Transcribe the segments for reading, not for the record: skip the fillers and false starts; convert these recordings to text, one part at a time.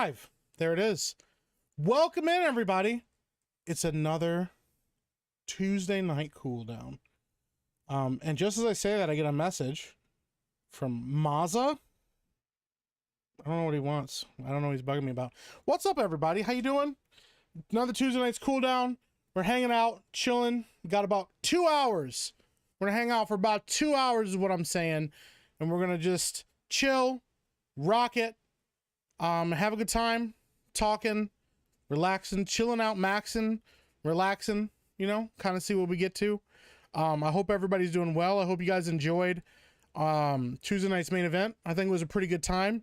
live. There it is. Welcome in, everybody. It's another Tuesday night cooldown. And just as I say that, I get a message from Maza. I don't know what he wants. I don't know what he's bugging me about. What's up, everybody? How you doing? Another Tuesday night's cooldown. We're hanging out, chilling. We got about 2 hours. We're gonna hang out for about 2 hours is what I'm saying. And we're gonna just chill, rock it, have a good time, talking, relaxing, chilling out, maxing, relaxing, you know, kind of see what we get to. I hope everybody's doing well. I hope you guys enjoyed Tuesday night's main event. I think it was a pretty good time.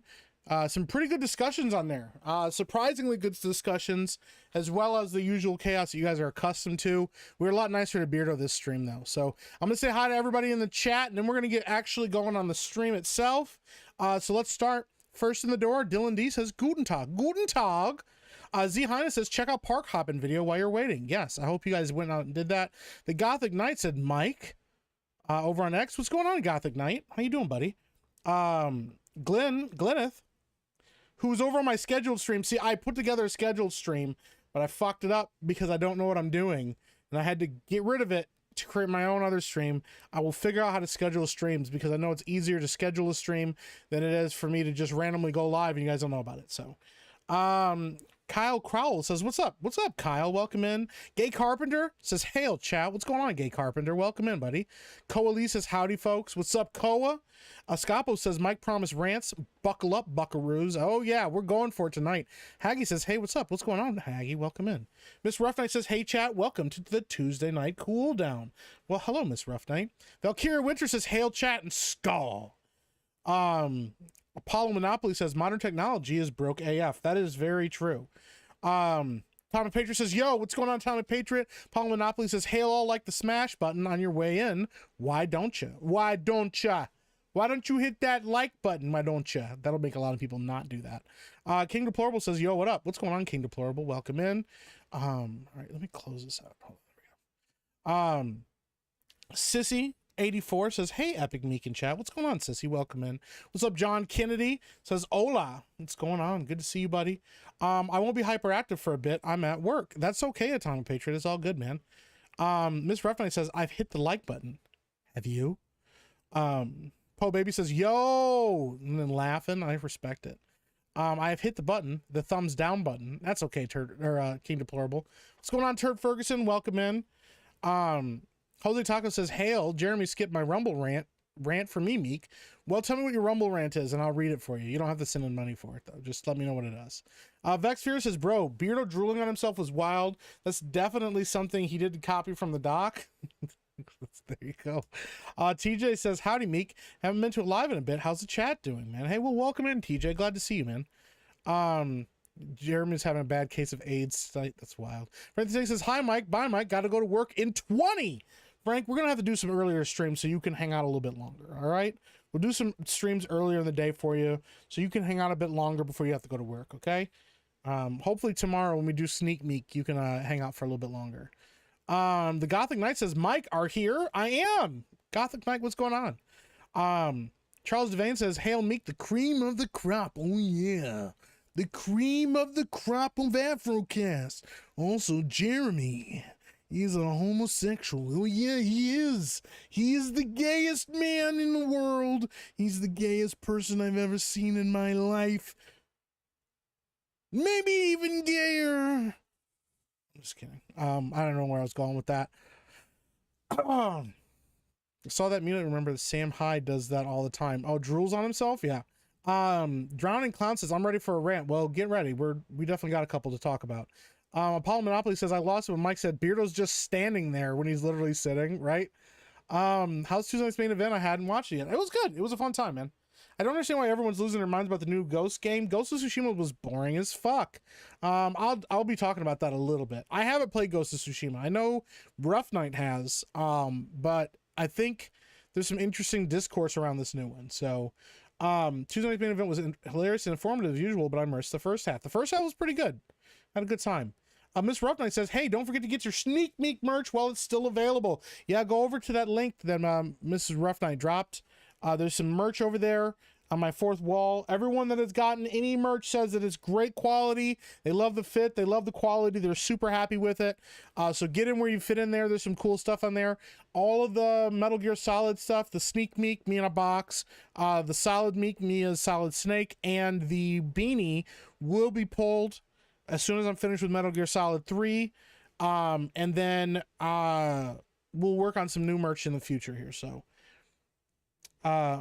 Some pretty good discussions on there. Surprisingly good discussions, as well as the usual chaos that you guys are accustomed to. We were a lot nicer to Beardo this stream, though. So I'm going to say hi to everybody in the chat, and then we're going to get actually going on the stream itself. So let's start. First in the door, Dylan D says, Guten Tag. Guten Tag. Z Highness says, check out Park Hoppin' video while you're waiting. Yes, I hope you guys went out and did that. The Gothic Knight said, Mike, over on X. What's going on, Gothic Knight? How you doing, buddy? Glenneth, who's over on my scheduled stream. See, I put together a scheduled stream, but I fucked it up because I don't know what I'm doing. And I had to get rid of it to create my own other stream. I will figure out how to schedule streams because I know it's easier to schedule a stream than it is for me to just randomly go live and you guys don't know about it. So, Kyle Crowell says, what's up? What's up, Kyle? Welcome in. Gay Carpenter says, hail, chat. What's going on, Gay Carpenter? Welcome in, buddy. Koa Lee says, howdy, folks. What's up, Koa? Scapo says, Mike promised rants. Buckle up, buckaroos. Oh, yeah, we're going for it tonight. Haggy says, hey, what's up? What's going on, Haggy? Welcome in. Miss Rough Knight says, hey, chat. Welcome to the Tuesday night cool down. Well, hello, Miss Rough Knight. Valkyria Winter says, hail, chat, and skull. Apollo Monopoly says, modern technology is broke AF. That is very true. Tommy Patriot says, yo, what's going on, Tommy Patriot? Apollo Monopoly says, hail all like the smash button on your way in. Why don't you? Why don't you? Why don't you hit that like button? Why don't you? That'll make a lot of people not do that. King Deplorable says, yo, what up? What's going on, King Deplorable? Welcome in. All right, let me close this out. Hold on, there we go. Sissy 84 says, hey, Epic Meek in chat. What's going on, Sissy? Welcome in. What's up, John Kennedy says, hola. What's going on? Good to see you, buddy. I won't be hyperactive for a bit. I'm at work. That's okay, Atomic Patriot. It's all good, man. Miss Rough Knight says, I've hit the like button. Have you? Poe Baby says, yo, and then laughing. I respect it. I've hit the button, the thumbs down button. That's okay, King Deplorable. What's going on, Turd Ferguson? Welcome in. Jose Taco says, hail, Jeremy skipped my Rumble rant for me, Meek. Well, tell me what your Rumble rant is, and I'll read it for you. You don't have to send in money for it, though. Just let me know what it is. Vex Fear says, bro, Beardo drooling on himself was wild. That's definitely something he did copy from the doc. There you go. TJ says, howdy, Meek. Haven't been to it live in a bit. How's the chat doing, man? Hey, well, welcome in, TJ. Glad to see you, man. Jeremy's having a bad case of AIDS. That's wild. Frank says, hi, Mike. Bye, Mike. Got to go to work in 20. Frank, we're going to have to do some earlier streams so you can hang out a little bit longer, all right? We'll do some streams earlier in the day for you so you can hang out a bit longer before you have to go to work, okay? Hopefully tomorrow when we do Sneak Meek, you can hang out for a little bit longer. The Gothic Knight says, Mike, are here? I am. Gothic Knight, what's going on? Charles Devane says, hail Meek, the cream of the crop. Oh, yeah. The cream of the crop of Afrocast. Also, Jeremy. He's a homosexual. Oh, yeah, he is. He is the gayest man in the world. He's the gayest person I've ever seen in my life. Maybe even gayer. I'm just kidding. I don't know where I was going with that. I saw that mutant. Remember, Sam Hyde does that all the time. Oh, drools on himself? Yeah. Drowning Clown says, I'm ready for a rant. Well, get ready. We definitely got a couple to talk about. Apollo Monopoly says, I lost it when Mike said Beardo's just standing there when he's literally sitting, right? How's Tuesday night's main event? I hadn't watched it yet. It was good. It was a fun time, man. I don't understand why everyone's losing their minds about the new Ghost game. Ghost of Tsushima was boring as fuck. I'll be talking about that a little bit. I haven't played Ghost of Tsushima. I know Rough Knight has, but I think there's some interesting discourse around this new one. So, Tuesday night's main event was hilarious and informative as usual, but I missed the first half. The first half was pretty good. Had a good time. Miss Rough Knight says, hey, don't forget to get your Sneak Meek merch while it's still available. Yeah, go over to that link that Mrs. Rough Knight dropped. There's some merch over there. on my fourth wall. Everyone that has gotten any merch says that it's great quality. They love the fit. They love the quality. They're super happy with it. So get in where you fit in there. There's some cool stuff on there. All of the Metal Gear Solid stuff, the Sneak Meek, me in a box, the Solid Meek, me as Solid Snake, and the beanie will be pulled as soon as I'm finished with Metal Gear Solid 3. And then we'll work on some new merch in the future here. So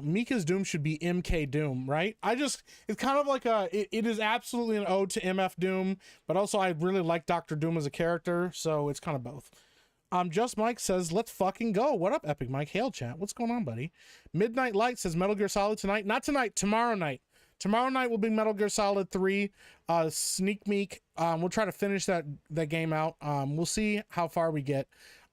Mika's Doom should be MK Doom, right? It's kind of like it is absolutely an ode to MF Doom, but also I really like Dr. Doom as a character, so it's kind of both. Just Mike says, let's fucking go. What up, Epic Mike? Hail chat. What's going on, buddy? Midnight Light says Metal Gear Solid tonight. Not tonight, tomorrow night. Tomorrow night will be Metal Gear Solid 3, Sneak Meek. We'll try to finish that game out. We'll see how far we get.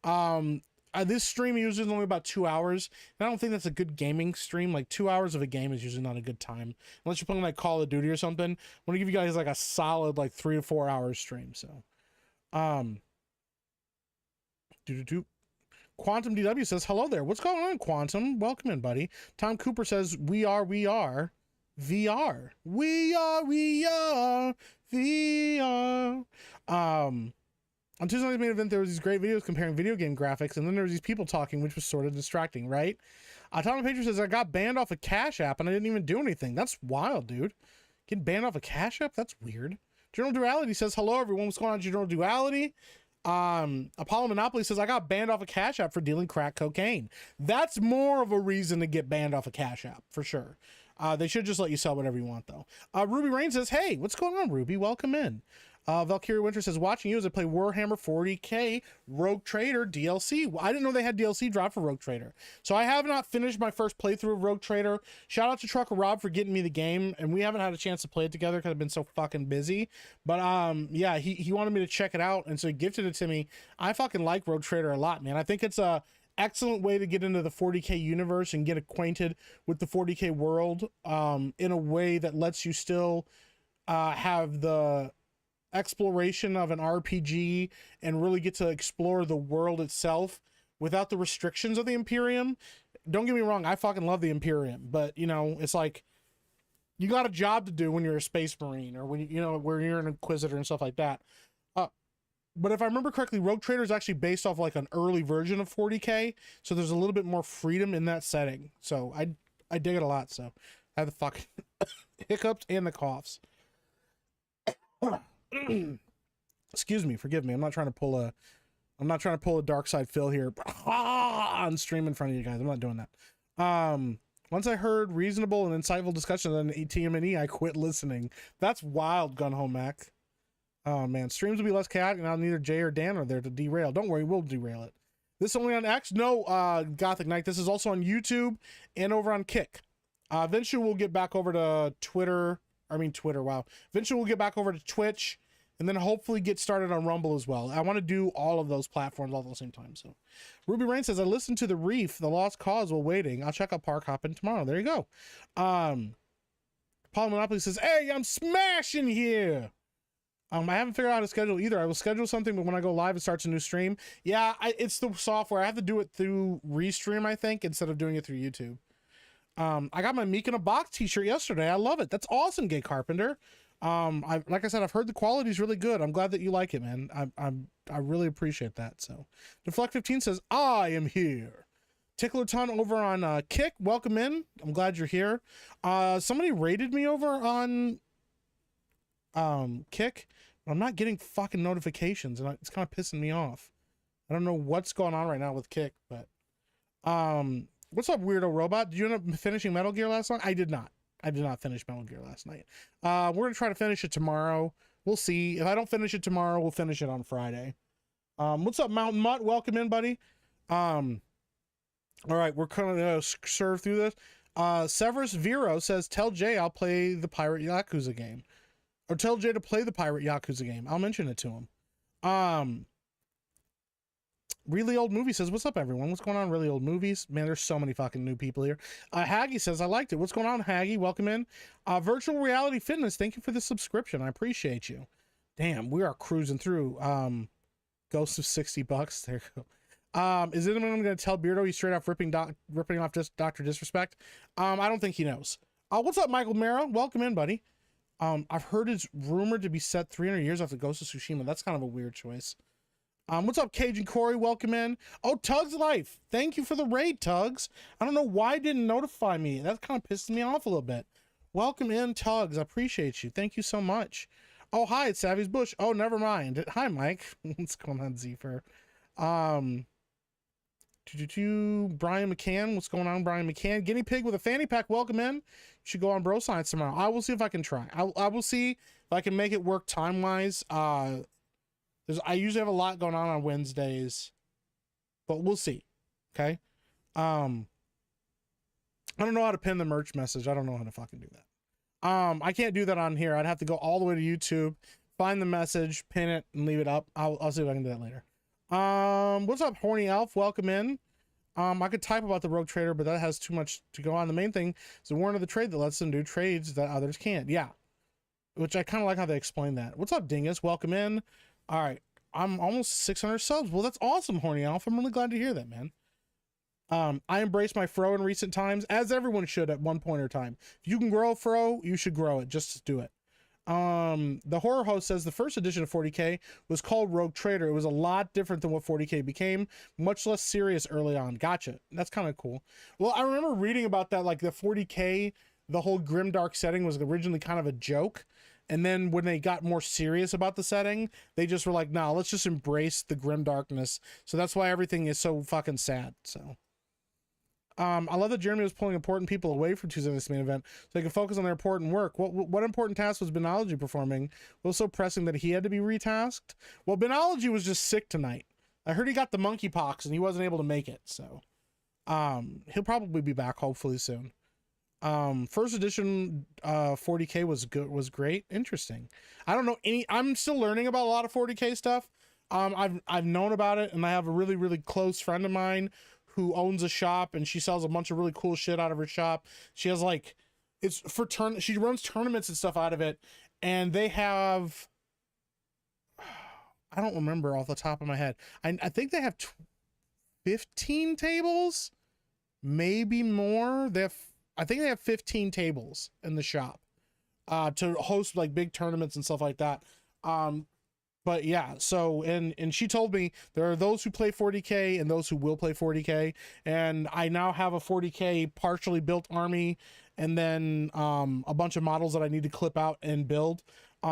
This stream usually is only about 2 hours. And I don't think that's a good gaming stream. Like 2 hours of a game is usually not a good time. Unless you're playing like Call of Duty or something. I want to give you guys like a solid like 3 to 4 hours stream. So, Quantum DW says, hello there. What's going on, Quantum? Welcome in, buddy. Tom Cooper says, we are VR. We are VR. On Tuesday's main event, there was these great videos comparing video game graphics, and then there was these people talking, which was sort of distracting, right? Tom Patriot says, I got banned off a Cash App, and I didn't even do anything. That's wild, dude. Getting banned off a Cash App? That's weird. General Duality says, hello, everyone. What's going on, General Duality? Apollo Monopoly says, I got banned off a Cash App for dealing crack cocaine. That's more of a reason to get banned off a Cash App, for sure. They should just let you sell whatever you want, though. Ruby Rain says, hey, what's going on, Ruby? Welcome in. Valkyrie Winter says, watching you as I play Warhammer 40k Rogue Trader DLC. I didn't know they had DLC drop for Rogue Trader. So I have not finished my first playthrough of Rogue Trader. Shout out to Trucker Rob for getting me the game. And we haven't had a chance to play it together because I've been so fucking busy. But yeah, he wanted me to check it out. And so he gifted it to me. I fucking like Rogue Trader a lot, man. I think it's a excellent way to get into the 40k universe and get acquainted with the 40k world in a way that lets you still have the exploration of an RPG and really get to explore the world itself without the restrictions of the Imperium. Don't get me wrong, I fucking love the Imperium, but you know, it's like you got a job to do when you're a Space Marine or when you know where you're an Inquisitor and stuff like that. But if I remember correctly, Rogue Trader is actually based off like an early version of 40k, so there's a little bit more freedom in that setting. So I dig it a lot. So I have the fucking hiccups and the coughs. Excuse me, forgive me. I'm not trying to pull a dark side Phil here on stream in front of you guys. I'm not doing that. Once I heard reasonable and insightful discussion on TMNE, I quit listening. That's wild, Gun Home Mac. Oh man, streams will be less chaotic now. Neither Jay or Dan are there to derail. Don't worry, we'll derail it. This is only on X? No, Gothic Knight. This is also on YouTube and over on Kick. Eventually we'll get back over to Twitter. Wow. Eventually we'll get back over to Twitch and then hopefully get started on Rumble as well. I want to do all of those platforms all at the same time. So Ruby Rain says, I listened to The Reef, The Lost Cause while waiting. I'll check out Park Hopping tomorrow. There you go. Paul Monopoly says, hey, I'm smashing here. I haven't figured out how to schedule either. I will schedule something, but when I go live, it starts a new stream. Yeah, it's the software. I have to do it through Restream, I think, instead of doing it through YouTube. I got my Meek in a Box t-shirt yesterday. I love it. That's awesome, Gay Carpenter. Like I said, I've heard the quality is really good. I'm glad that you like it, man. I really appreciate that. So Deflect 15 says, I am here. Ticklerton over on Kick, welcome in. I'm glad you're here. Somebody rated me over on Kick. I'm not getting fucking notifications, and it's kind of pissing me off. I don't know what's going on right now with Kick, but what's up, Weirdo Robot? Did you end up finishing Metal Gear last night? I did not. I did not finish Metal Gear last night. We're gonna try to finish it tomorrow. We'll see. If I don't finish it tomorrow, we'll finish it on Friday. What's up, Mountain Mutt? Welcome in, buddy. All right, we're gonna serve through this. Severus Vero says, tell Jay I'll play the Pirate Yakuza game. Or tell Jay to play the Pirate Yakuza game. I'll mention it to him. Really Old Movie says, what's up, everyone? What's going on, Really Old Movies? Man, there's so many fucking new people here. Haggy says, I liked it. What's going on, Haggy? Welcome in. Virtual Reality Fitness, thank you for the subscription. I appreciate you. Damn, we are cruising through. Ghost of $60. There you go. Is anyone going to tell Beardo he's straight off ripping off just Dr. Disrespect? I don't think he knows. What's up, Michael Mara? Welcome in, buddy. I've heard it's rumored to be set 300 years after Ghost of Tsushima. That's kind of a weird choice. What's up, Cajun Corey? Welcome in. Oh, Tugs Life. Thank you for the raid, Tugs. I don't know why it didn't notify me. That kind of pisses me off a little bit. Welcome in, Tugs. I appreciate you. Thank you so much. Oh, hi, it's Savvy's Bush. Oh, never mind. Hi, Mike. What's going on, Zephyr? Brian McCann. What's going on, Brian McCann? Guinea Pig with a fanny pack. Welcome in. You should go on Bro Science tomorrow. I will see if I can try. I will see if I can make it work time-wise. I usually have a lot going on Wednesdays, but we'll see. Okay. I don't know how to pin the merch message. I don't know how to fucking do that. I can't do that on here. I'd have to go all the way to YouTube, find the message, pin it, and leave it up. I'll see if I can do that later. What's up, Horny Elf? Welcome in. I could type about the Rogue Trader, but that has too much to go on. The main thing is the warrant of the trade that lets them do trades that others can't. Yeah. Which I kind of like how they explain that. What's up, Dingus? Welcome in. All right. I'm almost 600 subs. Well, that's awesome, Horny Elf. I'm really glad to hear that, man. I embrace my fro in recent times, as everyone should at one point or time. If you can grow a fro, you should grow it. Just do it. The horror host says the first edition of 40k was called Rogue Trader. It was a lot different than what 40k became, much less serious early on. Gotcha. That's kind of cool. Well, I remember reading about that, like the 40k, the whole grimdark setting was originally kind of a joke. And then when they got more serious about the setting, they just were like, nah, let's just embrace the grim darkness. So that's why everything is so fucking sad. So I love that Jeremy was pulling important people away from Tuesday night's main event so they could focus on their important work. What important task was Benology performing? What was so pressing that he had to be retasked? Well, Benology was just sick tonight. I heard he got the monkeypox and he wasn't able to make it. So he'll probably be back hopefully soon. First edition 40k was great. Interesting. I don't know I'm still learning about a lot of 40k stuff. I've known about it, and I have a really, really close friend of mine who owns a shop, and she sells a bunch of really cool shit out of her shop. She has like, it's for she runs tournaments and stuff out of it, and they have, I don't remember off the top of my head. I think they have 15 tables, maybe more. I think they have 15 tables in the shop to host like big tournaments and stuff like that. But yeah, so, and she told me there are those who play 40k and those who will play 40k. And I now have a 40k partially built army, and then a bunch of models that I need to clip out and build.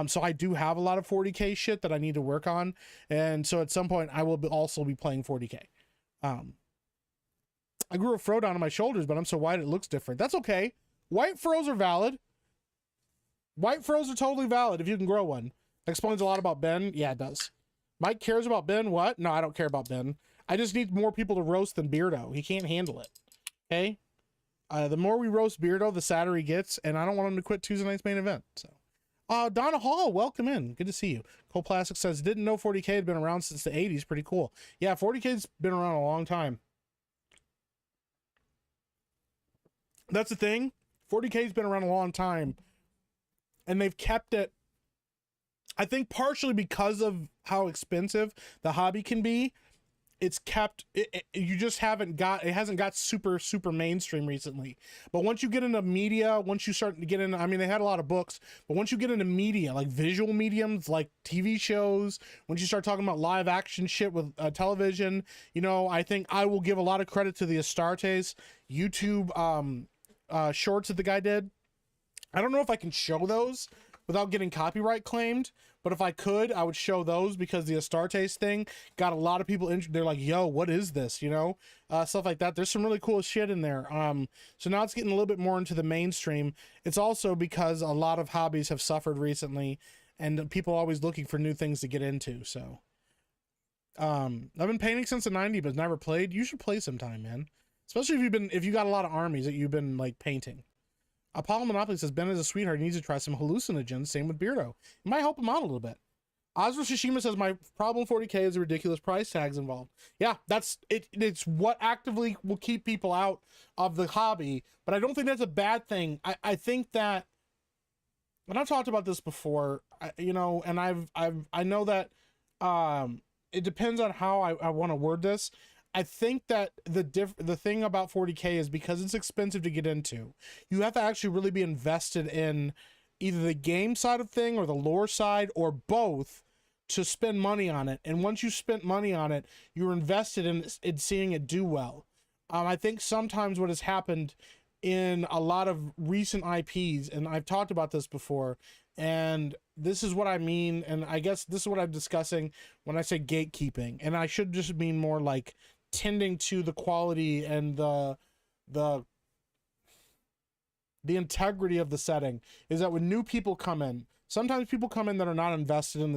So I do have a lot of 40k shit that I need to work on. And so at some point I will also be playing 40k. I grew a fro down on my shoulders, but I'm so white it looks different. That's okay. White froze are valid. White froze are totally valid if you can grow one. Explains a lot about Ben. Yeah, it does. Mike cares about Ben. What? No, I don't care about Ben. I just need more people to roast than Beardo. He can't handle it. Okay? The more we roast Beardo, the sadder he gets, and I don't want him to quit Tuesday night's main event. So, Donna Hall, welcome in. Good to see you. Cole Plastic says, didn't know 40k had been around since the 80s. Pretty cool. Yeah, 40k's been around a long time. That's the thing. 40k's been around a long time, and they've kept it, I think partially because of how expensive the hobby can be. It's kept, you just haven't got, it hasn't got super mainstream recently. But once you get into media, once you start to get into, I mean, they had a lot of books, but once you get into media, like visual mediums, like TV shows, once you start talking about live action shit with television, you know, I think I will give a lot of credit to the Astartes YouTube shorts that the guy did. I don't know if I can show those without getting copyright claimed, but if I could, I would show those, because the Astartes thing got a lot of people they're like, yo, what is this, you know, stuff like that. There's some really cool shit in there. So now it's getting a little bit more into the mainstream. It's also because a lot of hobbies have suffered recently, and people are always looking for new things to get into. So I've been painting since the 90s but never played. You should play sometime, man, especially if you got a lot of armies that you've been like painting. Apollo Monopoly says, Ben is a sweetheart. He needs to try some hallucinogens. Same with Beardo. It might help him out a little bit. Ozra Shishima says, my problem 40k is the ridiculous price tags involved. Yeah, that's it. It's what actively will keep people out of the hobby. But I don't think that's a bad thing. I think that, and I've talked about this before, you know, and I know that it depends on how I want to word this. I think that the thing about 40K is because it's expensive to get into, you have to actually really be invested in either the game side of thing or the lore side or both to spend money on it. And once you spent money on it, you're invested in seeing it do well. I think sometimes what has happened in a lot of recent IPs, and I've talked about this before, and this is what I mean, and I guess this is what I'm discussing when I say gatekeeping, and I should just mean more like tending to the quality and the integrity of the setting, is that when new people come in, sometimes people come in that are not invested in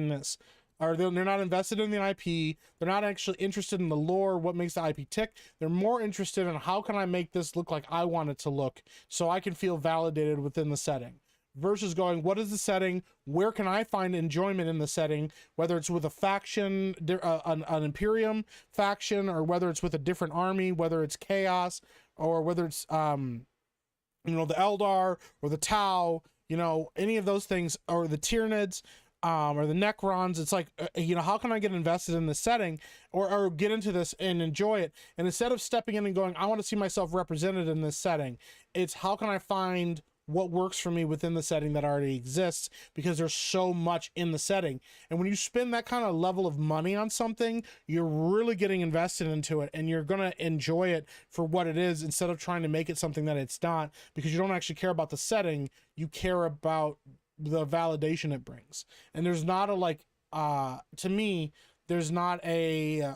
this, or they're not invested in the IP, they're not actually interested in the lore, what makes the IP tick. They're more interested in how can I make this look like I want it to look so I can feel validated within the setting, versus going, what is the setting, where can I find enjoyment in the setting, whether it's with a faction, an Imperium faction, or whether it's with a different army, whether it's Chaos, or whether it's you know, the Eldar or the Tau, you know, any of those things, or the Tyranids, or the Necrons. It's like, you know, how can I get invested in this setting or get into this and enjoy it? And instead of stepping in and going, I want to see myself represented in this setting, it's how can I find what works for me within the setting that already exists, because there's so much in the setting. And when you spend that kind of level of money on something, you're really getting invested into it, and you're going to enjoy it for what it is, instead of trying to make it something that it's not, because you don't actually care about the setting, you care about the validation it brings. And there's not a, like, to me, there's not a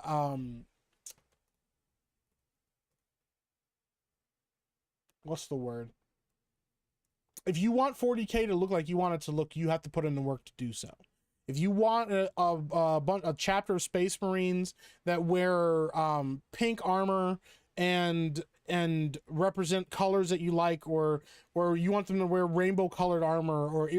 what's the word? If you want 40K to look like you want it to look, you have to put in the work to do so. If you want a chapter of Space Marines that wear pink armor and represent colors that you like, or you want them to wear rainbow colored armor, or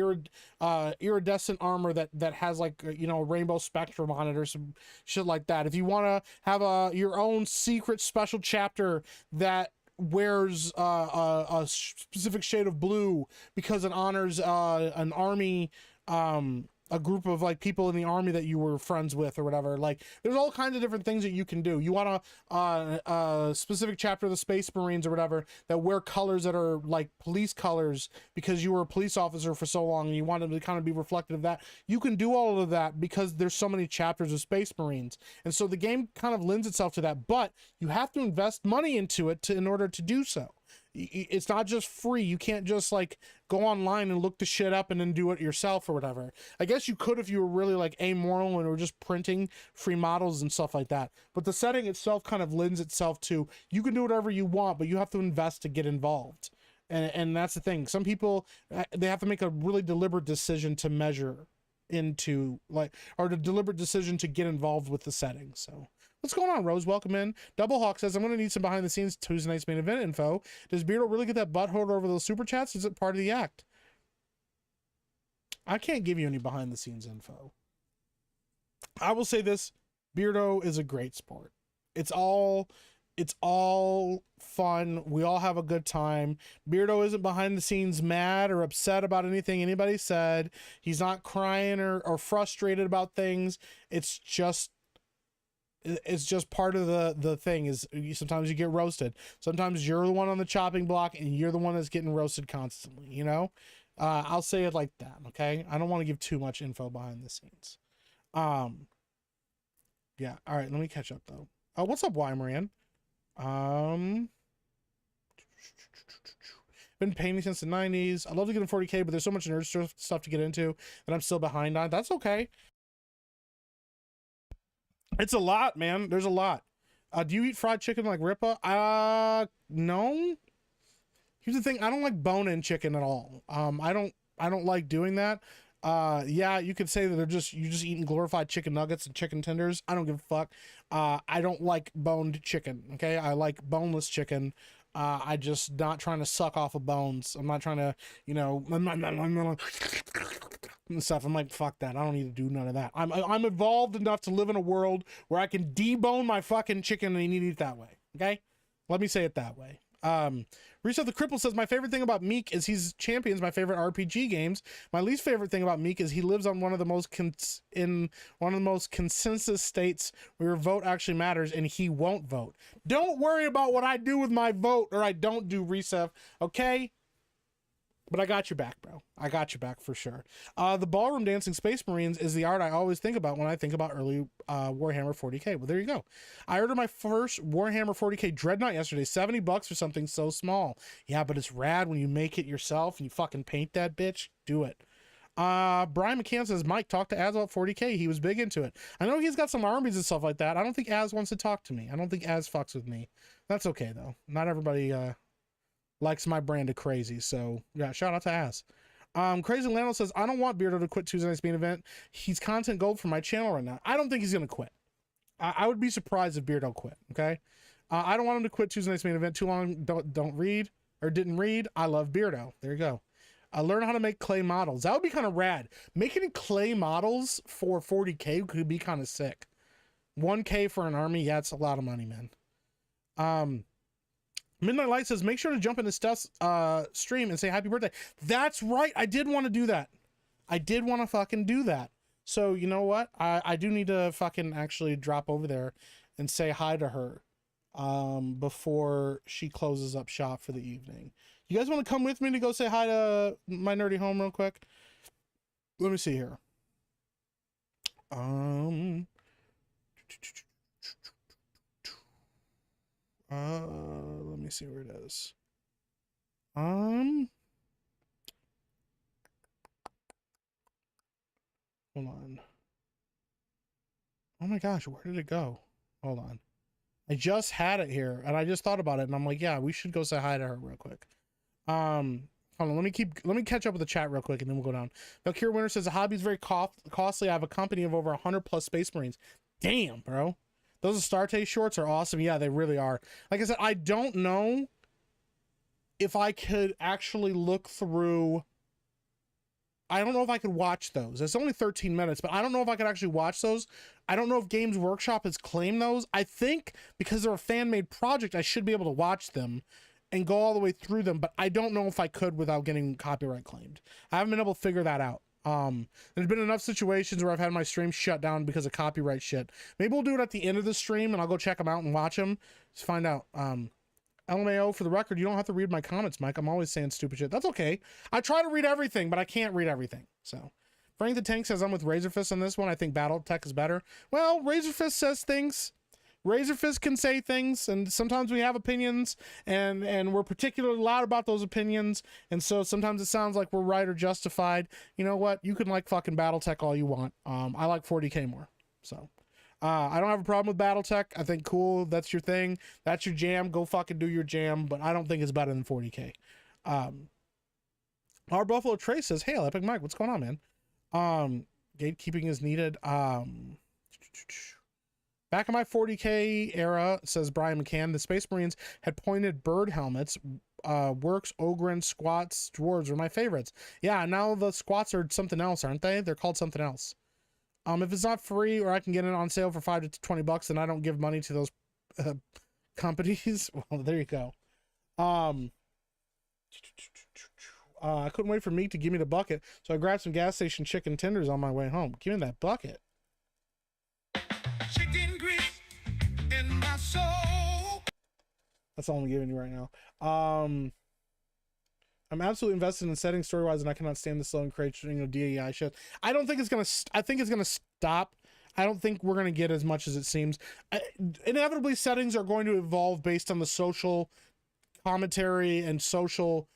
iridescent armor that has, like, you know, a rainbow spectrum on it, or some shit like that. If you want to have your own secret special chapter that wears a specific shade of blue because it honors an army, a group of, like, people in the army that you were friends with or whatever, like, there's all kinds of different things that you can do. You want a specific chapter of the Space Marines or whatever that wear colors that are like police colors because you were a police officer for so long and you want them to kind of be reflective of that. You can do all of that because there's so many chapters of Space Marines, and so the game kind of lends itself to that, but you have to invest money into it in order to do so. It's not just free. You can't just, like, go online and look the shit up and then do it yourself or whatever. I guess you could if you were really, like, amoral and were just printing free models and stuff like that. But the setting itself kind of lends itself to, you can do whatever you want, but you have to invest to get involved. And that's the thing. Some people, they have to make a really deliberate decision to measure into, like, or the deliberate decision to get involved with the setting. So what's going on, Rose? Welcome in. Double Hawk says, I'm going to need some behind the scenes Tuesday night's main event info. Does Beardo really get that butthole over those super chats? Is it part of the act? I can't give you any behind the scenes info. I will say this, Beardo is a great sport. It's all fun. We all have a good time. Beardo isn't behind the scenes mad or upset about anything anybody said. He's not crying or frustrated about things. It's just part of the thing. Is sometimes you get roasted. Sometimes you're the one on the chopping block and you're the one that's getting roasted constantly, you know? I'll say it like that, okay? I don't want to give too much info behind the scenes. Yeah, all right, let me catch up, though. What's up, Weimaran? Been painting since the 90s. I'd love to get in 40K, but there's so much nerd stuff to get into that I'm still behind on. That's okay. It's a lot, man. There's a lot. Do you eat fried chicken like Ripa? No. Here's the thing. I don't like bone-in chicken at all. I don't like doing that. Yeah, you could say that you're just eating glorified chicken nuggets and chicken tenders. I don't give a fuck. I don't like boned chicken. Okay. I like boneless chicken. I just not trying to suck off of bones. I'm not trying to, you know, and stuff. I'm like, fuck that. I don't need to do none of that. I'm evolved enough to live in a world where I can debone my fucking chicken and eat it that way. Okay. Let me say it that way. Reset the Cripple says, my favorite thing about Meek is he's champions my favorite RPG games. My least favorite thing about Meek is he lives on one of the most consensus states where your vote actually matters, and he won't vote. Don't worry about what I do with my vote or I don't do, Reset, okay? But I got your back, bro. I got your back for sure. The ballroom dancing Space Marines is the art I always think about when I think about early Warhammer 40k. Well, there you go. I ordered my first Warhammer 40k Dreadnought yesterday. $70 for something so small. Yeah, but it's rad when you make it yourself and you fucking paint that bitch. Do it. Brian McCann says, Mike, talk to Az about 40k. He was big into it. I know he's got some armies and stuff like that. I don't think Az wants to talk to me. I don't think Az fucks with me. That's okay, though. Not everybody likes my brand of crazy, so yeah, shout out to Ass. Crazy Lando says, I don't want Beardo to quit Tuesday night's main event. He's content gold for my channel right now. I don't think he's gonna quit. I would be surprised if Beardo quit. Okay, I don't want him to quit Tuesday night's main event. Too long, don't read or didn't read. I love Beardo. There you go. Learn how to make clay models. That would be kind of rad. Making clay models for 40k could be kind of sick. 1k for an army, yeah, it's a lot of money, man. Midnight Light says, make sure to jump into Steph's stream and say happy birthday. That's right. I did want to do that. I did want to fucking do that. So you know what? I do need to fucking actually drop over there and say hi to her before she closes up shop for the evening. You guys want to come with me to go say hi to my nerdy home real quick? Let me see here. Let me see where it is. Hold on. Oh my gosh, where did it go? Hold on. I just had it here and I just thought about it and I'm like, yeah, we should go say hi to her real quick. Hold on, let me catch up with the chat real quick and then we'll go down. Valkyrie Winter says the hobby is very costly. I have a company of over 100 plus Space Marines. Damn, bro. Those Astarte shorts are awesome. Yeah, they really are. Like I said, I don't know if I could actually look through. I don't know if I could watch those. It's only 13 minutes, but I don't know if I could actually watch those. I don't know if Games Workshop has claimed those. I think because they're a fan-made project, I should be able to watch them and go all the way through them, but I don't know if I could without getting copyright claimed. I haven't been able to figure that out. There's been enough situations where I've had my stream shut down because of copyright shit. Maybe we'll do it at the end of the stream and I'll go check them out and watch them. Just find out. LMAO, for the record, you don't have to read my comments, Mike. I'm always saying stupid shit. That's okay. I try to read everything, but I can't read everything. So Frank the Tank says I'm with Razorfist on this one. I think Battletech is better. Well, Razorfist says things. Razorfist can say things, and sometimes we have opinions, and we're particularly loud about those opinions, and so sometimes it sounds like we're right or justified. You know what? You can like fucking Battletech all you want. I like 40k more. So I don't have a problem with Battletech. I think cool. That's your thing. That's your jam. Go fucking do your jam. But I don't think it's better than 40k. Our Buffalo Trace says, "Hey, Epic Mike, what's going on, man? Gatekeeping is needed. Back in my 40k era," says Brian McCann, "the Space Marines had pointed bird helmets. Works, Ogren, Squats, Dwarves were my favorites. Yeah, now the Squats are something else, aren't they? They're called something else. If it's not free or I can get it on sale for $5 to $20, then I don't give money to those companies." Well, there you go. I couldn't wait for Meek to give me the bucket, so I grabbed some gas station chicken tenders on my way home. Give me that bucket. Chicken grease in my soul. That's all I'm giving you right now. I'm absolutely invested in settings story-wise, and I cannot stand the slow and create, DAI shit. I don't think it's gonna. I think it's gonna stop. I don't think we're gonna get as much as it seems. Inevitably, settings are going to evolve based on the social commentary and social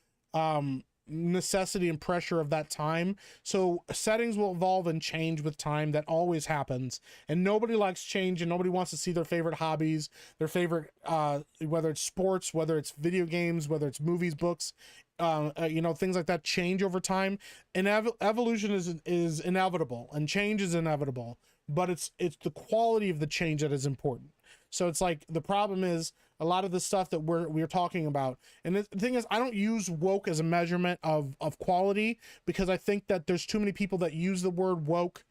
necessity and pressure of that time. So settings will evolve and change with time. That always happens, and nobody likes change, and nobody wants to see their favorite hobbies, their favorite whether it's sports, whether it's video games, whether it's movies, books, things like that change over time. And evolution is inevitable, and change is inevitable, but it's the quality of the change that is important. So it's like the problem is a lot of the stuff that we're talking about. And the thing is, I don't use woke as a measurement of quality, because I think that there's too many people that use the word woke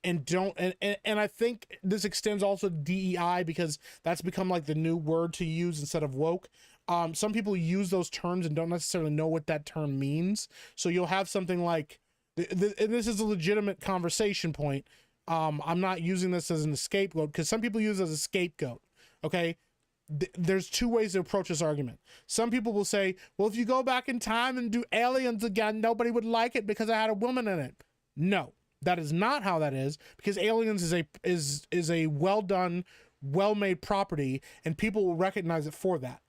and don't. And I think this extends also to DEI, because that's become like the new word to use instead of woke. some people use those terms and don't necessarily know what that term means. So you'll have something like, and this is a legitimate conversation point. I'm not using this as an scapegoat, because some people use it as a scapegoat. Okay. There's two ways to approach this argument. Some people will say, well, if you go back in time and do Aliens again, nobody would like it because I had a woman in it. No, that is not how that is, because Aliens is a well done, well made property, and people will recognize it for that.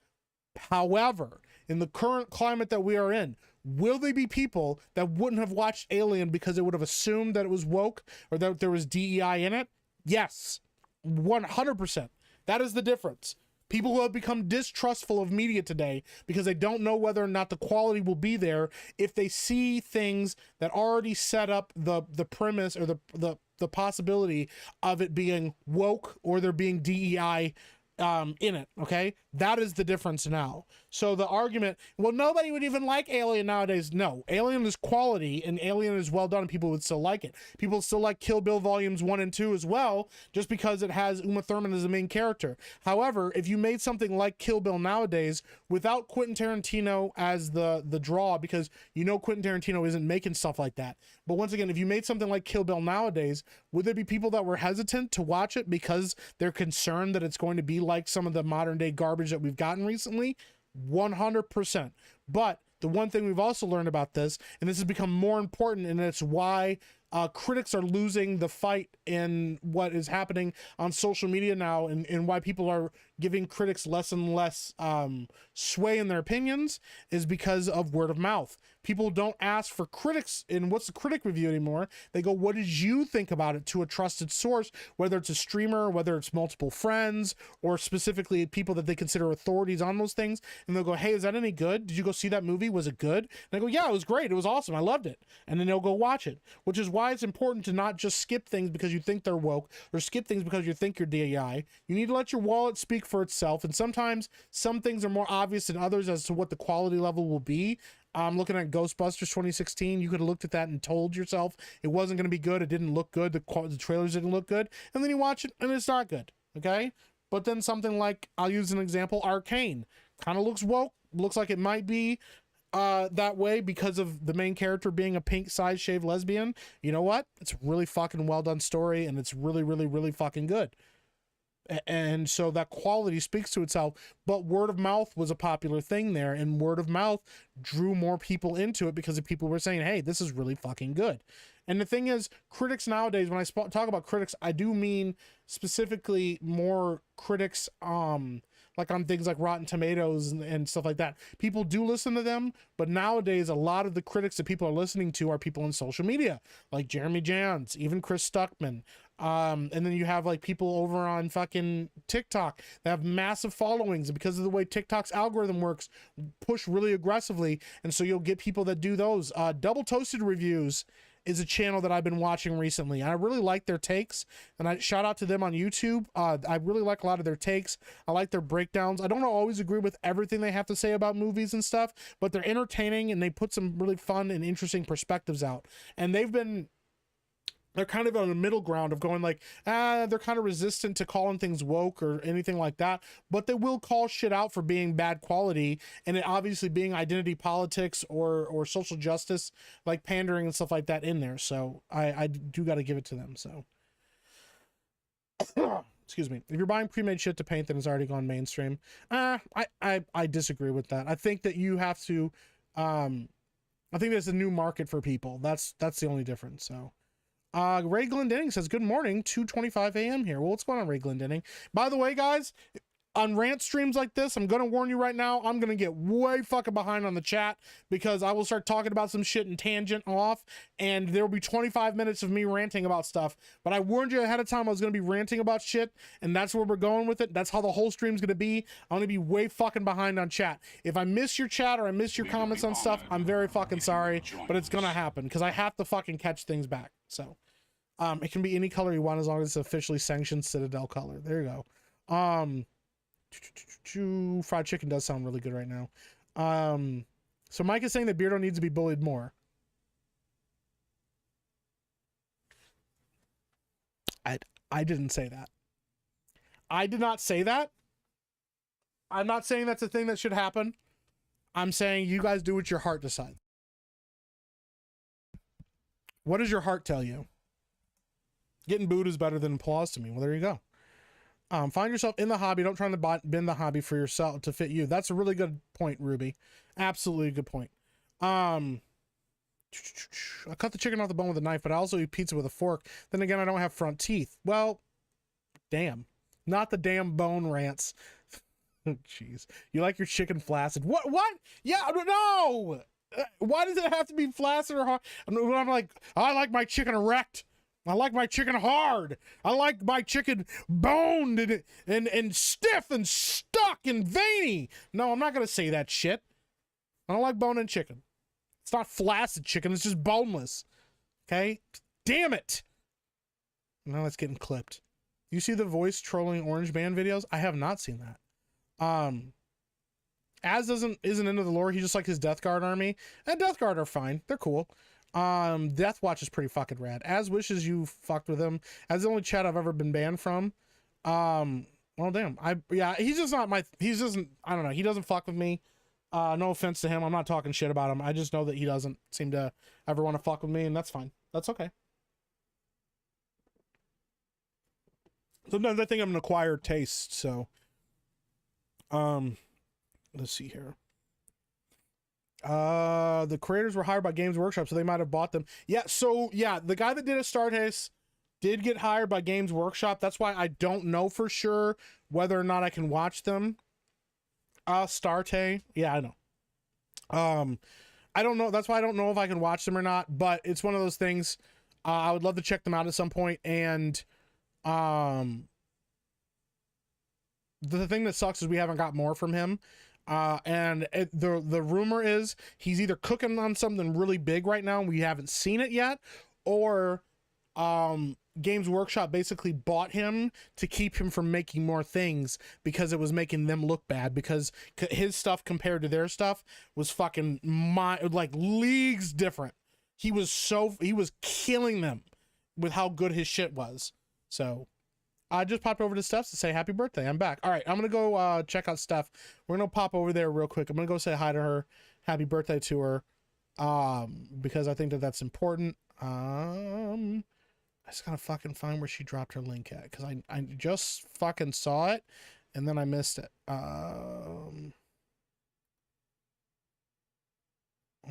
However, in the current climate that we are in, will there be people that wouldn't have watched Alien because they would have assumed that it was woke or that there was DEI in it? Yes, 100%. That is the difference. People who have become distrustful of media today because they don't know whether or not the quality will be there if they see things that already set up the premise or the possibility of it being woke or there being DEI in it. Okay, that is the difference now. So the argument, well, nobody would even like Alien nowadays. No, Alien is quality and Alien is well done and people would still like it. People still like Kill Bill volumes 1 and 2 as well, just because it has Uma Thurman as the main character. However, if you made something like Kill Bill nowadays without Quentin Tarantino as the draw, because you know Quentin Tarantino isn't making stuff like that, but once again, if you made something like Kill Bill nowadays, would there be people that were hesitant to watch it because they're concerned that it's going to be like some of the modern day garbage that we've gotten recently? 100%. But the one thing we've also learned about this, and this has become more important, and it's why critics are losing the fight in what is happening on social media now, and why people are giving critics less and less sway in their opinions, is because of word of mouth. People don't ask for critics in what's the critic review anymore. They go, what did you think about it, to a trusted source, whether it's a streamer, whether it's multiple friends, or specifically people that they consider authorities on those things. And they'll go, hey, is that any good? Did you go see that movie? Was it good? And I go, yeah, it was great. It was awesome. I loved it. And then they'll go watch it, which is why it's important to not just skip things because you think they're woke or skip things because you think you're DEI. You need to let your wallet speak for itself. And sometimes some things are more obvious than others as to what the quality level will be. Looking at Ghostbusters 2016, you could have looked at that and told yourself it wasn't going to be good. It didn't look good. The trailers didn't look good. And then you watch it and it's not good. Okay. But then something like, I'll use an example, Arcane kind of looks woke, looks like it might be that way because of the main character being a pink side shaved lesbian. You know what? It's a really fucking well done story, and it's really, really, really fucking good. And so that quality speaks to itself. But word of mouth was a popular thing there, and word of mouth drew more people into it because of people were saying, hey, this is really fucking good. And the thing is, critics nowadays, when I talk about critics, I do mean specifically more critics like on things like Rotten Tomatoes and stuff like that. People do listen to them, but nowadays a lot of the critics that people are listening to are people in social media, like Jeremy Jans, even Chris Stuckman. And then you have like people over on fucking TikTok that have massive followings, and because of the way TikTok's algorithm works, push really aggressively. And so you'll get people that do those. Double Toasted Reviews is a channel that I've been watching recently. I really like their takes, and I shout out to them on YouTube. I really like a lot of their takes. I like their breakdowns. I don't always agree with everything they have to say about movies and stuff, but they're entertaining and they put some really fun and interesting perspectives out. And they're kind of on the middle ground of going like, they're kind of resistant to calling things woke or anything like that, but they will call shit out for being bad quality, and it obviously being identity politics or social justice, like pandering and stuff like that in there. So I do got to give it to them. So excuse me. If you're buying pre-made shit to paint, then it's already gone mainstream. I disagree with that. I think that you have to, I think there's a new market for people. That's the only difference. So Ray Glendenning says, good morning, 2:25 a.m. here. Well, what's going on, Ray Glendenning? By the way, guys, on rant streams like this, I'm going to warn you right now, I'm going to get way fucking behind on the chat, because I will start talking about some shit and tangent off, and there will be 25 minutes of me ranting about stuff. But I warned you ahead of time I was going to be ranting about shit, and that's where we're going with it. That's how the whole stream's going to be. I'm going to be way fucking behind on chat. If I miss your chat or I miss your comments on stuff, I'm very fucking sorry, but it's going to happen, because I have to fucking catch things back. So it can be any color you want as long as it's officially sanctioned Citadel color. There you go. Fried chicken does sound really good right now. So Mike is saying that Beardo needs to be bullied more. I didn't say that. I did not say that. I'm not saying that's a thing that should happen. I'm saying you guys do what your heart decides. What does your heart tell you? Getting booed is better than applause to me. Well, there you go. Find yourself in the hobby. Don't try to bend the hobby for yourself to fit you. That's a really good point, Ruby. Absolutely good point. I cut the chicken off the bone with a knife, but I also eat pizza with a fork. Then again, I don't have front teeth. Well, damn. Not the damn bone rants. Jeez. You like your chicken flaccid. What? Yeah, no! Why does it have to be flaccid or hard? I'm like, I like my chicken erect. I like my chicken hard. I like my chicken boned and stiff and stuck and veiny. No, I'm not going to say that shit. I don't like bone and chicken. It's not flaccid chicken. It's just boneless. Okay? Damn it. Now it's getting clipped. You see the voice trolling Orange Band videos? I have not seen that. Az isn't into the lore. He just like his Death Guard army. And Death Guard are fine. They're cool. Death Watch is pretty fucking rad. Az wishes you fucked with him. As the only chat I've ever been banned from. Well, damn. He's just not I don't know. He doesn't fuck with me. No offense to him. I'm not talking shit about him. I just know that he doesn't seem to ever want to fuck with me, and that's fine. That's okay. Sometimes I think I'm an acquired taste, so. Let's see here. The creators were hired by Games Workshop, so they might have bought them. Yeah, so yeah, the guy that did a Stardust did get hired by Games Workshop. That's why I don't know for sure whether or not I can watch them. Starte, yeah, I know. I don't know. That's why I don't know if I can watch them or not. But it's one of those things. I would love to check them out at some point. And the thing that sucks is we haven't got more from him. The rumor is he's either cooking on something really big right now and we haven't seen it yet, or Games Workshop basically bought him to keep him from making more things because it was making them look bad, because his stuff compared to their stuff was fucking like leagues different. He was killing them with how good his shit was. So I just popped over to Steph's to say happy birthday. I'm back. All right, I'm gonna go check out Steph. We're gonna pop over there real quick. I'm gonna go say hi to her, happy birthday to her, because I think that that's important. I just gotta fucking find where she dropped her link at, because I just fucking saw it and then I missed it. Oh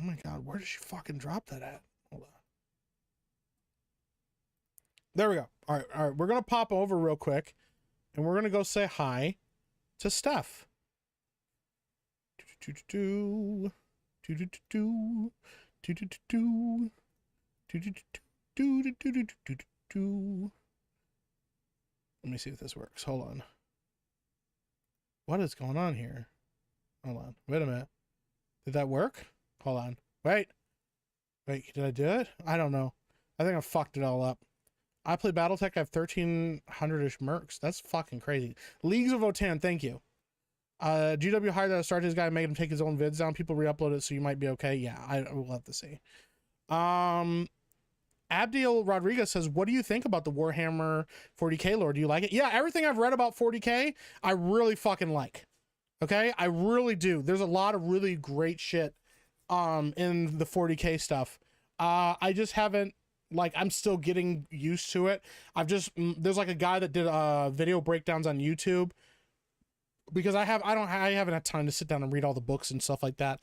my god, where did she fucking drop that at? Hold on. There we go. All right. We're gonna pop over real quick and we're gonna go say hi to Steph. Let me see if this works. Hold on. What is going on here? Hold on. Wait a minute. Did that work? Hold on. Wait, did I do it? I don't know. I think I fucked it all up. I play Battletech. I have 1,300-ish mercs. That's fucking crazy. Leagues of Votan, thank you. GW hired that start his guy, made him take his own vids down. People re-upload it, so you might be okay. Yeah, I will have to see. Abdiel Rodriguez says, what do you think about the Warhammer 40k lore? Do you like it? Yeah, everything I've read about 40k, I really fucking like. Okay? I really do. There's a lot of really great shit in the 40k stuff. I just haven't, like, I'm still getting used to it. There's like a guy that did video breakdowns on YouTube, because I haven't had time to sit down and read all the books and stuff like that.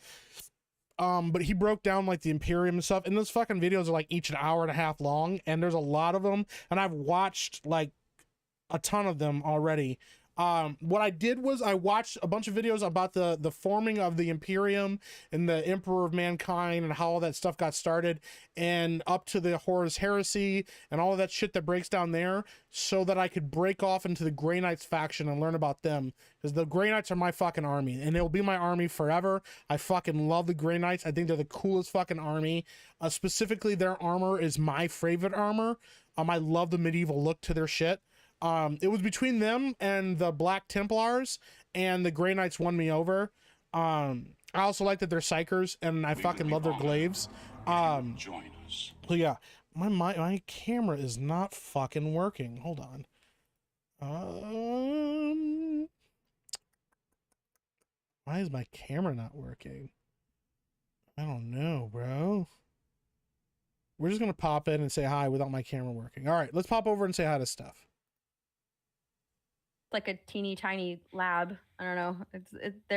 But he broke down like the Imperium and stuff, and those fucking videos are like each an hour and a half long, and there's a lot of them, and I've watched like a ton of them already. What I did was I watched a bunch of videos about the forming of the Imperium and the Emperor of Mankind and how all that stuff got started, and up to the Horus Heresy and all of that shit that breaks down there, so that I could break off into the Grey Knights faction and learn about them, because the Grey Knights are my fucking army and they'll be my army forever. I fucking love the Grey Knights. I think they're the coolest fucking army. Specifically, their armor is my favorite armor. I love the medieval look to their shit. It was between them and the Black Templars, and the Grey Knights won me over. I also like that they're psychers, and I fucking love their glaives. Join us. So yeah, my camera is not fucking working. Hold on. Why is my camera not working? I don't know, bro. We're just gonna pop in and say hi without my camera working. All right, let's pop over and say hi to Steph. Like a teeny tiny lab. I don't know. They're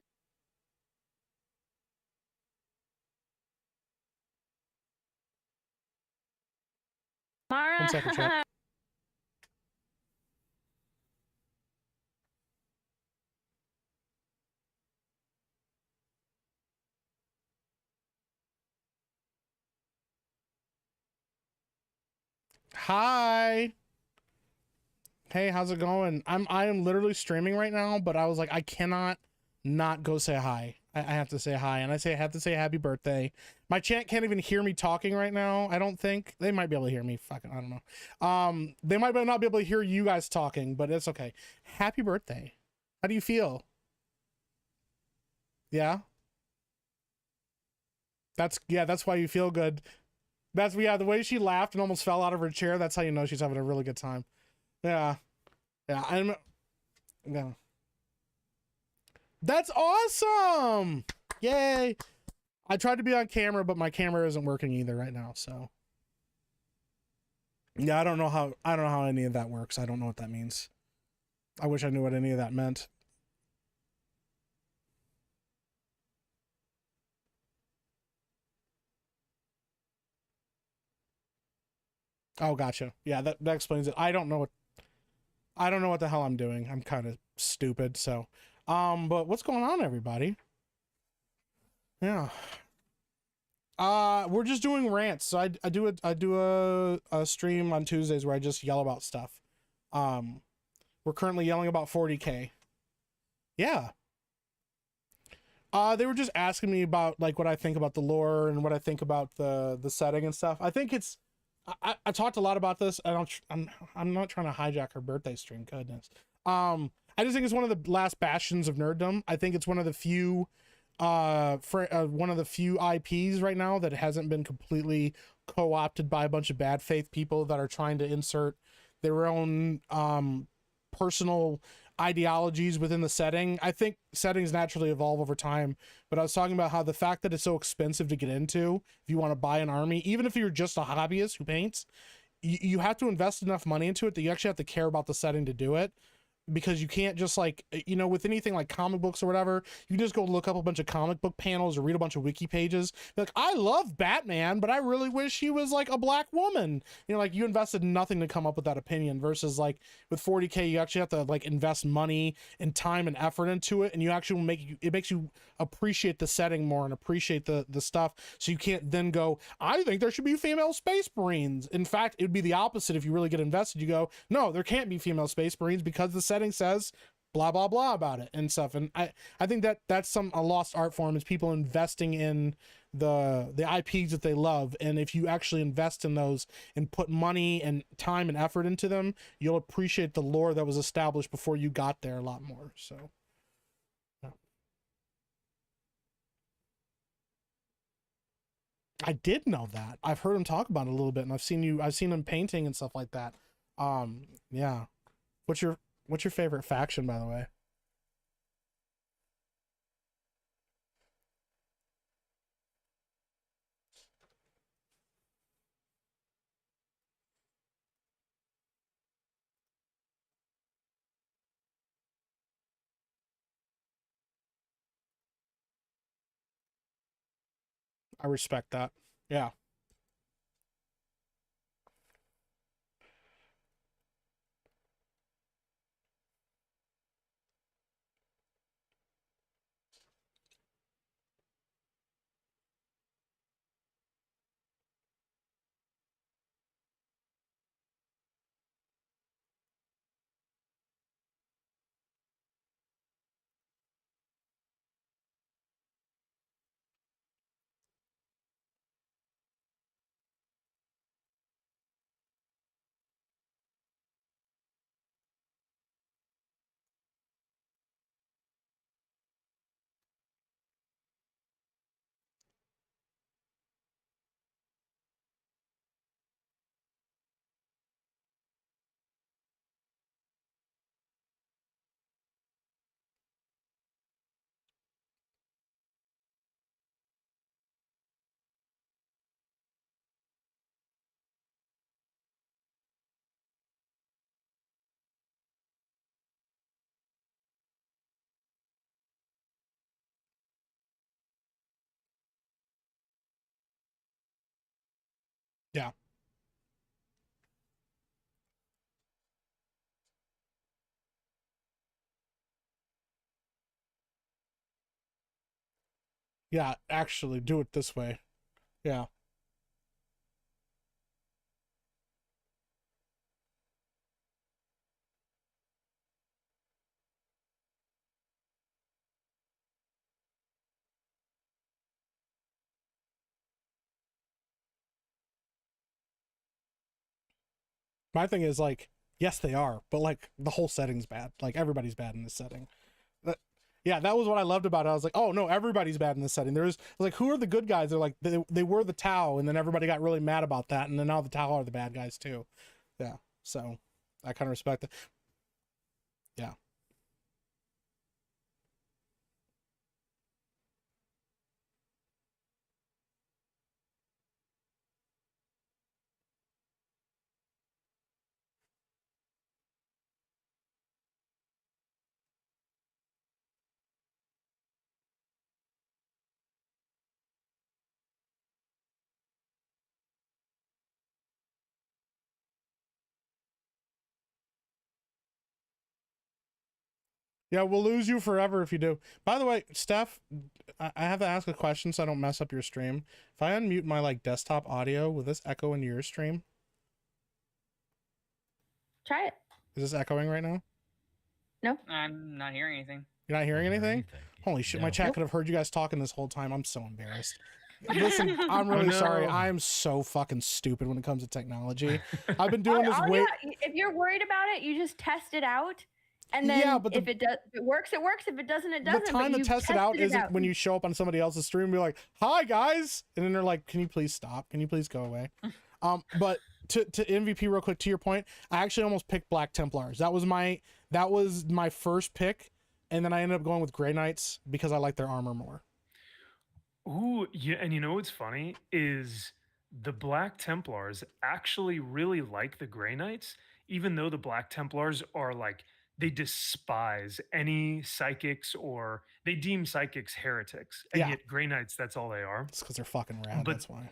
Mara. 1 second, chat. Hi. Hey, how's it going? I am literally streaming right now, but I was like, I cannot not go say hi. I have to say hi, and I have to say happy birthday. My chat can't even hear me talking right now. I don't think they might be able to hear me. Fucking, I don't know. They might not be able to hear you guys talking, but it's okay. Happy birthday. How do you feel? Yeah. That's why you feel good. That's the way she laughed and almost fell out of her chair. That's how you know she's having a really good time. Yeah. Yeah. That's awesome. Yay. I tried to be on camera, but my camera isn't working either right now, so. Yeah, I don't know how any of that works. I don't know what that means. I wish I knew what any of that meant. Oh, gotcha. Yeah, that explains it. I don't know what the hell I'm doing. I'm kind of stupid, so. But what's going on, everybody? Yeah. We're just doing rants. So I do a stream on Tuesdays where I just yell about stuff. We're currently yelling about 40K. Yeah. They were just asking me about like what I think about the lore and what I think about the setting and stuff. I think it's I talked a lot about this. I'm not trying to hijack her birthday stream. Goodness. I just think it's one of the last bastions of nerddom. I think it's one of the few one of the few IPs right now that hasn't been completely co-opted by a bunch of bad faith people that are trying to insert their own personal ideologies within the setting. I think settings naturally evolve over time, but I was talking about how the fact that it's so expensive to get into, if you want to buy an army, even if you're just a hobbyist who paints, you have to invest enough money into it that you actually have to care about the setting to do it. Because you can't just like, you know, with anything like comic books or whatever, you can just go look up a bunch of comic book panels or read a bunch of wiki pages. Be like, I love Batman, but I really wish he was like a black woman. You know, like you invested nothing to come up with that opinion versus like with 40K, you actually have to like invest money and time and effort into it. And you actually it makes you appreciate the setting more and appreciate the stuff. So you can't then go, I think there should be female space marines. In fact, it would be the opposite. If you really get invested, you go, no, there can't be female space marines because the setting says blah blah blah about it and stuff. And I think that's a lost art form, is people investing in the IPs that they love. And if you actually invest in those and put money and time and effort into them, you'll appreciate the lore that was established before you got there a lot more. So yeah. I did know that. I've heard him talk about it a little bit, and I've seen him painting and stuff like that. Yeah. What's your favorite faction, by the way? I respect that. Yeah. Yeah. Yeah, actually do it this way. Yeah. My thing is like, yes, they are, but like the whole setting's bad. Like everybody's bad in this setting. Yeah, that was what I loved about it. I was like, oh no, everybody's bad in this setting. I was like, who are the good guys? They're like, they were the Tau, and then everybody got really mad about that, and then now the Tau are the bad guys too. Yeah, so I kind of respect it. Yeah. Yeah, we'll lose you forever if you do. By the way, Steph, I have to ask a question so I don't mess up your stream. If I unmute my like desktop audio, will this echo into your stream? Try it. Is this echoing right now? No. I'm not hearing anything. You're not hearing anything? Holy shit, my chat could have heard you guys talking this whole time. I'm so embarrassed. Listen, I'm really sorry. I am so fucking stupid when it comes to technology. I've been doing this way. If you're worried about it, you just test it out. And then if it does, if it works, it works. If it doesn't, it doesn't. The time to test it out isn't when you show up on somebody else's stream and be like, "Hi guys," and then they're like, "Can you please stop? Can you please go away?" But to MVP real quick, to your point, I actually almost picked Black Templars. That was my first pick, and then I ended up going with Grey Knights because I like their armor more. Ooh, yeah, and you know what's funny is the Black Templars actually really like the Grey Knights, even though the Black Templars are like, they despise any psychics, or they deem psychics heretics, and yet Grey Knights, that's all they are. It's because they're fucking rad, that's why.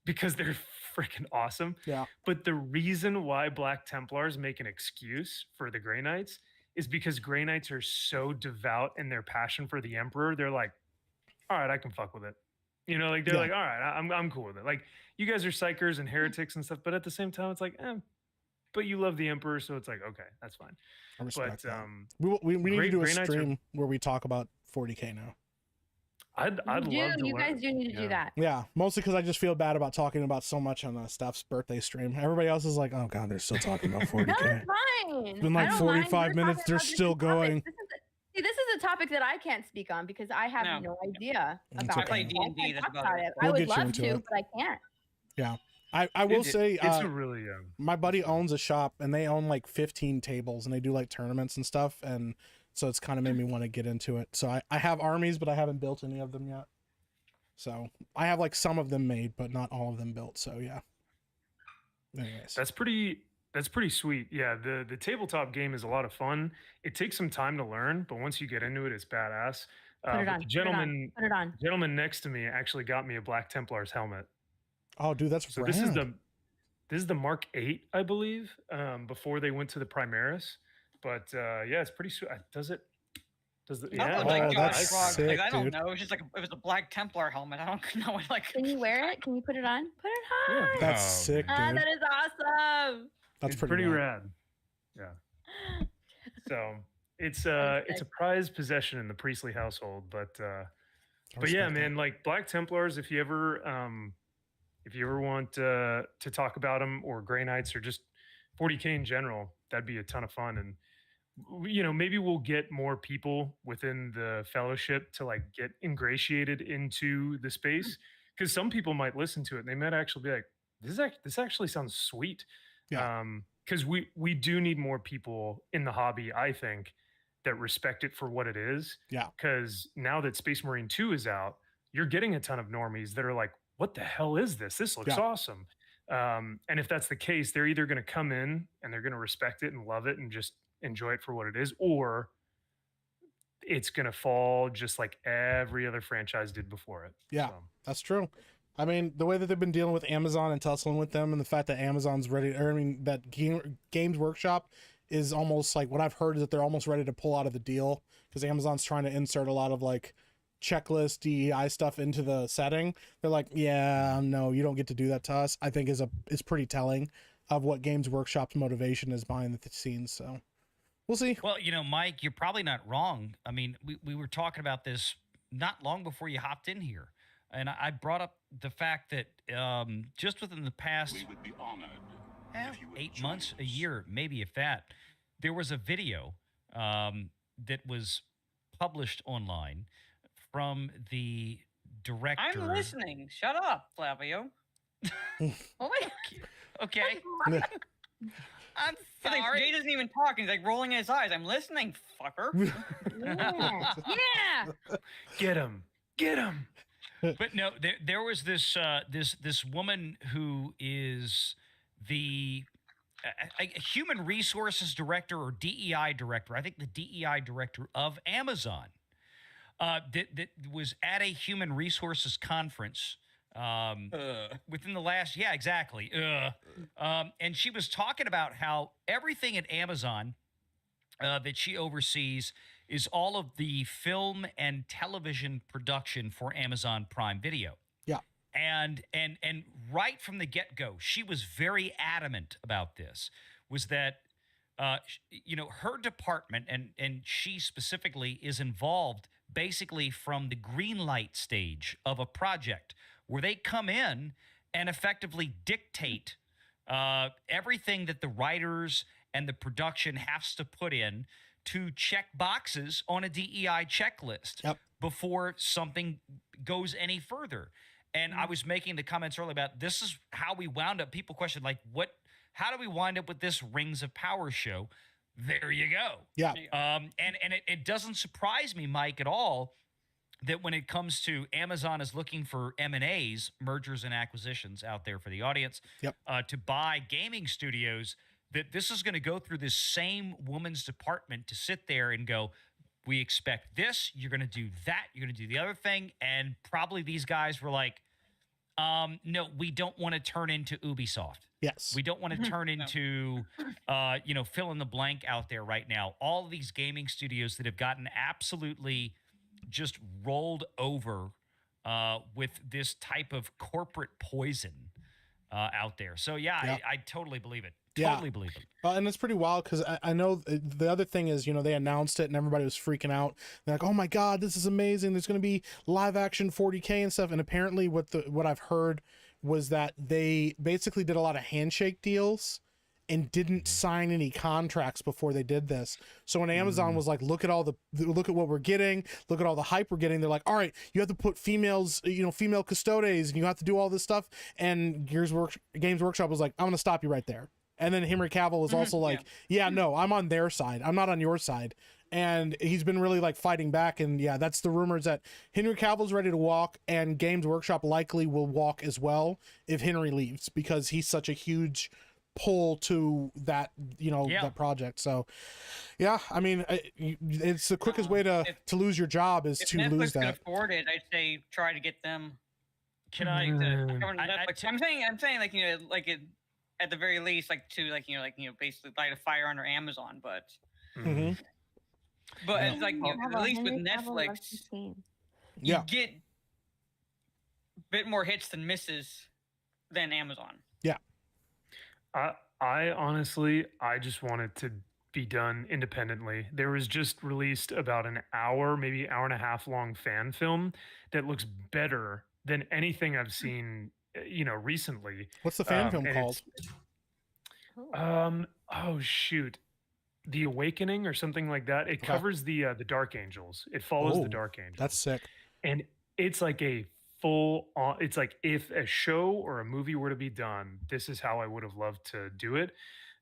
Because they're freaking awesome. Yeah. But the reason why Black Templars make an excuse for the Grey Knights is because Grey Knights are so devout in their passion for the Emperor. They're like, all right, I can fuck with it. You know, like they're like, all right, I'm cool with it. Like, you guys are psychers and heretics and stuff, but at the same time, it's like, but you love the Emperor, so it's like, okay, that's fine. I respect that. We need to do a stream where we talk about 40K now. I'd love to. You guys do need to do that. Yeah, mostly because I just feel bad about talking about so much on Steph's birthday stream. Everybody else is like, oh god, they're still talking about 40K. No, it's fine. It's been like 45 minutes. They're still going. This is a topic that I can't speak on because I have no idea about I play D&D. That's about it. I would love to, but I can't. Yeah. I will say it's a really my buddy owns a shop and they own like 15 tables and they do like tournaments and stuff, and so it's kind of made me want to get into it. So I have armies, but I haven't built any of them yet. So I have like some of them made, but not all of them built. So yeah. Anyways. That's pretty sweet. Yeah, the tabletop game is a lot of fun. It takes some time to learn, but once you get into it, it's badass. Put it on. The gentleman next to me actually got me a Black Templar's helmet. Oh, dude, that's so rad. This is the Mark 8, I believe, before they went to the Primaris. But yeah, it's pretty sweet. Does it? Yeah. Oh, that's sick, like, I don't dude. know. It's just like it was a Black Templar helmet. I don't know. Like, can you wear it? Can you put it on? Put it on. Yeah, that's sick, dude. That is awesome. That's pretty rad. Yeah. So it's a prized possession in the Priestley household, but yeah, man, like Black Templars, if you ever want to talk about them, or Grey Knights, or just 40K in general, that'd be a ton of fun. And you know, maybe we'll get more people within the fellowship to like get ingratiated into the space, because some people might listen to it and they might actually be like, this actually sounds sweet. Yeah. Because we do need more people in the hobby, I think, that respect it for what it is. Yeah. Because now that Space Marine 2 is out, you're getting a ton of normies that are like, what the hell is this? This looks awesome. And if that's the case, they're either going to come in and they're going to respect it and love it and just enjoy it for what it is, or it's going to fall just like every other franchise did before it. Yeah, that's true. I mean, the way that they've been dealing with Amazon and tussling with them, and the fact that Amazon's ready, or I mean, that Games Workshop is almost like, what I've heard is that they're almost ready to pull out of the deal because Amazon's trying to insert a lot of like checklist DEI stuff into the setting. They're like, yeah, no, you don't get to do that to us. I think is pretty telling of what Games Workshop's motivation is behind the scenes. So we'll see. Well, Mike, you're probably not wrong. I mean, we were talking about this not long before you hopped in here. And I brought up the fact that just within the past We would be honored if you would 8 join months, a us. year, maybe if that, there was a video that was published online from the director. I'm listening. Shut up, Flavio. Oh my Okay. I'm He's like, sorry. Jay doesn't even talk. He's like rolling his eyes. I'm listening, fucker. yeah. Yeah. Get him. Get him. But no, there was this woman who is the a human resources director or DEI director. I think the DEI director of Amazon that was at a human resources conference within the last, yeah, exactly. And she was talking about how everything at Amazon that she oversees is all of the film and television production for Amazon Prime Video. Yeah. And right from the get-go, she was very adamant about this, was that her department and she specifically is involved basically from the green light stage of a project where they come in and effectively dictate everything that the writers and the production has to put in to check boxes on a DEI checklist before something goes any further. And I was making the comments earlier about this is how we wound up. People question like, how do we wind up with this Rings of Power show? There you go. Yeah. And it doesn't surprise me, Mike, at all that when it comes to Amazon is looking for M&As, mergers and acquisitions out there for the audience, to buy gaming studios, that this is going to go through this same woman's department to sit there and go, we expect this, you're going to do that, you're going to do the other thing. And probably these guys were like, no, we don't want to turn into Ubisoft. Yes. We don't want to turn into, fill in the blank out there right now. All of these gaming studios that have gotten absolutely just rolled over with this type of corporate poison out there. So, yeah, I totally believe it. Totally believe it. And it's pretty wild because I know the other thing is, they announced it and everybody was freaking out. They're like, oh my God, this is amazing. There's going to be live action 40K and stuff. And apparently what I've heard was that they basically did a lot of handshake deals and didn't sign any contracts before they did this. So when Amazon was like, look at what we're getting, look at all the hype we're getting, they're like, all right, you have to put females, female custodes, and you have to do all this stuff. And Games Workshop was like, I'm going to stop you right there. And then Henry Cavill was also like, no, I'm on their side. I'm not on your side. And he's been really like fighting back. And yeah, that's the rumors that Henry Cavill's ready to walk and Games Workshop likely will walk as well if Henry leaves, because he's such a huge pull to that, that project. So yeah, I mean, it's the quickest way to lose your job is to Netflix lose that. If Netflix could afford it, I'd say try to get them. Can I? I'm saying like at the very least, basically light a fire under Amazon, but it's like at least with Netflix, you get a bit more hits than misses than Amazon. Yeah. I honestly, I just want it to be done independently. There was just released about an hour, maybe hour and a half long fan film that looks better than anything I've seen, recently. What's the fan film called? Oh shoot, The Awakening or something like that. It covers the Dark Angels. It follows the Dark Angels. That's sick. And it's like a full on. It's like if a show or a movie were to be done, this is how I would have loved to do it.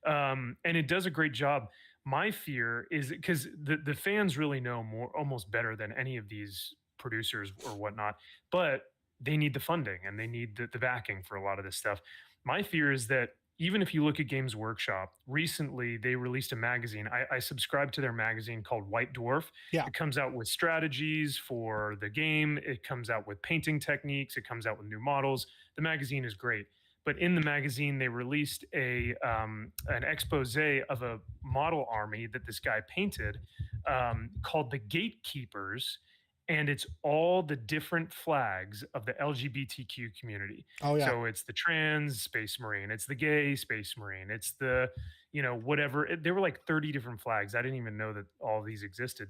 And it does a great job. My fear is because the fans really know almost better than any of these producers or whatnot, but they need the funding and they need the backing for a lot of this stuff. My fear is that even if you look at Games Workshop, recently they released a magazine. I subscribe to their magazine called White Dwarf. Yeah. It comes out with strategies for the game. It comes out with painting techniques. It comes out with new models. The magazine is great. But in the magazine, they released an expose of a model army that this guy painted called the Gatekeepers. And it's all the different flags of the LGBTQ community. Oh, yeah. So it's the trans Space Marine, it's the gay Space Marine, it's the, whatever. There were like 30 different flags. I didn't even know that all of these existed.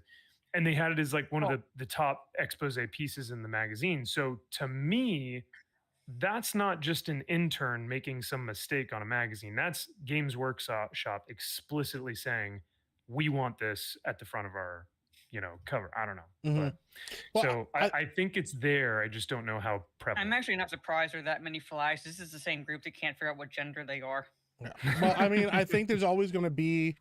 And they had it as like one of the top expose pieces in the magazine. So to me, that's not just an intern making some mistake on a magazine. That's Games Workshop explicitly saying, we want this at the front of our cover. I don't know. Mm-hmm. But, so I think it's there. I just don't know how prevalent. I'm actually not surprised there are that many flags. This is the same group that can't figure out what gender they are. Yeah. Well, I mean, I think there's always going to be,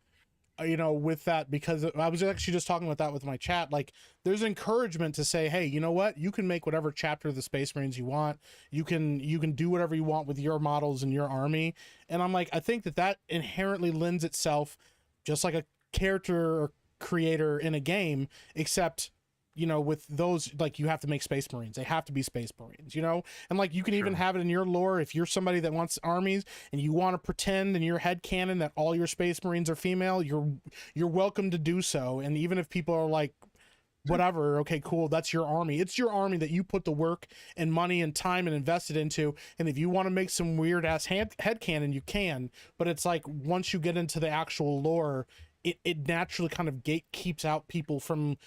with that, because I was actually just talking about that with my chat. Like, there's encouragement to say, hey, you know what? You can make whatever chapter of the Space Marines you want. You can do whatever you want with your models and your army. And I'm like, I think that inherently lends itself just like a character or creator in a game, except with those, like, you have to make Space Marines. They have to be Space Marines, and like you can even have it in your lore. If you're somebody that wants armies and you want to pretend in your head canon that all your Space Marines are female, you're welcome to do so. And even if people are like, whatever, okay, cool, that's your army. It's your army that you put the work and money and time and invested into. And if you want to make some weird ass headcanon, you can. But it's like, once you get into the actual lore, it naturally kind of gatekeeps out people from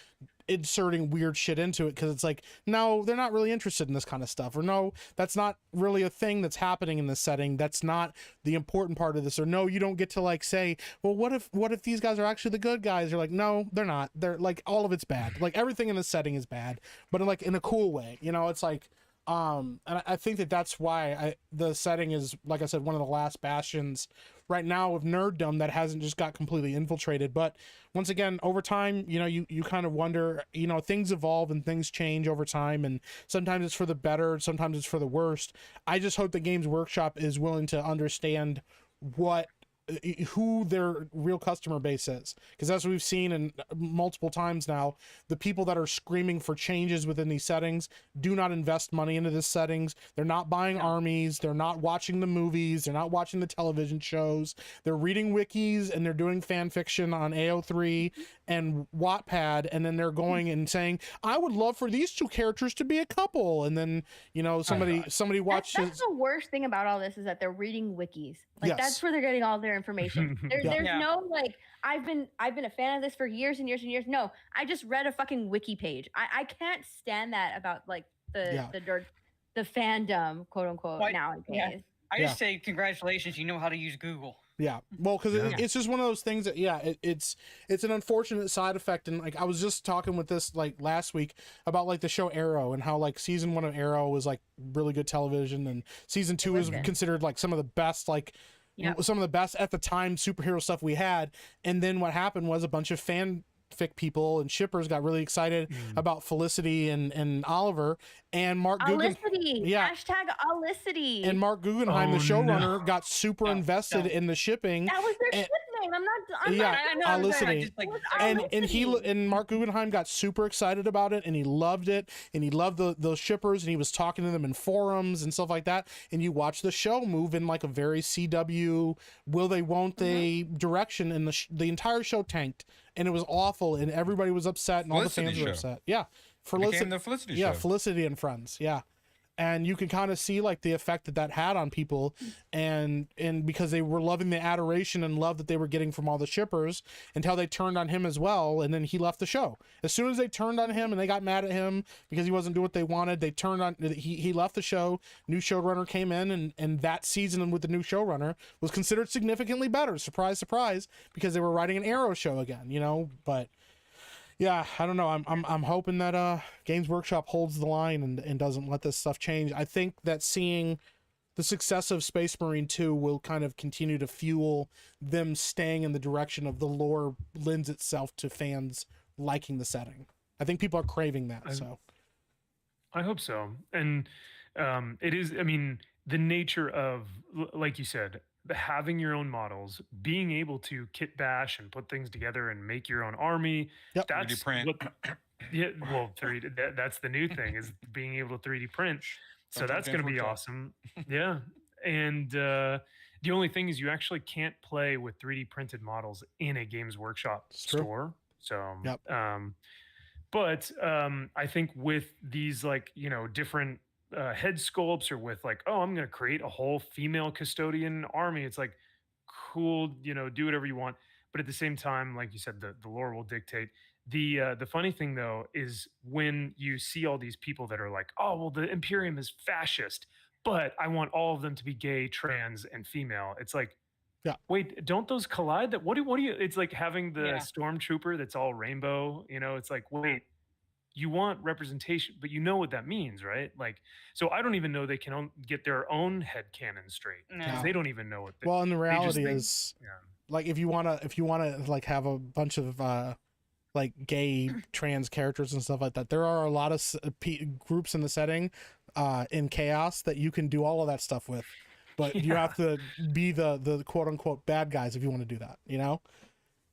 inserting weird shit into it, because it's like, no, they're not really interested in this kind of stuff, or no, that's not really a thing that's happening in this setting, that's not the important part of this, or no, you don't get to like say, well, what if these guys are actually the good guys? You're like, no, they're not. They're like, all of it's bad. Like, everything in this setting is bad, but in a cool way. It's like, and I think that's why the setting is, like I said, one of the last bastions right now of nerddom that hasn't just got completely infiltrated. But once again, over time, you kind of wonder, things evolve and things change over time, and sometimes it's for the better, sometimes it's for the worst. I just hope that Games Workshop is willing to understand who their real customer base is, because as we've seen in multiple times now, the people that are screaming for changes within these settings do not invest money into these settings. They're not buying armies, they're not watching the movies, they're not watching the television shows, they're reading wikis and they're doing fan fiction on AO3 and Wattpad, and then they're going and saying, I would love for these two characters to be a couple, and then somebody watches. That's the worst thing about all this, is that they're reading wikis. Like, yes. That's where they're getting all their information. There's no like, I've been a fan of this for years and years and years. No, I just read a fucking wiki page. I can't stand that about like the fandom, quote unquote, nowadays. Yeah. I just say congratulations, you know how to use Google. Yeah, well, because it's just one of those things that it's an unfortunate side effect. And like, I was just talking with this like last week about like the show Arrow, and how like season 1 of Arrow was like really good television, and season 2 is considered like some of the best, like some of the best at the time superhero stuff we had. And then what happened was a bunch of fanfic people and shippers got really excited about Felicity and Oliver, and Mark Guggenheim. Hashtag Olicity. And Mark Guggenheim, the showrunner, got super invested in the shipping. That was their ship name. I'm not Olicity. And Mark Guggenheim got super excited about it, and he loved it, and he loved those shippers, and he was talking to them in forums and stuff like that. And you watch the show move in like a very CW will they won't they direction, and the entire show tanked, and it was awful, and everybody was upset, and all the fans were upset. Yeah. Felicity show. Felicity and Friends. Yeah. And you can kind of see like the effect that had on people, and because they were loving the adoration and love that they were getting from all the shippers, until they turned on him as well, and then he left the show. As soon as they turned on him and they got mad at him because he wasn't doing what they wanted, they turned on he left the show. New showrunner came in, and that season with the new showrunner was considered significantly better. Surprise, surprise, because they were writing an Arrow show again, but yeah, I don't know. I'm hoping that Games Workshop holds the line and doesn't let this stuff change. I think that seeing the success of Space Marine 2 will kind of continue to fuel them staying in the direction of the lore lends itself to fans liking the setting. I think people are craving that. I hope so. And it is, I mean, the nature of, like you said, having your own models, being able to kit bash and put things together and make your own army. Yep. That's 3D print. Yeah, well, 3D. That's the new thing, is being able to 3D print. So that's going to be awesome. Yeah, and the only thing is you actually can't play with 3D printed models in a Games Workshop store. So, but I think with these, like, you know, different head sculpts, or with like, oh, I'm going to create a whole female custodian army, it's like, cool, you know, do whatever you want. But at the same time, like you said, the lore will dictate. The funny thing though is when you see all these people that are like, oh, well, the Imperium is fascist, but I want all of them to be gay, trans, and female. It's like, wait, don't those collide? What do you? It's like having the stormtrooper that's all rainbow. You know, it's like, wait, you want representation, but you know what that means, right? Like, so I don't even know they can get their own head canon straight, because they don't even know what. Well, and the reality is, like, if you wanna like have a bunch of like gay trans characters and stuff like that, there are a lot of groups in the setting in Chaos that you can do all of that stuff with, but you have to be the quote unquote bad guys if you want to do that, you know.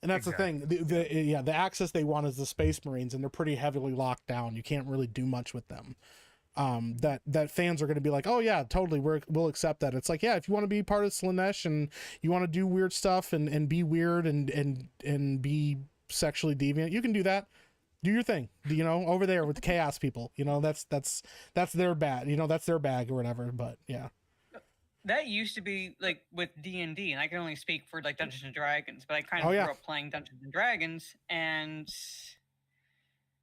And that's the thing. The access they want is the Space Marines, and they're pretty heavily locked down. You can't really do much with them. That fans are going to be like, oh yeah, totally, we'll accept that. It's like, yeah, if you want to be part of Slaanesh and you want to do weird stuff and be weird and be sexually deviant, you can do that. Do your thing, you know, over there with the Chaos people. You know, that's their bag. You know, that's their bag or whatever. But yeah. That used to be like with D&D, and I can only speak for like Dungeons and Dragons, but I kind of grew up playing Dungeons and Dragons, and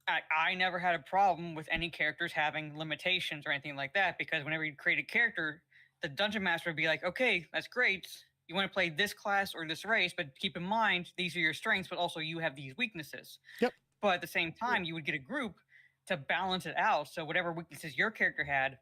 I never had a problem with any characters having limitations or anything like that, because whenever you create a character, the dungeon master would be like, okay, that's great. You want to play this class or this race, but keep in mind, these are your strengths, but also you have these weaknesses. Yep. But at the same time, you would get a group to balance it out. So whatever weaknesses your character had,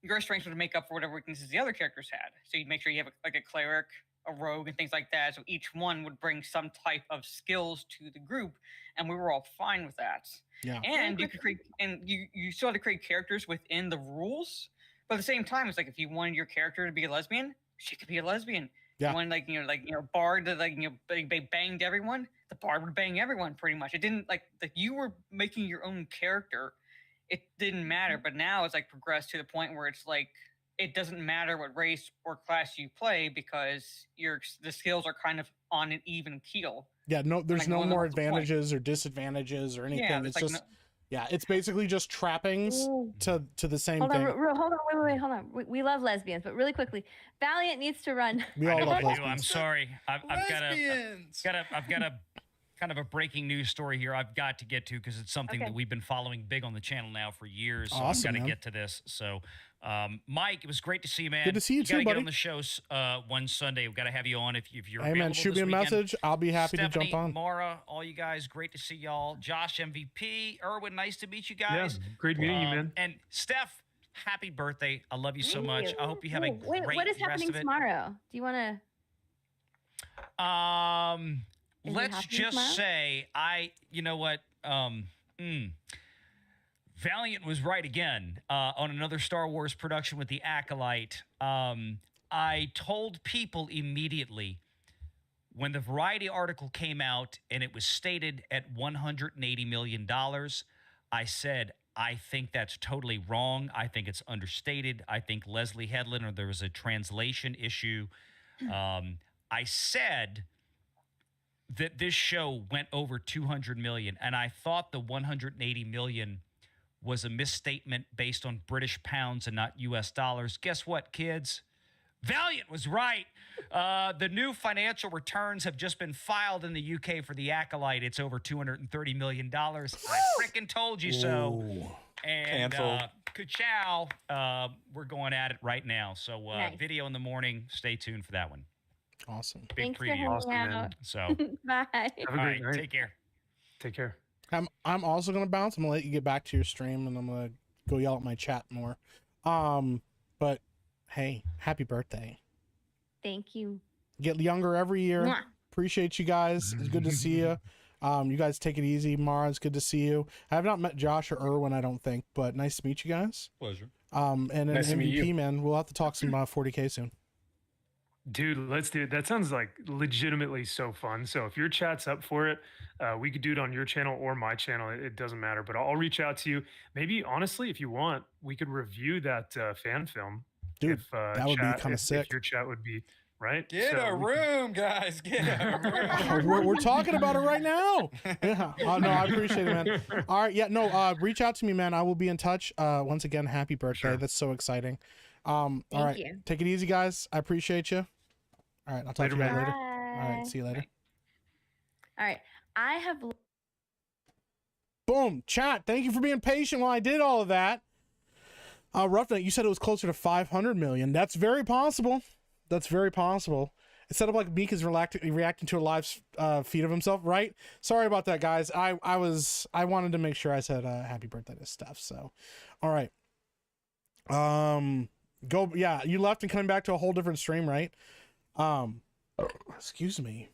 your strengths would make up for whatever weaknesses the other characters had. So you'd make sure you have like a cleric, a rogue, and things like that. So each one would bring some type of skills to the group, and we were all fine with that. Yeah. And you could create, and you still had to create characters within the rules. But at the same time, it's like if you wanted your character to be a lesbian, she could be a lesbian. Yeah. You wanted bard to they banged everyone, the bard would bang everyone pretty much. It didn't like you were making your own character. It didn't matter, but now it's like progressed to the point where it's like it doesn't matter what race or class you play, because the skills are kind of on an even keel. Yeah, there's no more advantages or disadvantages or anything. Yeah, it's like just it's basically just trappings to the same thing. Hold on, wait. We love lesbians, but really quickly, Valiant needs to run. We all love lesbians. I'm sorry. I've got a kind of a breaking news story here I've got to get to, because it's something that we've been following big on the channel now for years. So I've got to get to this. So, Mike, it was great to see you, man. Good to see you too, buddy. Get on the show one Sunday. We've got to have you on if you're available. Hey, man, shoot me a message. I'll be happy to jump on. Mara, all you guys, great to see y'all. Josh, MVP, Erwin, nice to meet you guys. Yeah, great meeting you, man. And Steph, happy birthday. I love you so much. I hope you have a great what is happening tomorrow? Do you want to... Let's just say you know what? Valiant was right again on another Star Wars production with the Acolyte. I told people immediately when the Variety article came out and it was stated at $180 million, I said, I think that's totally wrong. I think it's understated. I think Leslie Headland, or there was a translation issue. I said that this show went over 200 million, and I thought the 180 million was a misstatement based on British pounds and not US dollars. Guess what, kids? Valiant was right. The new financial returns have just been filed in the UK for the Acolyte. It's over $230 million. I freaking told you so. And ka-chow, we're going at it right now. So nice. Video in the morning. Stay tuned for that one. Awesome. Big preview. Awesome, so bye. Have a great night. Take care. Take care. I'm also gonna bounce. I'm gonna let you get back to your stream, and I'm gonna go yell at my chat more. But hey, happy birthday. Thank you. Get younger every year. Mwah. Appreciate you guys. It's good to see you. You guys take it easy. Mara, it's good to see you. I have not met Josh or Erwin, I don't think, but nice to meet you guys. Pleasure. And nice MVP, man. We'll have to talk some 40K soon. Dude, let's do it. That sounds like legitimately so fun. So if your chat's up for it, we could do it on your channel or my channel. It doesn't matter, but I'll reach out to you. Maybe honestly, if you want, we could review that fan film. Dude, if, that would be kind of sick. If your chat would be right. Get a room, guys. Get a room. We're talking about it right now. Yeah. Oh, no, I appreciate it, man. All right. Yeah. No. Reach out to me, man. I will be in touch. Once again, happy birthday. Sure. That's so exciting. All right. You. Take it easy, guys. I appreciate you. All right. I'll talk to you guys later. All right. See you later. All right. I have. Boom. Chat. Thank you for being patient while I did all of that. Roughneck, you said it was closer to 500 million. That's very possible. That's very possible. Instead of like Meek is reacting to a live feed of himself, right? Sorry about that, guys. I wanted to make sure I said happy birthday to Steph. So, all right. Go. Yeah, you left and coming back to a whole different stream, right? Excuse me.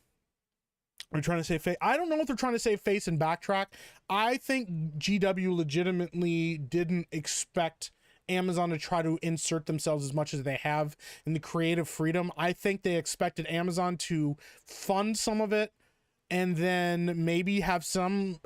They're trying to say face. I don't know if they're trying to say face and backtrack. I think GW legitimately didn't expect Amazon to try to insert themselves as much as they have in the creative freedom. I think they expected Amazon to fund some of it and then maybe have some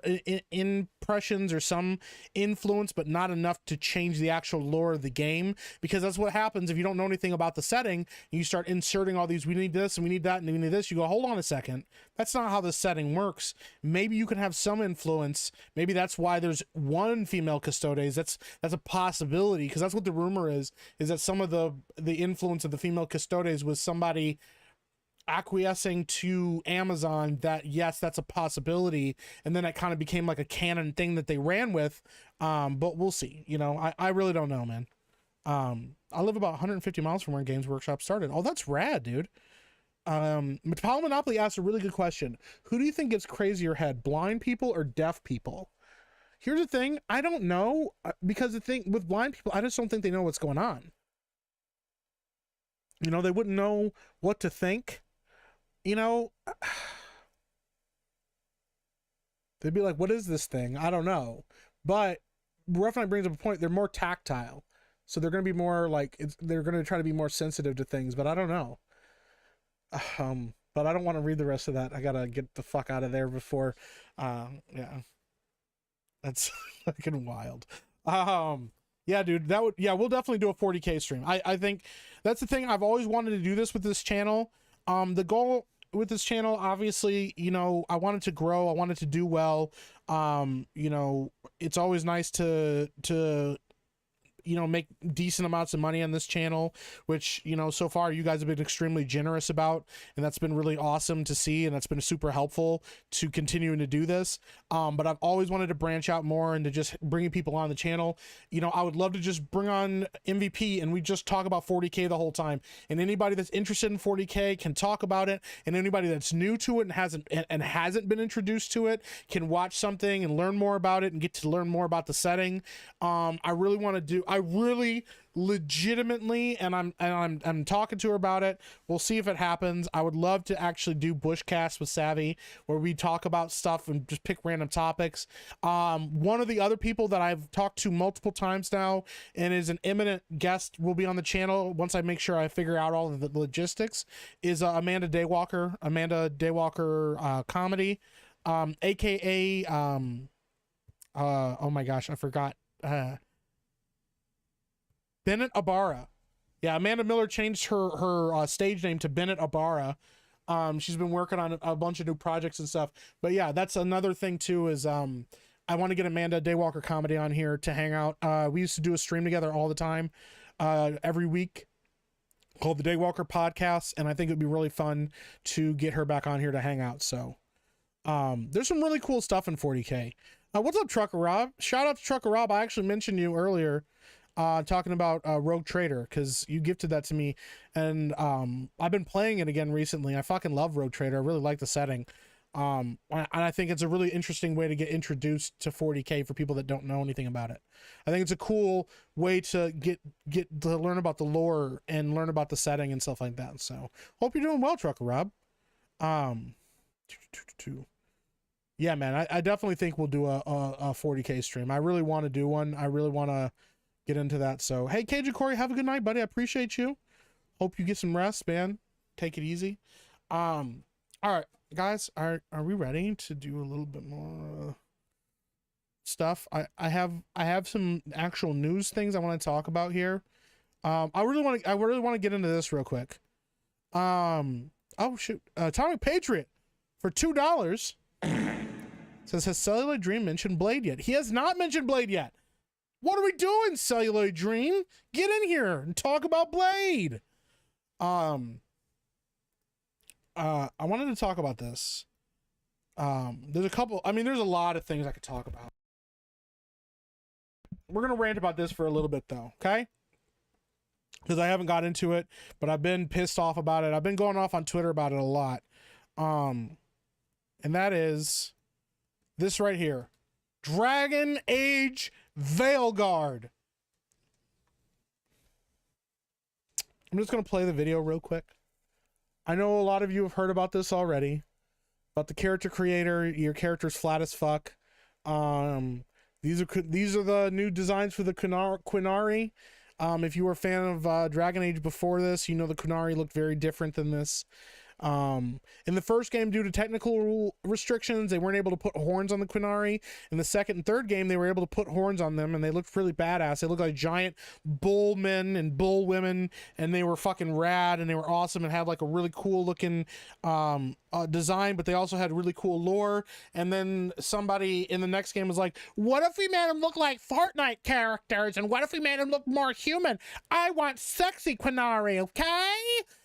impressions or some influence, but not enough to change the actual lore of the game. Because that's what happens if you don't know anything about the setting and you start inserting all these, we need this and we need that and we need this. You go, hold on a second. That's not how the setting works. Maybe you can have some influence. Maybe that's why there's one female custodes. That's a possibility, because that's what the rumor is that some of the influence of the female custodes was somebody acquiescing to Amazon that yes, that's a possibility, and then it kind of became like a canon thing that they ran with. But we'll see. You know, I really don't know, man. I live about 150 miles from where Games Workshop started. Oh, that's rad, dude. Paul Monopoly asked a really good question. Who do you think gets crazier head, blind people or deaf people? Here's the thing, I don't know, because the thing with blind people, I just don't think they know what's going on. You know, they wouldn't know what to think. You know, they'd be like, what is this thing? I don't know. But Rough Night brings up a point. They're more tactile. So they're going to be more like, they're going to try to be more sensitive to things, but I don't know. But I don't want to read the rest of that. I got to get the fuck out of there before, yeah. That's fucking wild. Yeah, dude, we'll definitely do a 40K stream. I think that's the thing. I've always wanted to do this with this channel. The goal with this channel, obviously, you know, I wanted to grow. I wanted to do well. You know, it's always nice to you know, make decent amounts of money on this channel, which, you know, so far you guys have been extremely generous about, and that's been really awesome to see, and that's been super helpful to continuing to do this. But I've always wanted to branch out more into just bringing people on the channel. You know, I would love to just bring on MVP and we just talk about 40K the whole time, and anybody that's interested in 40K can talk about it, and anybody that's new to it and hasn't been introduced to it can watch something and learn more about it and get to learn more about the setting. I really legitimately, and I'm talking to her about it. We'll see if it happens. I would love to actually do Bushcast with Savvy, where we talk about stuff and just pick random topics. One of the other people that I've talked to multiple times now and is an imminent guest will be on the channel once I make sure I figure out all of the logistics, is Amanda Daywalker comedy, aka oh my gosh, I forgot, Bennett Ibarra. Yeah, Amanda Miller changed her stage name to Bennett Ibarra. She's been working on a bunch of new projects and stuff. But yeah, that's another thing too, is I want to get Amanda Daywalker comedy on here to hang out. We used to do a stream together all the time, every week, called the Daywalker Podcast, and I think it'd be really fun to get her back on here to hang out. So there's some really cool stuff in 40K. What's up, Trucker Rob? Shout out to Trucker Rob. I actually mentioned you earlier, talking about Rogue Trader, because you gifted that to me, and I've been playing it again recently. I fucking love Rogue Trader. I really like the setting, and I think it's a really interesting way to get introduced to 40K for people that don't know anything about it. I think it's a cool way to get to learn about the lore and learn about the setting and stuff like that. So hope you're doing well, Trucker Rob. Yeah, man, I definitely think we'll do a 40K stream. I really want to do one. I really want to get into that. So hey, Cajun Corey, have a good night, buddy. I appreciate you. Hope you get some rest, man. take it easy. All right, guys, are we ready to do a little bit more stuff? I have some actual news things I want to talk about here. I really want to get into this real quick. Oh shoot, Atomic Patriot for $2 says, has Celluloid Dream mentioned Blade yet? He has not mentioned Blade yet. What are we doing, Celluloid Dream? Get in here and talk about Blade. I wanted to talk about this. There's a lot of things I could talk about. We're gonna rant about this for a little bit though, okay? Because I haven't got into it, but I've been pissed off about it. I've been going off on Twitter about it a lot. And that is this right here. Dragon Age Veilguard. I'm just going to play the video real quick. I know a lot of you have heard about this already. About the character creator. Your character's flat as fuck. These are the new designs for the Quinari. If you were a fan of Dragon Age before this, you know the Qunari looked very different than this. In the first game, due to technical restrictions, they weren't able to put horns on the Qunari. In the second and third game, they were able to put horns on them, and they looked really badass. They looked like giant bull men and bull women, and they were fucking rad, and they were awesome, and had like a really cool looking design, but they also had really cool lore. And then somebody in the next game was like, what if we made them look like Fortnite characters, and what if we made them look more human? I want sexy Qunari, okay?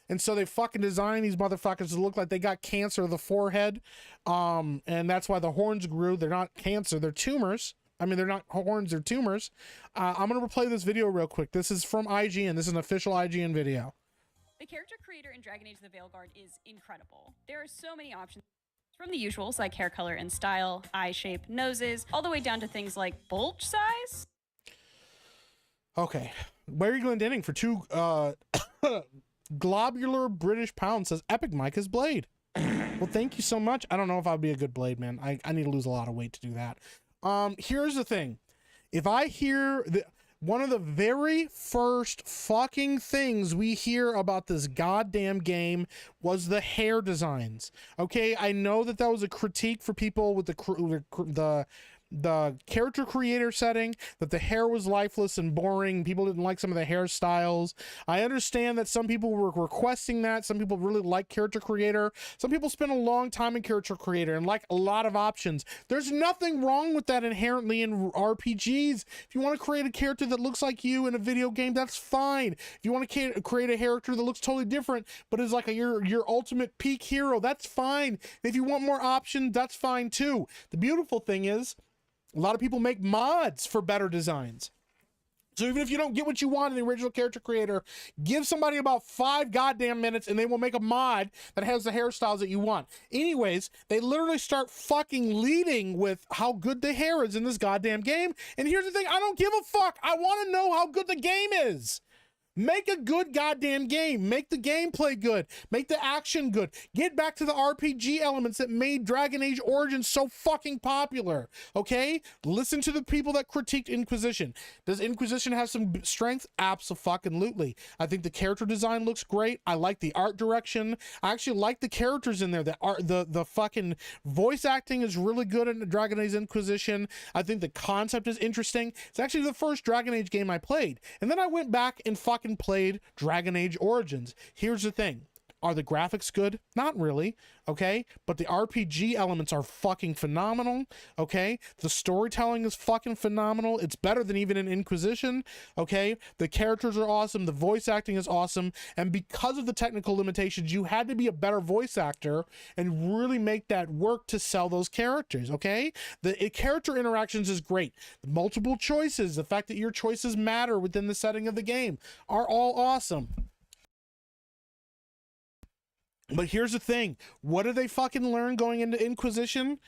And so they fucking designed these motherfuckers to look like they got cancer of the forehead. And that's why the horns grew. They're not cancer, they're tumors. I mean, they're not horns, they're tumors. I'm going to replay this video real quick. This is from IGN. This is an official IGN video. The character creator in Dragon Age the Veilguard is incredible. There are so many options. From the usuals like hair color and style, eye shape, noses, all the way down to things like bulge size. Okay. Larry Glendenning for two... Globular British Pound says Epic Mike is Blade. Well, thank you so much. I don't know if I'd be a good Blade, man. I need to lose a lot of weight to do that. Here's the thing. If I hear one of the very first fucking things we hear about this goddamn game was the hair designs. Okay, I know that was a critique for people with the character creator setting, that the hair was lifeless and boring. People didn't like some of the hairstyles. I understand that some people were requesting that. Some people really like character creator. Some people spend a long time in character creator and like a lot of options. There's nothing wrong with that inherently in RPGs. If you want to create a character that looks like you in a video game, that's fine. If you want to create a character that looks totally different but is like your ultimate peak hero, that's fine. If you want more options, that's fine too. The beautiful thing is, a lot of people make mods for better designs. So even if you don't get what you want in the original character creator, give somebody about 5 goddamn minutes and they will make a mod that has the hairstyles that you want. Anyways, they literally start fucking leading with how good the hair is in this goddamn game. And here's the thing, I don't give a fuck. I want to know how good the game is. Make a good goddamn game. Make the gameplay good. Make the action good. Get back to the RPG elements that made Dragon Age Origins so fucking popular. Okay? Listen to the people that critiqued Inquisition. Does Inquisition have some strengths? Abso-fucking-lutely. I think the character design looks great. I like the art direction. I actually like the characters in there. The fucking voice acting is really good in Dragon Age Inquisition. I think the concept is interesting. It's actually the first Dragon Age game I played. And then I went back and fucking played Dragon Age Origins. Here's the thing. Are the graphics good? Not really, okay? But the RPG elements are fucking phenomenal, okay? The storytelling is fucking phenomenal. It's better than even in Inquisition, okay? The characters are awesome. The voice acting is awesome. And because of the technical limitations, you had to be a better voice actor and really make that work to sell those characters, okay? The character interactions is great. The multiple choices, the fact that your choices matter within the setting of the game are all awesome. But here's the thing. What did they fucking learn going into Inquisition?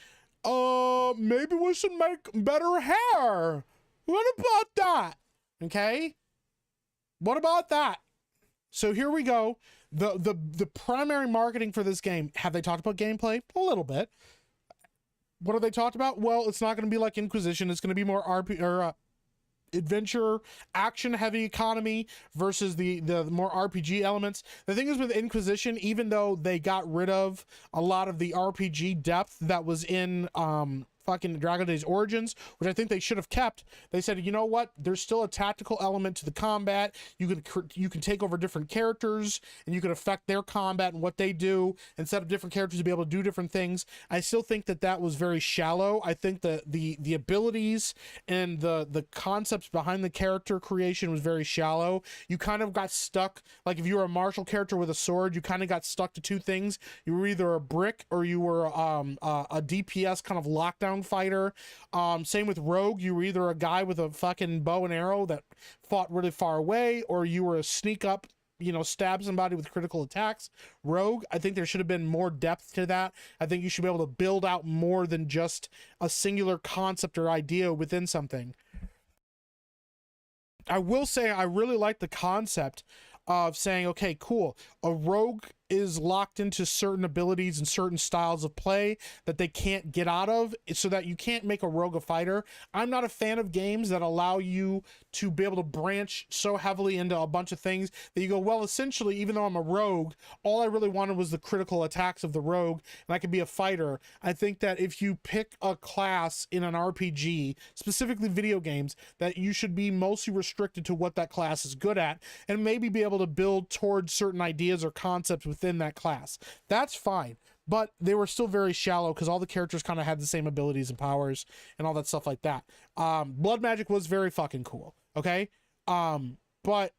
Maybe we should make better hair. What about that? Okay? What about that? So here we go. The primary marketing for this game, have they talked about gameplay? A little bit. What have they talked about? Well, it's not going to be like Inquisition. It's going to be more adventure action heavy economy versus the more RPG elements. The thing is with Inquisition, even though they got rid of a lot of the RPG depth that was in fucking Dragon Age Origins, which I think they should have kept, they said, you know what, there's still a tactical element to the combat. You can take over different characters and you can affect their combat and what they do and set up different characters to be able to do different things. I still think that was very shallow. I think the abilities and the concepts behind the character creation was very shallow. You kind of got stuck, like if you were a martial character with a sword, you kind of got stuck to two things. You were either a brick or you were a DPS kind of lockdown fighter. Same with Rogue, you were either a guy with a fucking bow and arrow that fought really far away, or you were a sneak up, you know, stab somebody with critical attacks. Rogue, I think there should have been more depth to that. I think you should be able to build out more than just a singular concept or idea within something. I will say I really like the concept of saying, okay, cool, a rogue is locked into certain abilities and certain styles of play that they can't get out of, so that you can't make a rogue a fighter. I'm not a fan of games that allow you to be able to branch so heavily into a bunch of things that you go, well, essentially, even though I'm a rogue, all I really wanted was the critical attacks of the rogue, and I could be a fighter. I think that if you pick a class in an RPG, specifically video games, that you should be mostly restricted to what that class is good at, and maybe be able to build towards certain ideas or concepts within that class. That's fine, but they were still very shallow because all the characters kind of had the same abilities and powers and all that stuff like that. Blood magic was very fucking cool, okay? But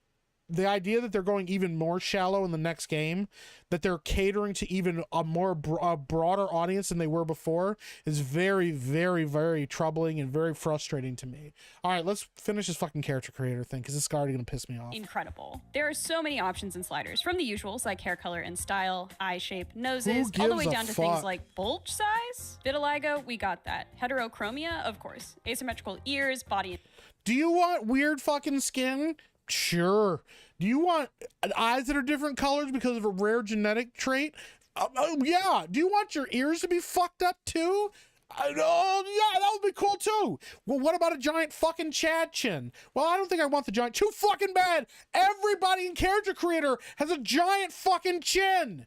the idea that they're going even more shallow in the next game, that they're catering to even a more broader audience than they were before, is very, very, very troubling and very frustrating to me. All right, let's finish this fucking character creator thing, because it's already gonna piss me off. Incredible. There are so many options and sliders, from the usuals like hair color and style, eye shape, noses, all the way down to things like bulge size. Vitiligo, we got that. Heterochromia, of course. Asymmetrical ears, body. Do you want weird fucking skin? Sure. Do you want eyes that are different colors because of a rare genetic trait? Yeah. Do you want your ears to be fucked up too? Yeah, that would be cool too. Well, what about a giant fucking Chad chin? Well, I don't think I want the giant. Too fucking bad. Everybody in Character Creator has a giant fucking chin.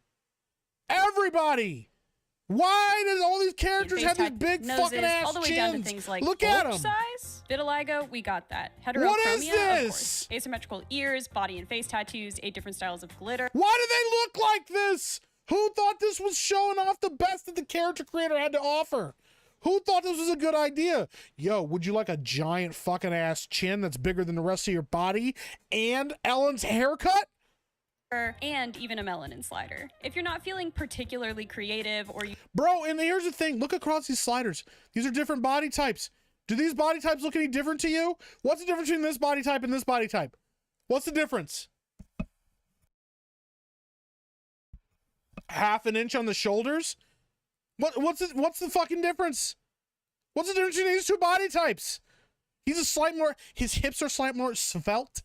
Everybody. Why does all these characters have these big noses, fucking ass all the way chins? Down to things like look at them. Size, vitiligo, we got that. Heterochromia, what is this? Of course. Asymmetrical ears, body and face tattoos, 8 different styles of glitter. Why do they look like this? Who thought this was showing off the best that the Character Creator had to offer? Who thought this was a good idea? Yo, would you like a giant fucking ass chin that's bigger than the rest of your body and Ellen's haircut? And even a melanin slider. If you're not feeling particularly creative or you... Bro, and here's the thing. Look across these sliders. These are different body types. Do these body types look any different to you? What's the difference between this body type and this body type? What's the difference? Half an inch on the shoulders? What's the fucking difference? What's the difference between these two body types? He's a slight more... His hips are slight more svelte.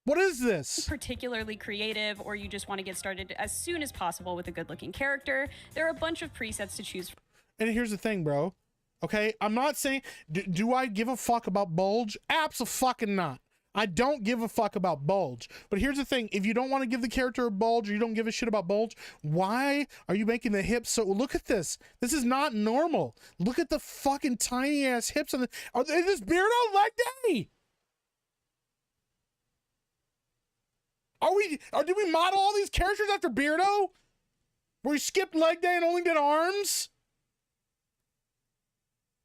What is this? Particularly creative, or you just want to get started as soon as possible with a good-looking character, there are a bunch of presets to choose from. And here's the thing, bro. Okay, I'm not saying... Do I give a fuck about bulge? Abso-fucking-not. I don't give a fuck about bulge. But here's the thing. If you don't want to give the character a bulge, or you don't give a shit about bulge, why are you making the hips so... Look at this. This is not normal. Look at the fucking tiny-ass hips on the... Are they this Beardo leg day? Did we model all these characters after Beardo? Where we skipped leg day and only did arms?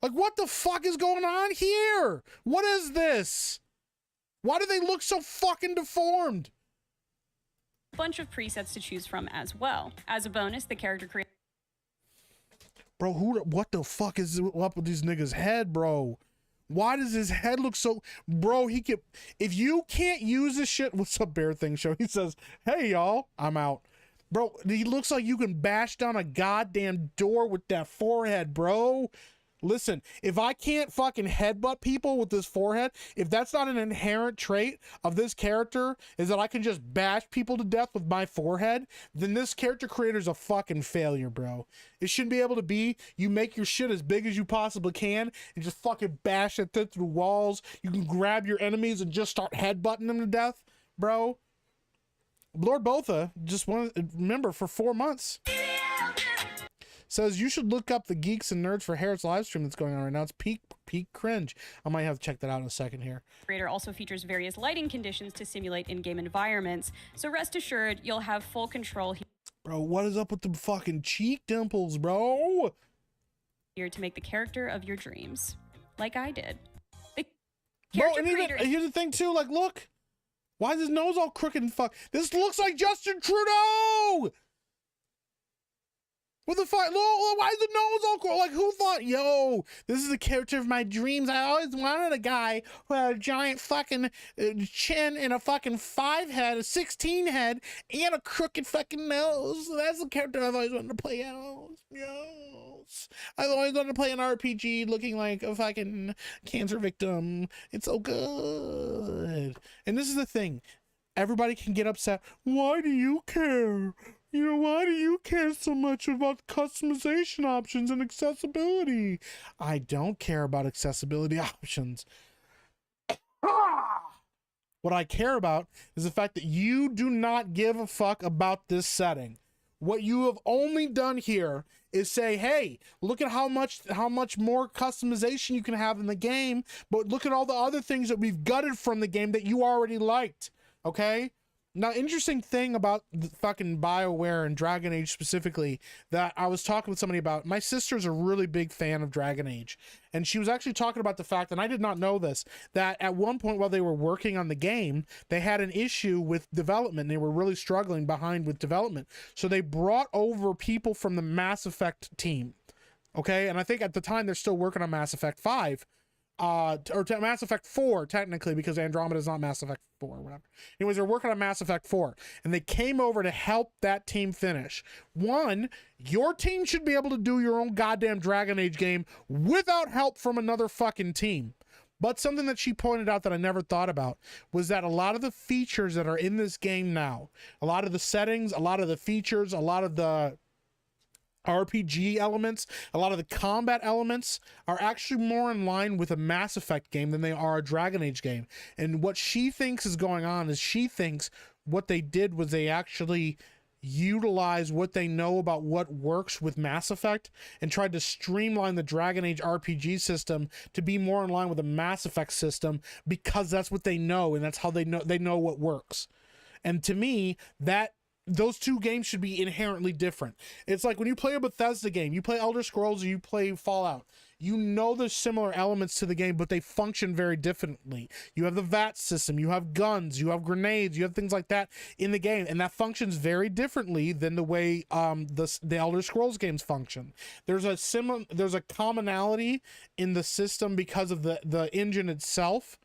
Like, what the fuck is going on here? What is this? Why do they look so fucking deformed? A bunch of presets to choose from as well. As a bonus, the character creator... Bro, what the fuck is up with these niggas' head, bro? Why does his head look so... Bro, if you can't use this shit... What's up, Bear Thing Show? He says, hey, y'all, I'm out. Bro, he looks like you can bash down a goddamn door with that forehead, bro. Listen, if I can't fucking headbutt people with this forehead, if that's not an inherent trait of this character, is that I can just bash people to death with my forehead, then this character creator's a fucking failure, bro. It shouldn't be able to be, you make your shit as big as you possibly can and just fucking bash it through walls. You can grab your enemies and just start headbutting them to death, bro. Lord Botha just want to remember for 4 months. Says you should look up the Geeks and Nerds for Harrod's live stream that's going on right now. It's peak cringe. I might have to check that out in a second here. Creator also features various lighting conditions to simulate in-game environments, so rest assured you'll have full control Bro, what is up with the fucking cheek dimples, bro? Here to make the character of your dreams, like I did. The bro, and here's the thing too, like, look, why is his nose all crooked and fuck? This looks like Justin Trudeau! What the fuck? Why is the nose all cool? Like, who thought, yo, this is the character of my dreams? I always wanted a guy who had a giant fucking chin and a fucking 5 head, a 16 head, and a crooked fucking nose. That's the character I've always wanted to play out. Yes. I've always wanted to play an RPG looking like a fucking cancer victim. It's so good. And this is the thing. Everybody can get upset. Why do you care? You know, why do you care so much about customization options and accessibility? I don't care about accessibility options. What I care about is the fact that you do not give a fuck about this setting. What you have only done here is say, hey, look at how much more customization you can have in the game, but look at all the other things that we've gutted from the game that you already liked, okay? Now, interesting thing about the fucking BioWare and Dragon Age specifically that I was talking with somebody about, my sister's a really big fan of Dragon Age, and she was actually talking about the fact, and I did not know this, that at one point while they were working on the game, they had an issue with development. They were really struggling behind with development. So they brought over people from the Mass Effect team, okay? And I think at the time they're still working on Mass Effect 5, or Mass Effect 4 technically, because Andromeda is not Mass Effect 4 or whatever. Anyways, they're working on Mass Effect 4 and they came over to help that team finish. One, your team should be able to do your own goddamn Dragon Age game without help from another fucking team. But something that she pointed out that I never thought about was that a lot of the features that are in this game now, a lot of the settings, a lot of the features, a lot of the RPG elements, a lot of the combat elements are actually more in line with a Mass Effect game than they are a Dragon Age game. And what she thinks is going on is she thinks what they did was they actually utilized what they know about what works with Mass Effect and tried to streamline the Dragon Age RPG system to be more in line with a Mass Effect system because that's what they know and that's how they know what works. And to me, those two games should be inherently different. It's like when you play a Bethesda game, you play Elder Scrolls or you play Fallout, you know there's similar elements to the game, but they function very differently. You have the VAT system, you have guns, you have grenades, you have things like that in the game, and that functions very differently than the way the Elder Scrolls games function. There's a commonality in the system because of the engine itself,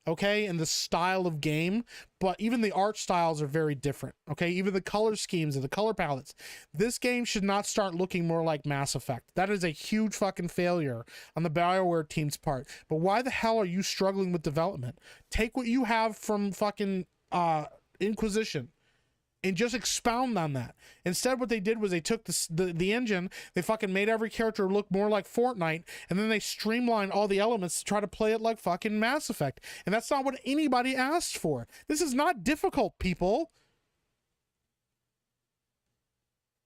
okay, and the style of game, but even the art styles are very different, okay? Even the color schemes and the color palettes. This game should not start looking more like Mass Effect. That is a huge fucking failure on the BioWare team's part. But why the hell are you struggling with development? Take what you have from fucking Inquisition and just expound on that. Instead, what they did was they took the engine, they fucking made every character look more like Fortnite, and then they streamlined all the elements to try to play it like fucking Mass Effect. And that's not what anybody asked for. This is not difficult, people.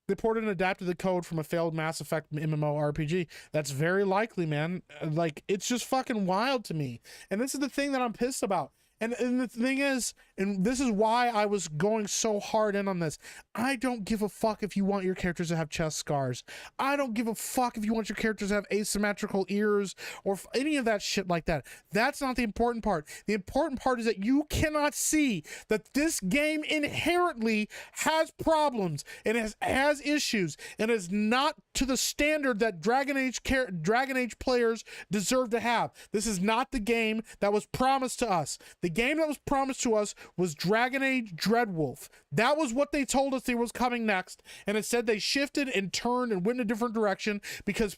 They ported and adapted the code from a failed Mass Effect MMORPG. That's very likely, man. Like, it's just fucking wild to me. And this is the thing that I'm pissed about. And the thing is, and this is why I was going so hard in on this, I don't give a fuck if you want your characters to have chest scars. I don't give a fuck if you want your characters to have asymmetrical ears or any of that shit like that. That's not the important part. The important part is that you cannot see that this game inherently has problems and has issues and is not to the standard that Dragon Age players deserve to have. This is not the game that was promised to us. The game that was promised to us was Dragon Age Dreadwolf. That was what they told us they was coming next. And it said they shifted and turned and went in a different direction because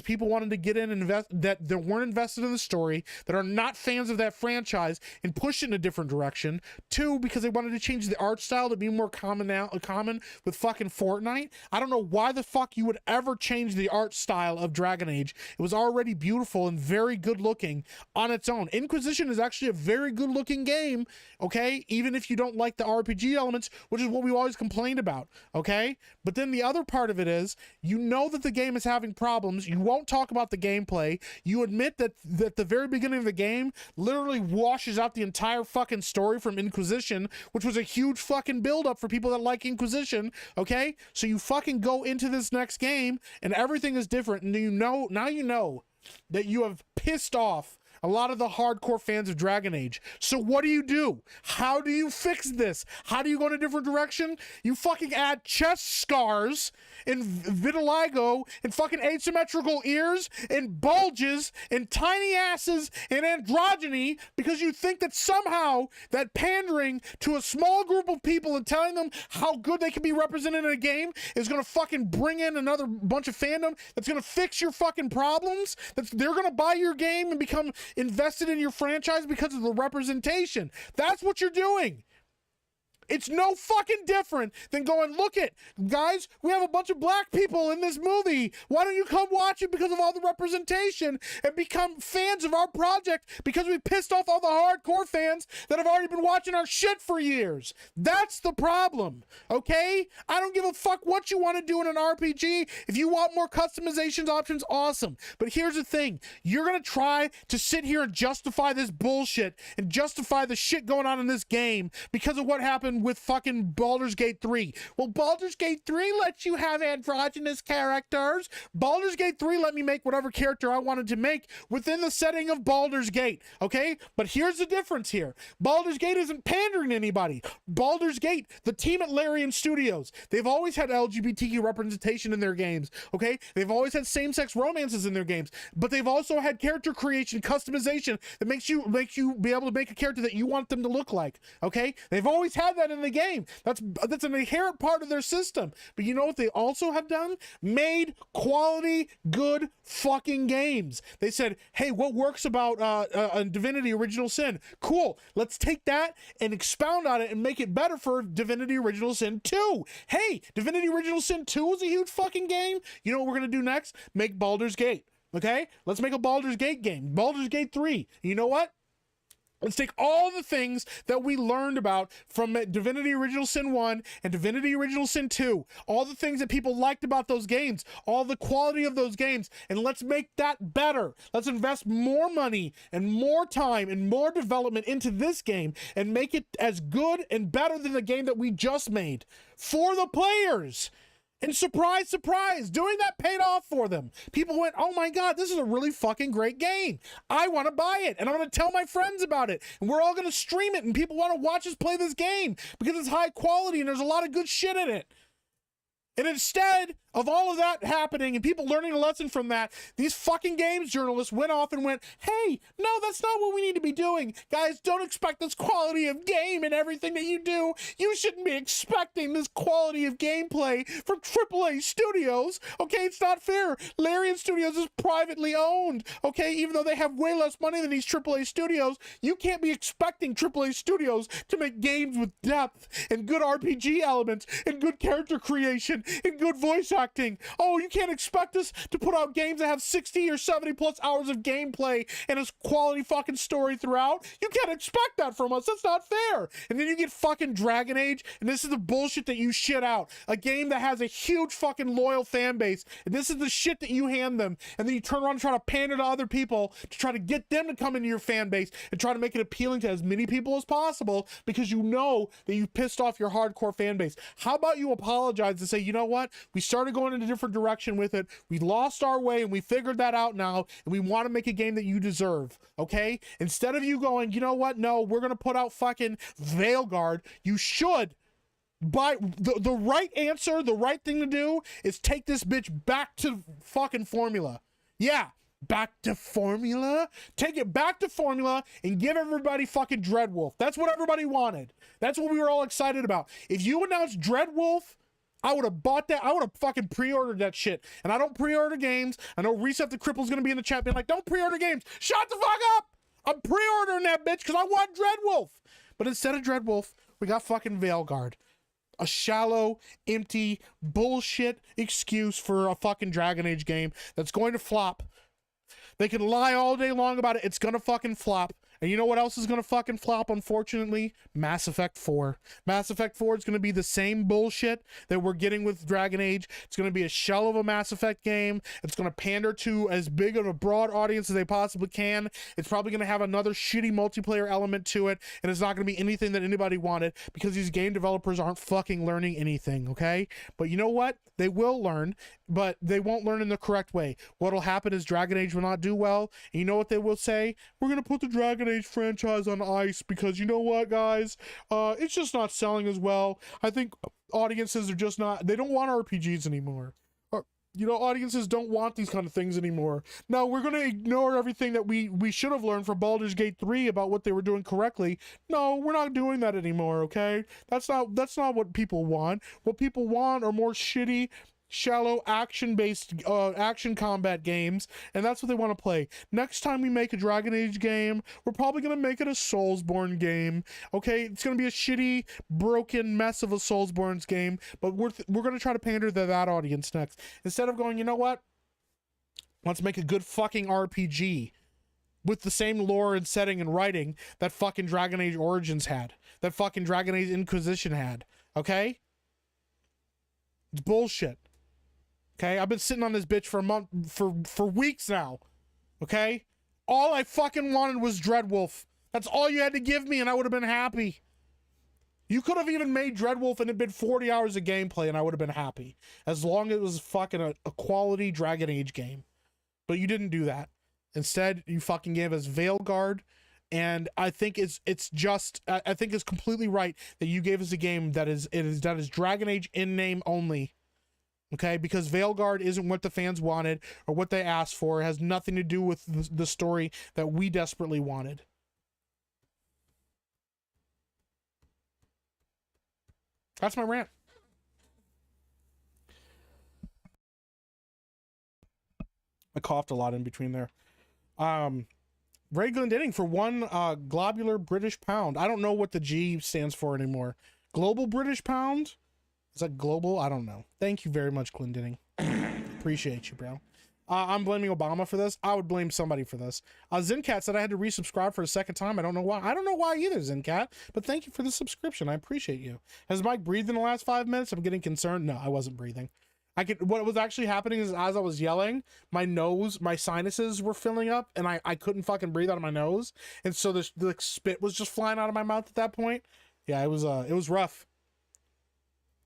people wanted to get in and invest, that weren't invested in the story, that are not fans of that franchise, and push it in a different direction. 2, because they wanted to change the art style to be more common with fucking Fortnite. I don't know why the fuck you would ever change the art style of Dragon Age. It was already beautiful and very good looking on its own. Inquisition is actually a very good looking game, okay? Even if you don't like the RPG elements, which is what we always complained about, okay? But then the other part of it is, you know that the game is having problems. You won't talk about the gameplay. You admit that the very beginning of the game literally washes out the entire fucking story from Inquisition, which was a huge fucking build-up for people that like Inquisition, okay? So you fucking go into this next game and everything is different, and now you know that you have pissed off a lot of the hardcore fans of Dragon Age. So what do? How do you fix this? How do you go in a different direction? You fucking add chest scars and vitiligo and fucking asymmetrical ears and bulges and tiny asses and androgyny because you think that somehow that pandering to a small group of people and telling them how good they can be represented in a game is gonna fucking bring in another bunch of fandom that's gonna fix your fucking problems, they're gonna buy your game and become invested in your franchise because of the representation. That's what you're doing. It's no fucking different than going, look it, guys, we have a bunch of black people in this movie. Why don't you come watch it because of all the representation and become fans of our project because we pissed off all the hardcore fans that have already been watching our shit for years. That's the problem, okay? I don't give a fuck what you want to do in an RPG. If you want more customizations options, awesome. But here's the thing. You're going to try to sit here and justify this bullshit and justify the shit going on in this game because of what happened with fucking Baldur's Gate 3. Well, Baldur's Gate 3 lets you have androgynous characters. Baldur's Gate 3 let me make whatever character I wanted to make within the setting of Baldur's Gate, okay? But here's the difference here. Baldur's Gate isn't pandering to anybody. Baldur's Gate, the team at Larian Studios, they've always had LGBTQ representation in their games, okay? They've always had same-sex romances in their games, but they've also had character creation, customization that makes you be able to make a character that you want them to look like, okay? They've always had that in the game. That's an inherent part of their system. But you know what they also have done? Made quality, good fucking games. They said, hey, what works about Divinity Original Sin? Cool. Let's take that and expound on it and make it better for Divinity Original Sin 2. Hey, Divinity Original Sin 2 was a huge fucking game. You know what we're going to do next? Make Baldur's Gate. Okay? Let's make a Baldur's Gate game. Baldur's Gate 3. You know what? Let's take all the things that we learned about from Divinity Original Sin 1 and Divinity Original Sin 2, all the things that people liked about those games, all the quality of those games, and let's make that better. Let's invest more money and more time and more development into this game and make it as good and better than the game that we just made for the players. And surprise, surprise, doing that paid off for them. People went, oh my God, this is a really fucking great game. I want to buy it, and I'm going to tell my friends about it, and we're all going to stream it, and people want to watch us play this game because it's high quality and there's a lot of good shit in it. And instead of all of that happening and people learning a lesson from that, these fucking games journalists went off and went, hey, no, that's not what we need to be doing. Guys, don't expect this quality of game in everything that you do. You shouldn't be expecting this quality of gameplay from AAA studios. Okay, it's not fair. Larian Studios is privately owned. Okay, even though they have way less money than these AAA studios, you can't be expecting AAA studios to make games with depth and good RPG elements and good character creation and good voice acting. Oh, you can't expect us to put out games that have 60 or 70 plus hours of gameplay and a quality fucking story throughout. You can't expect that from us. That's not fair. And then you get fucking Dragon Age, and this is the bullshit that you shit out. A game that has a huge fucking loyal fan base, and this is the shit that you hand them, and then you turn around and try to pander to other people to try to get them to come into your fan base and try to make it appealing to as many people as possible because you know that you pissed off your hardcore fan base. How about you apologize and say, you know what? We started going in a different direction with it. We lost our way and we figured that out now, and we want to make a game that you deserve, okay? Instead of you going, you know what? No, we're going to put out fucking Veilguard. You should. But the right answer, the right thing to do is take this bitch back to fucking formula. Yeah, back to formula. Take it back to formula and give everybody fucking Dreadwolf. That's what everybody wanted. That's what we were all excited about. If you announced Dreadwolf, I would have bought that. I would have fucking pre-ordered that shit. And I don't pre-order games. I know Reset the Cripple's gonna be in the chat being like, don't pre-order games. Shut the fuck up. I'm pre-ordering that bitch because I want Dreadwolf. But instead of Dreadwolf, we got fucking Veilguard. A shallow, empty, bullshit excuse for a fucking Dragon Age game that's going to flop. They can lie all day long about it. It's gonna fucking flop. And you know what else is gonna fucking flop, unfortunately? Mass Effect 4. Mass Effect 4 is gonna be the same bullshit that we're getting with Dragon Age. It's gonna be a shell of a Mass Effect game. It's gonna pander to as big of a broad audience as they possibly can. It's probably gonna have another shitty multiplayer element to it, and it's not gonna be anything that anybody wanted because these game developers aren't fucking learning anything, okay? But you know what? They will learn, but they won't learn in the correct way. What'll happen is Dragon Age will not do well, and you know what they will say? We're gonna put the Dragon Age franchise on ice because you know what, guys? It's just not selling as well. I think audiences are just not, they don't want RPGs anymore. You know, audiences don't want these kind of things anymore. Now, we're going to ignore everything that we should have learned from Baldur's Gate 3 about what they were doing correctly. No, we're not doing that anymore, okay? That's not what people want. What people want are more shitty, shallow action-based action combat games, and that's what they want to play. Next time we make a Dragon Age game, we're probably going to make it a Soulsborne game, okay? It's going to be a shitty, broken mess of a Soulsborne's game, but we're going to try to pander to that audience next. Instead of going, you know what? Let's make a good fucking RPG with the same lore and setting and writing that fucking Dragon Age Origins had, that fucking Dragon Age Inquisition had, okay? It's bullshit. Okay, I've been sitting on this bitch for a month, for weeks now. Okay, all I fucking wanted was Dreadwolf. That's all you had to give me, and I would have been happy. You could have even made Dreadwolf, and it'd been 40 hours of gameplay, and I would have been happy, as long as it was fucking a quality Dragon Age game. But you didn't do that. Instead, you fucking gave us Veilguard, and I think it's completely right that you gave us a game that is Dragon Age in name only. Okay, because Veilguard isn't what the fans wanted or what they asked for. It has nothing to do with the story that we desperately wanted. That's my rant. I coughed a lot in between there. Ray Glendenning for one globular British pound. I don't know what the G stands for anymore. Global British pound? Is that global? I don't know. Thank you very much, Glendenning. Appreciate you, bro. I'm blaming Obama for this. I would blame somebody for this. Zencat said I had to resubscribe for a second time. I don't know why. I don't know why either, Zencat. But thank you for the subscription. I appreciate you. Has Mike breathed in the last 5 minutes? I'm getting concerned. No, I wasn't breathing. What was actually happening is as I was yelling, my sinuses were filling up, and I couldn't fucking breathe out of my nose. And so the spit was just flying out of my mouth at that point. Yeah, it was rough.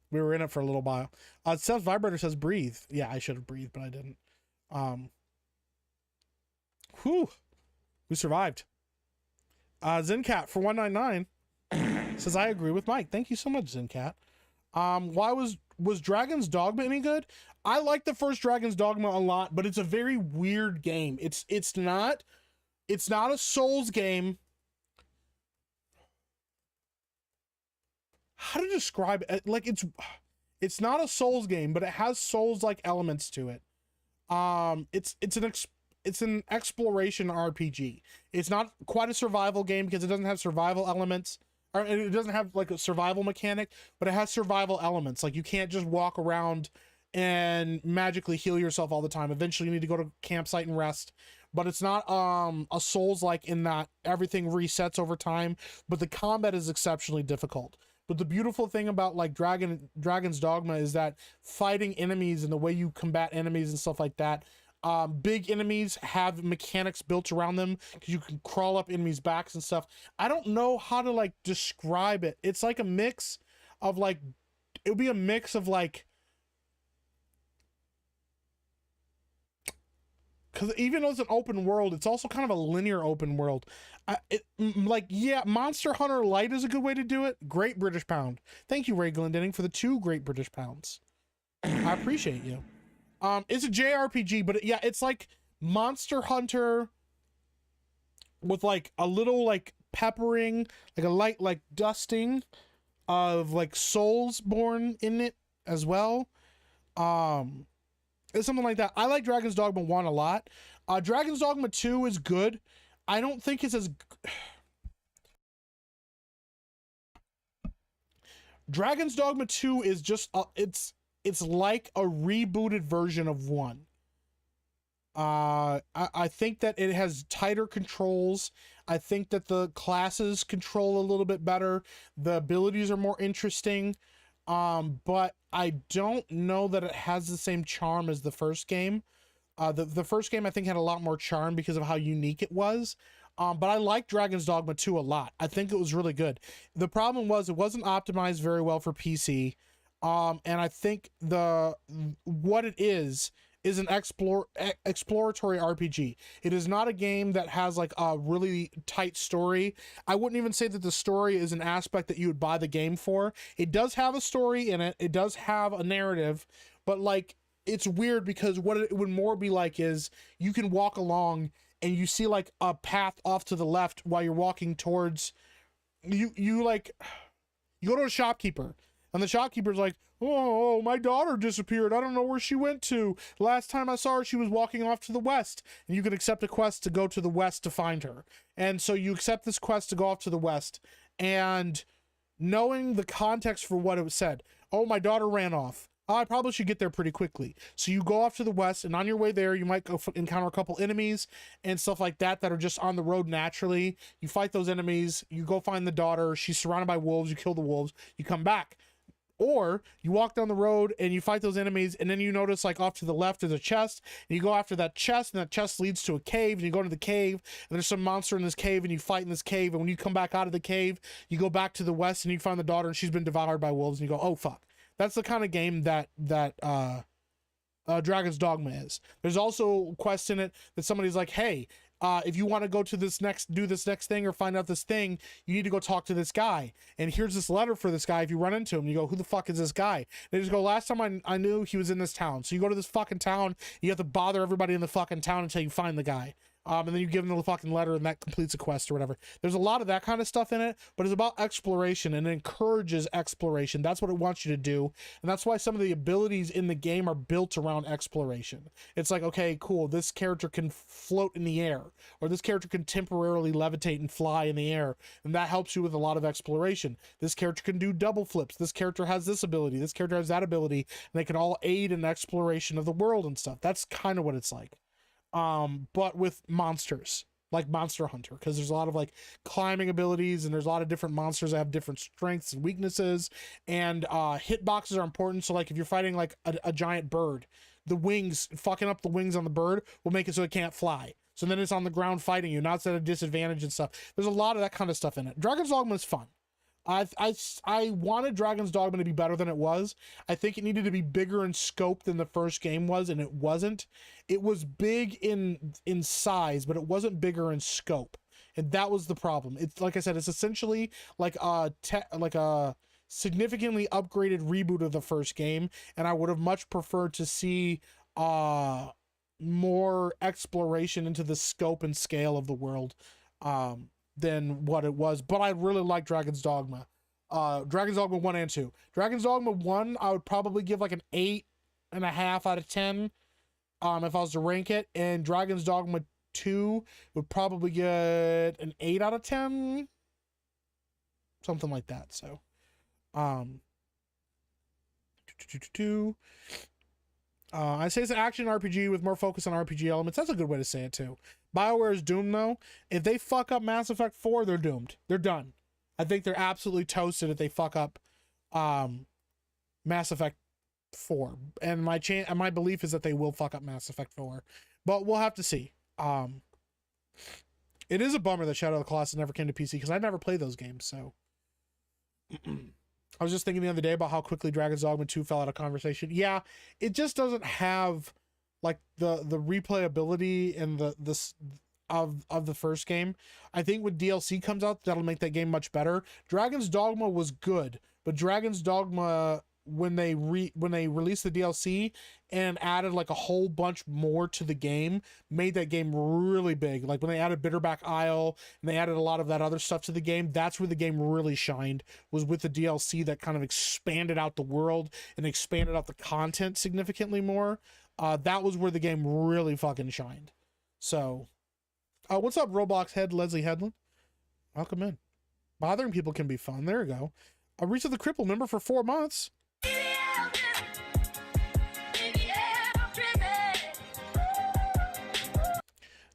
We were in it for a little while. Seth's Vibrator says breathe. Yeah, I should have breathed, but I didn't. Whew. We survived. Zencat for 199 says I agree with Mike. Thank you so much, Zencat. Why was Dragon's Dogma any good? I like the first Dragon's Dogma a lot, but it's a very weird game. It's not a Souls game. How to describe it? Like it's not a Souls game, but it has Souls-like elements to it. It's an exploration RPG. It's not quite a survival game because it doesn't have survival elements, or it doesn't have like a survival mechanic, but it has survival elements. Like you can't just walk around and magically heal yourself all the time. Eventually you need to go to campsite and rest. But it's not a Souls-like in that everything resets over time, but the combat is exceptionally difficult. But the beautiful thing about like Dragon's Dogma is that fighting enemies and the way you combat enemies and stuff like that, big enemies have mechanics built around them because you can crawl up enemies' backs and stuff. I don't know how to like describe it. It's like a mix of like, it would be a mix of like, because even though it's an open world, it's also kind of a linear open world. Monster Hunter Lite is a good way to do it. Great British pound. Thank you, Ray Glendenning, for the 2 great British pounds. I appreciate you. It's a JRPG, but it's like Monster Hunter with like a little like peppering, like a light like dusting of like Soulsborne in it as well. It's something like that. I like Dragon's Dogma 1 a lot. Dragon's Dogma 2 is good. I don't think it's as... Dragon's Dogma 2 is just... it's like a rebooted version of 1. I think that it has tighter controls. I think that the classes control a little bit better. The abilities are more interesting. But I don't know that it has the same charm as the first game. The first game I think had a lot more charm because of how unique it was. But I like Dragon's Dogma 2 a lot. I think it was really good. The problem was it wasn't optimized very well for PC. And I think what it is an exploratory RPG. It is not a game that has like a really tight story. I wouldn't even say that the story is an aspect that you would buy the game for. It does have a story in it. It does have a narrative, but like it's weird because what it would more be like is you can walk along and you see like a path off to the left while you're walking towards you go to a shopkeeper and the shopkeeper's like, oh, my daughter disappeared. I don't know where she went to. Last time I saw her, she was walking off to the west. And you can accept a quest to go to the west to find her. And so you accept this quest to go off to the west. And knowing the context for what it was said, oh, my daughter ran off. I probably should get there pretty quickly. So you go off to the west, and on your way there, you might go encounter a couple enemies and stuff like that that are just on the road naturally. You fight those enemies. You go find the daughter. She's surrounded by wolves. You kill the wolves. You come back. Or you walk down the road and you fight those enemies, and then you notice like off to the left there's a chest, and you go after that chest, and that chest leads to a cave, and you go into the cave, and there's some monster in this cave, and you fight in this cave, and when you come back out of the cave, you go back to the west, and you find the daughter, and she's been devoured by wolves, and you go, oh fuck. That's the kind of game that Dragon's Dogma is. There's also quests in it that somebody's like, hey, if you want to go to do this next thing or find out this thing, you need to go talk to this guy. And here's this letter for this guy. If you run into him, you go, who the fuck is this guy? They just go, last time I knew he was in this town. So you go to this fucking town, you have to bother everybody in the fucking town until you find the guy. And then you give them the fucking letter and that completes a quest or whatever. There's a lot of that kind of stuff in it, but it's about exploration and it encourages exploration. That's what it wants you to do. And that's why some of the abilities in the game are built around exploration. It's like, okay, cool. This character can float in the air, or this character can temporarily levitate and fly in the air. And that helps you with a lot of exploration. This character can do double flips. This character has this ability. This character has that ability. And they can all aid in exploration of the world and stuff. That's kind of what it's like. But with monsters like Monster Hunter, because there's a lot of like climbing abilities and there's a lot of different monsters that have different strengths and weaknesses, and hitboxes are important. So like if you're fighting like a giant bird, the wings, fucking up the wings on the bird will make it so it can't fly. So then it's on the ground fighting you, not at a disadvantage and stuff. There's a lot of that kind of stuff in it. Dragon's Dogma is fun. I wanted Dragon's Dogma to be better than it was. I think it needed to be bigger in scope than the first game was, and it wasn't. It was big in size, but it wasn't bigger in scope, and that was the problem. It's like I said, it's essentially like a significantly upgraded reboot of the first game, and I would have much preferred to see more exploration into the scope and scale of the world than what it was. But I really like Dragon's Dogma. Dragon's Dogma 1 and 2. Dragon's Dogma 1, I would probably give like an 8.5 out of 10 if I was to rank it. And Dragon's Dogma 2 would probably get an 8 out of 10. Something like that. So, I say it's an action RPG with more focus on RPG elements. That's a good way to say it too. BioWare is doomed though. If they fuck up Mass Effect 4, they're doomed. They're done. I think they're absolutely toasted if they fuck up Mass Effect 4. And my belief is that they will fuck up Mass Effect 4. But we'll have to see. It is a bummer that Shadow of the Colossus never came to PC because I never played those games, so I was just thinking the other day about how quickly Dragon's Dogma 2 fell out of conversation. Yeah, it just doesn't have like the replayability and of the first game. I think when DLC comes out, that'll make that game much better. Dragon's Dogma was good, but Dragon's Dogma when they released the DLC and added like a whole bunch more to the game, made that game really big. Like when they added Bitterback Isle and they added a lot of that other stuff to the game, that's where the game really shined, was with the DLC that kind of expanded out the world and expanded out the content significantly more. That was where the game really fucking shined. So, what's up, Roblox head Leslie Headland? Welcome in. Bothering people can be fun. There you go. Reach of the Cripple member for 4 months.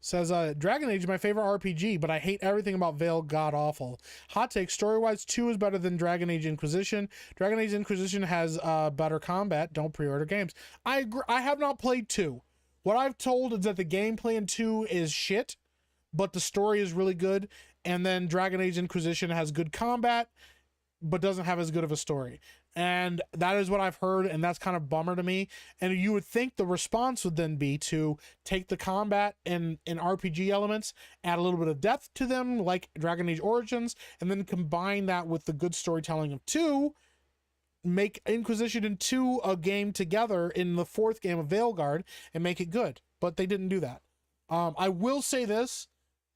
Says, Dragon Age is my favorite RPG, but I hate everything about Veil god awful. Hot take, story-wise, 2 is better than Dragon Age Inquisition. Dragon Age Inquisition has better combat. Don't pre-order games. I agree. I have not played 2. What I've told is that the gameplay in 2 is shit, but the story is really good. And then Dragon Age Inquisition has good combat, but doesn't have as good of a story. And that is what I've heard, and that's kind of bummer to me. And you would think the response would then be to take the combat and RPG elements, add a little bit of depth to them, like Dragon Age Origins, and then combine that with the good storytelling of 2, make Inquisition and 2 a game together in the 4th game of Veilguard, and make it good. But they didn't do that. I will say this,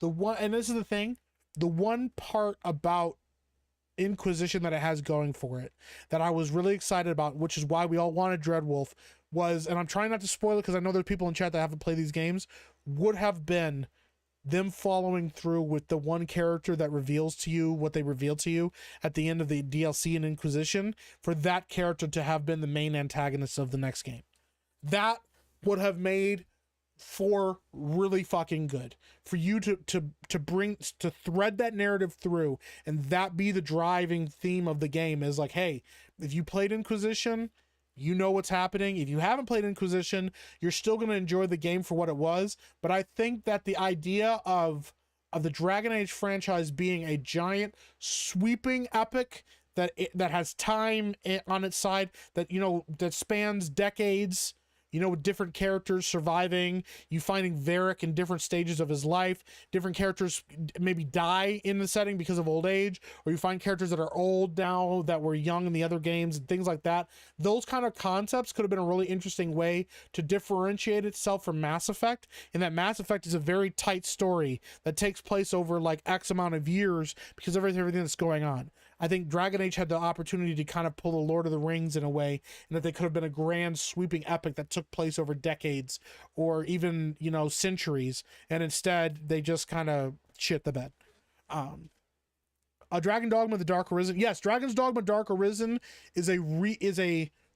and this is the thing, the one part about Inquisition that it has going for it that I was really excited about, which is why we all wanted Dreadwolf, was, and I'm trying not to spoil it because I know there's people in chat that haven't played these games, would have been them following through with the one character that reveals to you what they reveal to you at the end of the DLC in Inquisition, for that character to have been the main antagonist of the next game. That would have made for really fucking good, for you to thread that narrative through and that be the driving theme of the game, is like, hey, if you played Inquisition, you know what's happening. If you haven't played Inquisition, you're still going to enjoy the game for what it was. But I think that the idea of the Dragon Age franchise being a giant sweeping epic that has time on its side, that, you know, that spans decades, you know, with different characters surviving, you finding Varric in different stages of his life, different characters maybe die in the setting because of old age, or you find characters that are old now that were young in the other games and things like that. Those kind of concepts could have been a really interesting way to differentiate itself from Mass Effect, in that Mass Effect is a very tight story that takes place over like X amount of years because of everything that's going on. I think Dragon Age had the opportunity to kind of pull the Lord of the Rings in a way, and that they could have been a grand sweeping epic that took place over decades or even, you know, centuries, and instead they just kind of shit the bed. A Dragon Dogma: The Dark Arisen. Yes, Dragon's Dogma: Dark Arisen is a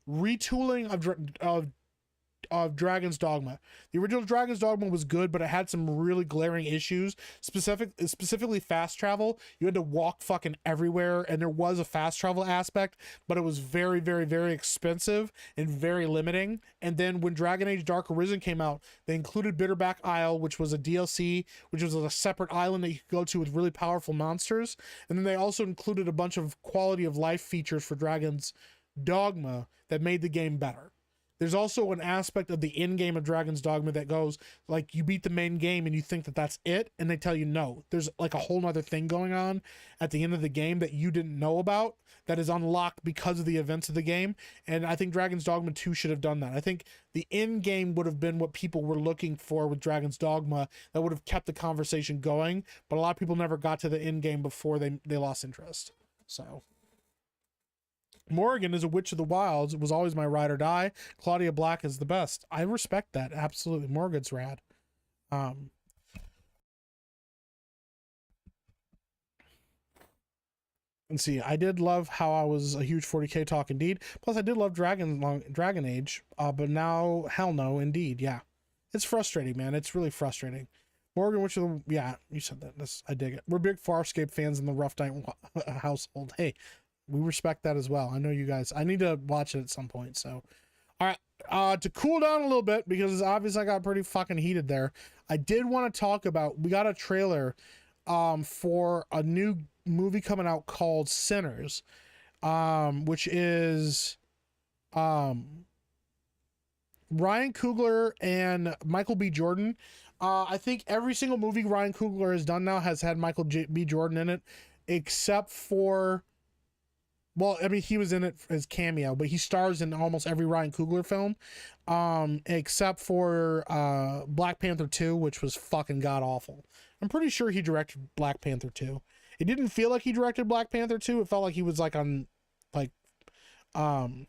retooling of Dragon's Dogma. The original Dragon's Dogma was good, but it had some really glaring issues, specifically fast travel. You had to walk fucking everywhere, and there was a fast travel aspect, but it was very, very, very expensive and very limiting. And then when Dragon Age Dark Arisen came out, they included Bitterback Isle, which was a DLC, which was a separate island that you could go to with really powerful monsters. And then they also included a bunch of quality of life features for Dragon's Dogma that made the game better. There's also an aspect of the end game of Dragon's Dogma that goes, like, you beat the main game and you think that that's it, and they tell you no. There's like a whole nother thing going on at the end of the game that you didn't know about, that is unlocked because of the events of the game. And I think Dragon's Dogma 2 should have done that. I think the end game would have been what people were looking for with Dragon's Dogma, that would have kept the conversation going, but a lot of people never got to the end game before they lost interest. So Morrigan is a Witch of the Wilds. It was always my ride or die. Claudia Black is the best. I respect that. Absolutely. Morrigan's rad. And see, I did love how I was a huge 40K talk indeed. Plus, I did love Dragon Age, but now, hell no, indeed. Yeah. It's frustrating, man. It's really frustrating. Morgan, Witch of the... Yeah, you said that. I dig it. We're big Farscape fans in the Rough Night household. Hey, we respect that as well. I know you guys. I need to watch it at some point. So, all right. To cool down a little bit, because obviously I got pretty fucking heated there. I did want to talk about, we got a trailer for a new movie coming out called Sinners, which is Ryan Coogler and Michael B. Jordan. I think every single movie Ryan Coogler has done now has had Michael B. Jordan in it, except for well, I mean, he was in it as cameo, but he stars in almost every Ryan Coogler film, except for Black Panther 2, which was fucking god awful. I'm pretty sure he directed Black Panther 2. It didn't feel like he directed Black Panther 2. It felt like he was like on, like, it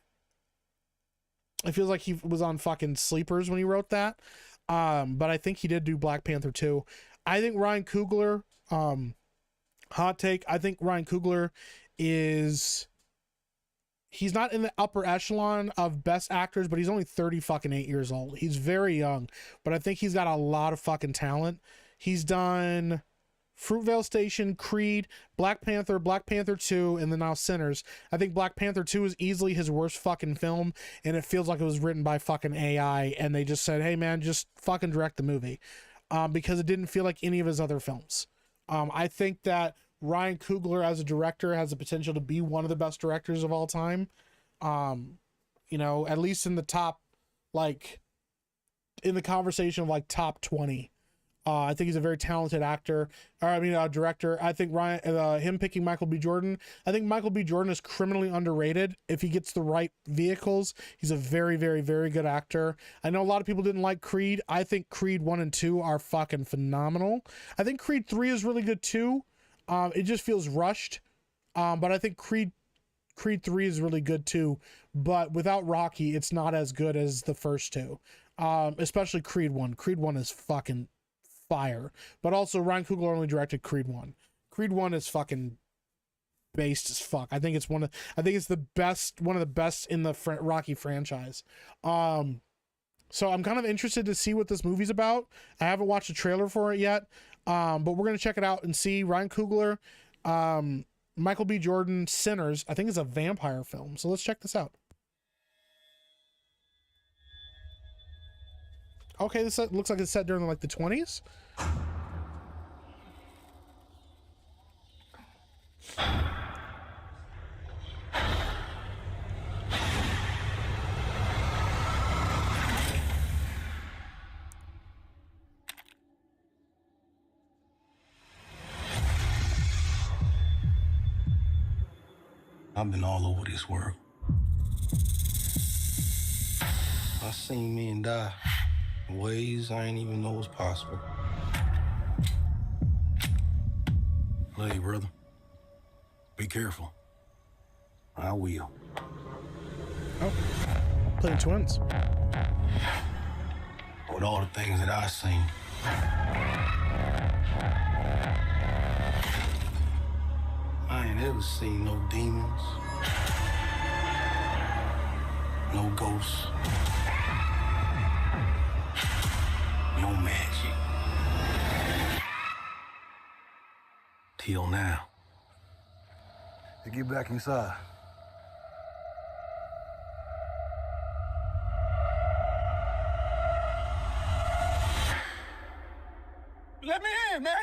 feels like he was on fucking sleepers when he wrote that. But I think he did do Black Panther 2. I think Ryan Coogler, hot take, I think Ryan Coogler he's not in the upper echelon of best actors, but he's only 8 years old. He's very young, but I think he's got a lot of fucking talent. He's done Fruitvale Station, Creed, Black Panther 2, and then now Sinners. I think Black Panther 2 is easily his worst fucking film, and it feels like it was written by fucking AI, and they just said, hey man, just fucking direct the movie, because it didn't feel like any of his other films. I think that Ryan Coogler as a director has the potential to be one of the best directors of all time. You know, at least in the top, like, in the conversation of like top 20. I think he's a very talented actor. Director. I think him picking Michael B. Jordan. I think Michael B. Jordan is criminally underrated. If he gets the right vehicles, he's a very, very, very good actor. I know a lot of people didn't like Creed. I think Creed 1 and 2 are fucking phenomenal. I think Creed 3 is really good too. It just feels rushed. But I think Creed 3 is really good too. But without Rocky, it's not as good as the first two. Especially Creed 1. Creed 1 is fucking fire. But also Ryan Coogler only directed Creed 1. Creed 1 is fucking based as fuck. I think it's one of the best in the Rocky franchise. So I'm kind of interested to see what this movie's about. I haven't watched a trailer for it yet. But we're gonna check it out and see. Ryan Coogler, Michael B. Jordan, Sinners. I think it's a vampire film. So let's check this out. Okay, this looks like it's set during like the 20s. I've been all over this world. I seen men die in ways I ain't even know was possible. Love you, brother. Be careful. I will. Oh, playing twins. With all the things that I seen, I ain't ever seen no demons, no ghosts, no magic. Till now. You get back inside. Let me in, man.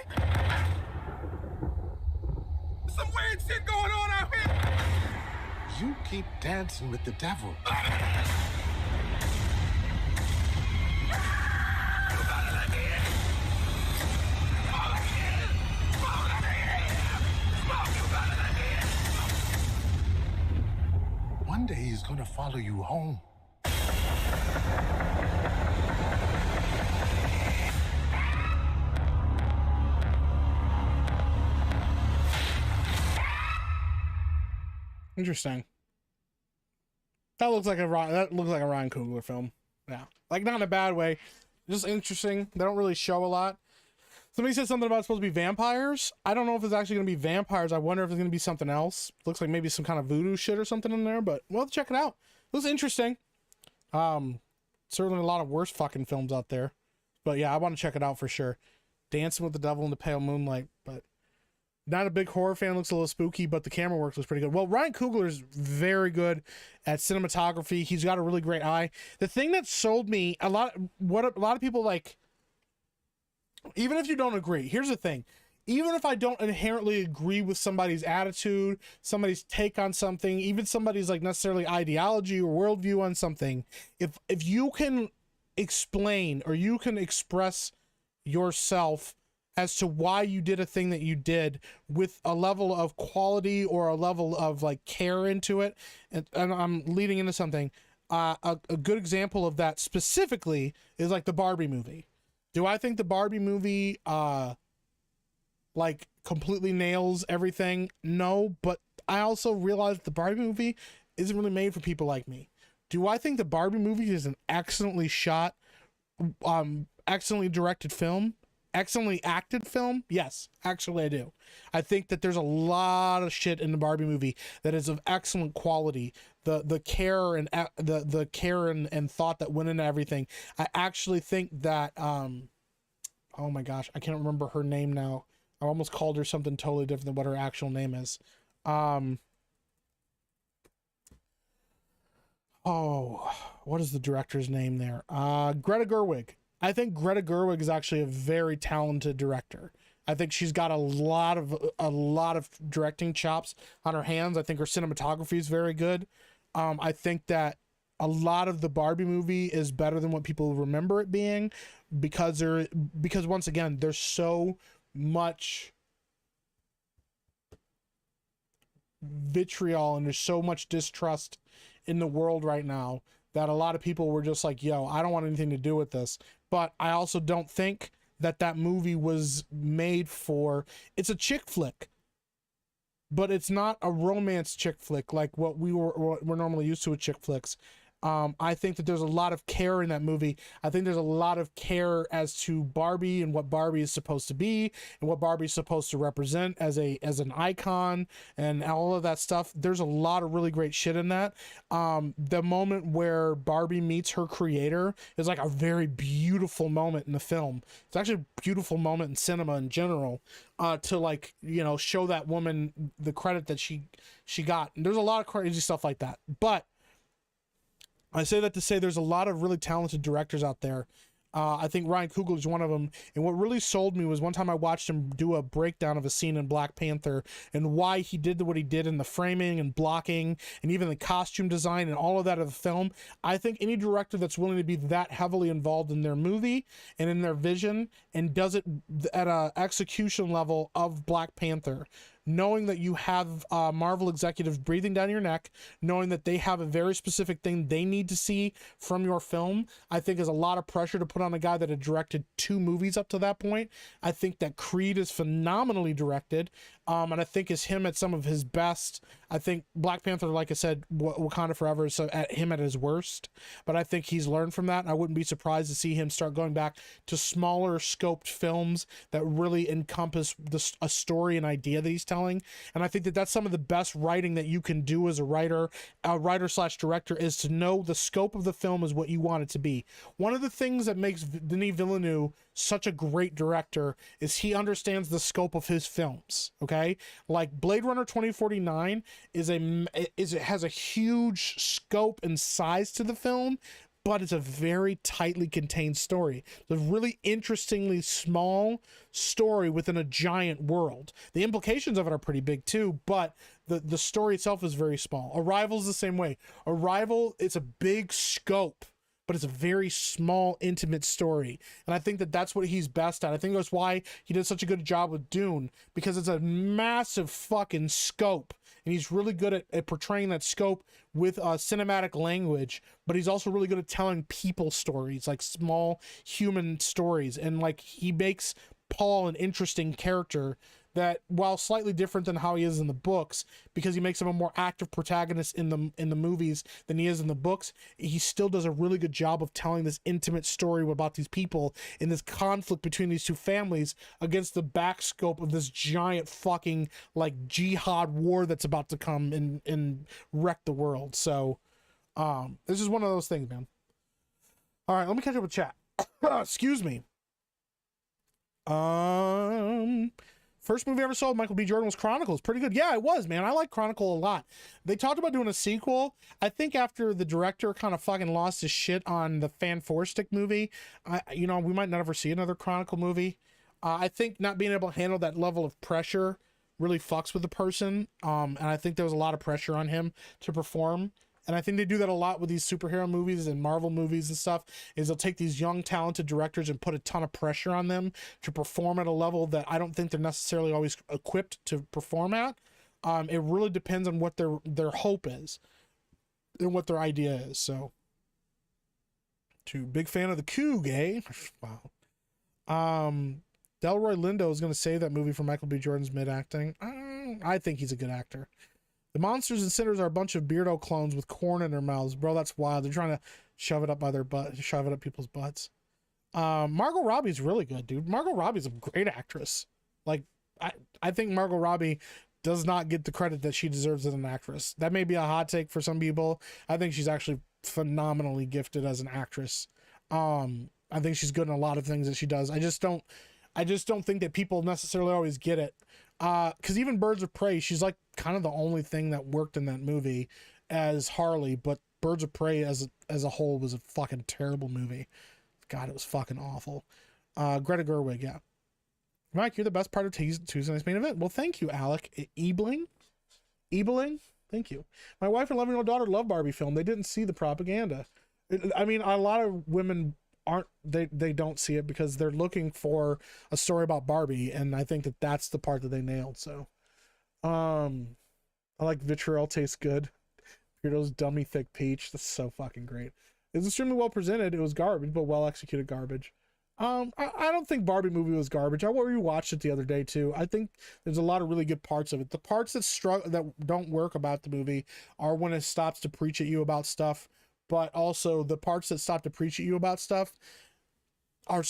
There's some weird shit going on out here. You keep dancing with the devil. One day he's gonna follow you home. Interesting. That looks like a Ryan Coogler film. Yeah, like not in a bad way, just interesting. They don't really show a lot. Somebody said something about it's supposed to be vampires. I don't know if it's actually going to be vampires. I wonder if it's going to be something else. Looks like maybe some kind of voodoo shit or something in there. But we'll have to check it out. It looks interesting. Certainly a lot of worse fucking films out there. But yeah, I want to check it out for sure. Dancing with the Devil in the Pale Moonlight, but. Not a big horror fan, looks a little spooky, but the camera work was pretty good. Well, Ryan Coogler is very good at cinematography. He's got a really great eye. The thing that sold me a lot of people like, even if you don't agree, here's the thing. Even if I don't inherently agree with somebody's attitude, somebody's take on something, even somebody's like necessarily ideology or worldview on something, if you can explain or you can express yourself as to why you did a thing that you did with a level of quality or a level of like care into it. And I'm leading into something. A good example of that specifically is like the Barbie movie. Do I think the Barbie movie like completely nails everything? No, but I also realized the Barbie movie isn't really made for people like me. Do I think the Barbie movie is an excellently shot, excellently directed film? Excellently acted film? Yes, actually I do. I think that there's a lot of shit in the Barbie movie that is of excellent quality. The care and the care and thought that went into everything. I actually think that oh my gosh, I can't remember her name now. I almost called her something totally different than what her actual name is. Oh, what is the director's name there? Greta Gerwig. I think Greta Gerwig is actually a very talented director. I think she's got a lot of directing chops on her hands. I think her cinematography is very good. I think that a lot of the Barbie movie is better than what people remember it being because once again, there's so much vitriol and there's so much distrust in the world right now that a lot of people were just like, yo, I don't want anything to do with this. But I also don't think that movie was made for, it's a chick flick, but it's not a romance chick flick like what we're normally used to with chick flicks. I think that there's a lot of care in that movie. I think there's a lot of care as to Barbie and what Barbie is supposed to be and what Barbie is supposed to represent as an icon and all of that stuff. There's a lot of really great shit in that. The moment where Barbie meets her creator is like a very beautiful moment in the film. It's actually a beautiful moment in cinema in general, to like, you know, show that woman the credit that she got. And there's a lot of crazy stuff like that. But I say that to say there's a lot of really talented directors out there. I think Ryan Coogler is one of them. And what really sold me was one time I watched him do a breakdown of a scene in Black Panther and why he did what he did in the framing and blocking and even the costume design and all of that of the film. I think any director that's willing to be that heavily involved in their movie and in their vision and does it at a execution level of Black Panther, knowing that you have Marvel executives breathing down your neck, knowing that they have a very specific thing they need to see from your film, I think is a lot of pressure to put on a guy that had directed 2 movies up to that point. I think that Creed is phenomenally directed, and I think is him at some of his best. I think Black Panther, like I said, Wakanda Forever is at him at his worst, but I think he's learned from that, and I wouldn't be surprised to see him start going back to smaller scoped films that really encompass a story and idea that he's telling. And I think that that's some of the best writing that you can do as a writer / director, is to know the scope of the film is what you want it to be. One of the things that makes Denis Villeneuve such a great director is he understands the scope of his films. Okay, like Blade Runner 2049 has a huge scope and size to the film, but it's a very tightly contained story. It's a really interestingly small story within a giant world. The implications of it are pretty big too, but the story itself is very small. Arrival is the same way. Arrival, it's a big scope, but it's a very small, intimate story. And I think that that's what he's best at. I think that's why he did such a good job with Dune, because it's a massive fucking scope. And he's really good at portraying that scope with cinematic language, but he's also really good at telling people stories, like small human stories. And like he makes Paul an interesting character that, while slightly different than how he is in the books, because he makes him a more active protagonist in the movies than he is in the books, he still does a really good job of telling this intimate story about these people in this conflict between these 2 families against the back scope of this giant fucking like jihad war that's about to come and wreck the world. So this is one of those things, man. All right, let me catch up with chat. Excuse me. First movie I ever saw with Michael B. Jordan was Chronicle. It's pretty good. Yeah, it was, man. I like Chronicle a lot. They talked about doing a sequel. I think after the director kind of fucking lost his shit on the Fan Four Stick movie, we might never see another Chronicle movie. I think not being able to handle that level of pressure really fucks with the person. And I think there was a lot of pressure on him to perform. And I think they do that a lot with these superhero movies and Marvel movies and stuff, is they'll take these young, talented directors and put a ton of pressure on them to perform at a level that I don't think they're necessarily always equipped to perform at. It really depends on what their hope is and what their idea is. So, big fan of the Coog, eh? Wow. Delroy Lindo is going to save that movie for Michael B. Jordan's mid-acting. I think he's a good actor. The monsters and sinners are a bunch of Beardo clones with corn in their mouths. Bro, that's wild. They're trying to shove it up by their butt, shove it up people's butts. Margot Robbie's really good, dude. Margot Robbie's a great actress. Like, I think Margot Robbie does not get the credit that she deserves as an actress. That may be a hot take for some people. I think she's actually phenomenally gifted as an actress. I think she's good in a lot of things that she does. I just don't think that people necessarily always get it. Because even Birds of Prey, she's like kind of the only thing that worked in that movie as Harley, but Birds of Prey as a whole was a fucking terrible movie. God, it was fucking awful. Greta Gerwig, yeah. Mike, you're the best part of Tuesday Night's Main Event. Well, thank you, Alec. Ebling? Thank you. My wife and 11-year-old daughter love Barbie film. They didn't see the propaganda. I mean, a lot of women they don't see it because they're looking for a story about Barbie, and I think that that's the part that they nailed. So I like vitriol tastes good. Beardo's dummy thick peach, that's so fucking great. It's extremely well presented. It was garbage, but well executed garbage. I don't think Barbie movie was garbage. I rewatched it the other day too. I think there's a lot of really good parts of it. The parts that don't work about the movie are when it stops to preach at you about stuff. But also the parts that stop to preach at you about stuff are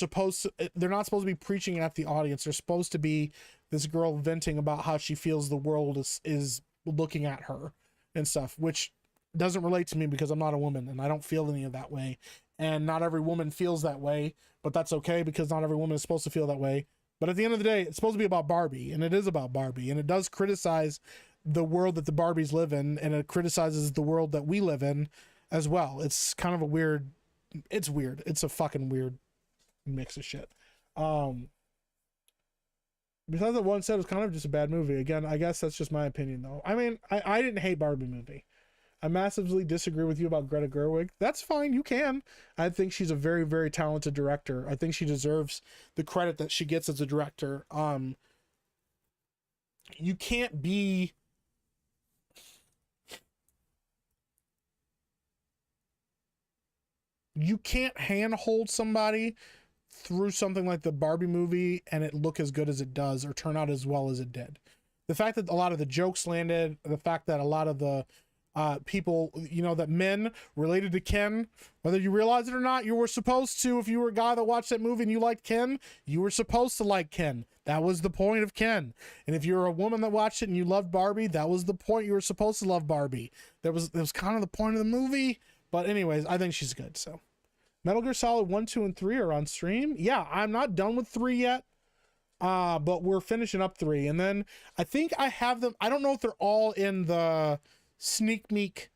they're not supposed to be preaching at the audience. They're supposed to be this girl venting about how she feels the world is looking at her and stuff, which doesn't relate to me because I'm not a woman and I don't feel any of that way. And not every woman feels that way, but that's okay because not every woman is supposed to feel that way. But at the end of the day, it's supposed to be about Barbie, and it is about Barbie, and it does criticize the world that the Barbies live in, and it criticizes the world that we live in as well. It's kind of it's weird. It's a fucking weird mix of shit. Besides that one said, it was kind of just a bad movie. Again, I guess that's just my opinion though. I mean, I didn't hate Barbie movie. I massively disagree with you about Greta Gerwig. That's fine. You can. I think she's a very, very talented director. I think she deserves the credit that she gets as a director. You can't be handhold somebody through something like the Barbie movie and it look as good as it does or turn out as well as it did. The fact that a lot of the jokes landed, the fact that a lot of the people, that men related to Ken, whether you realize it or not, you were supposed to. If you were a guy that watched that movie and you liked Ken, you were supposed to like Ken. That was the point of Ken. And if you're a woman that watched it and you loved Barbie, that was the point. You were supposed to love Barbie. That was kind of the point of the movie. But anyways, I think she's good. So Metal Gear Solid 1, 2, and 3 are on stream. Yeah, I'm not done with 3 yet. But we're finishing up 3. And then I think I have them. I don't know if they're all in the Sneak Meek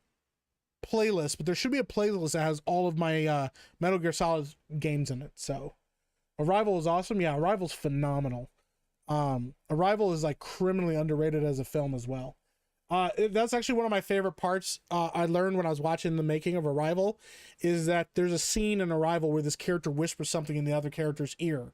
playlist, but there should be a playlist that has all of my Metal Gear Solid games in it. So Arrival is awesome. Yeah, Arrival's phenomenal. Arrival is like criminally underrated as a film as well. That's actually one of my favorite parts I learned when I was watching the making of Arrival, is that there's a scene in Arrival where this character whispers something in the other character's ear.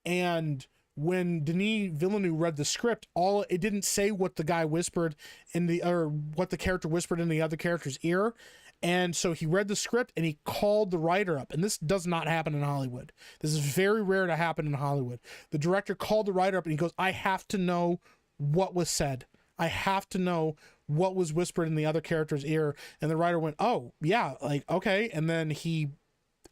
And when Denis Villeneuve read the script, it didn't say what the guy whispered what the character whispered in the other character's ear. And so he read the script and he called the writer up. And this does not happen in Hollywood. This is very rare to happen in Hollywood. The director called the writer up and he goes, I have to know what was said. I have to know what was whispered in the other character's ear. And the writer went, oh yeah, like, okay. And then he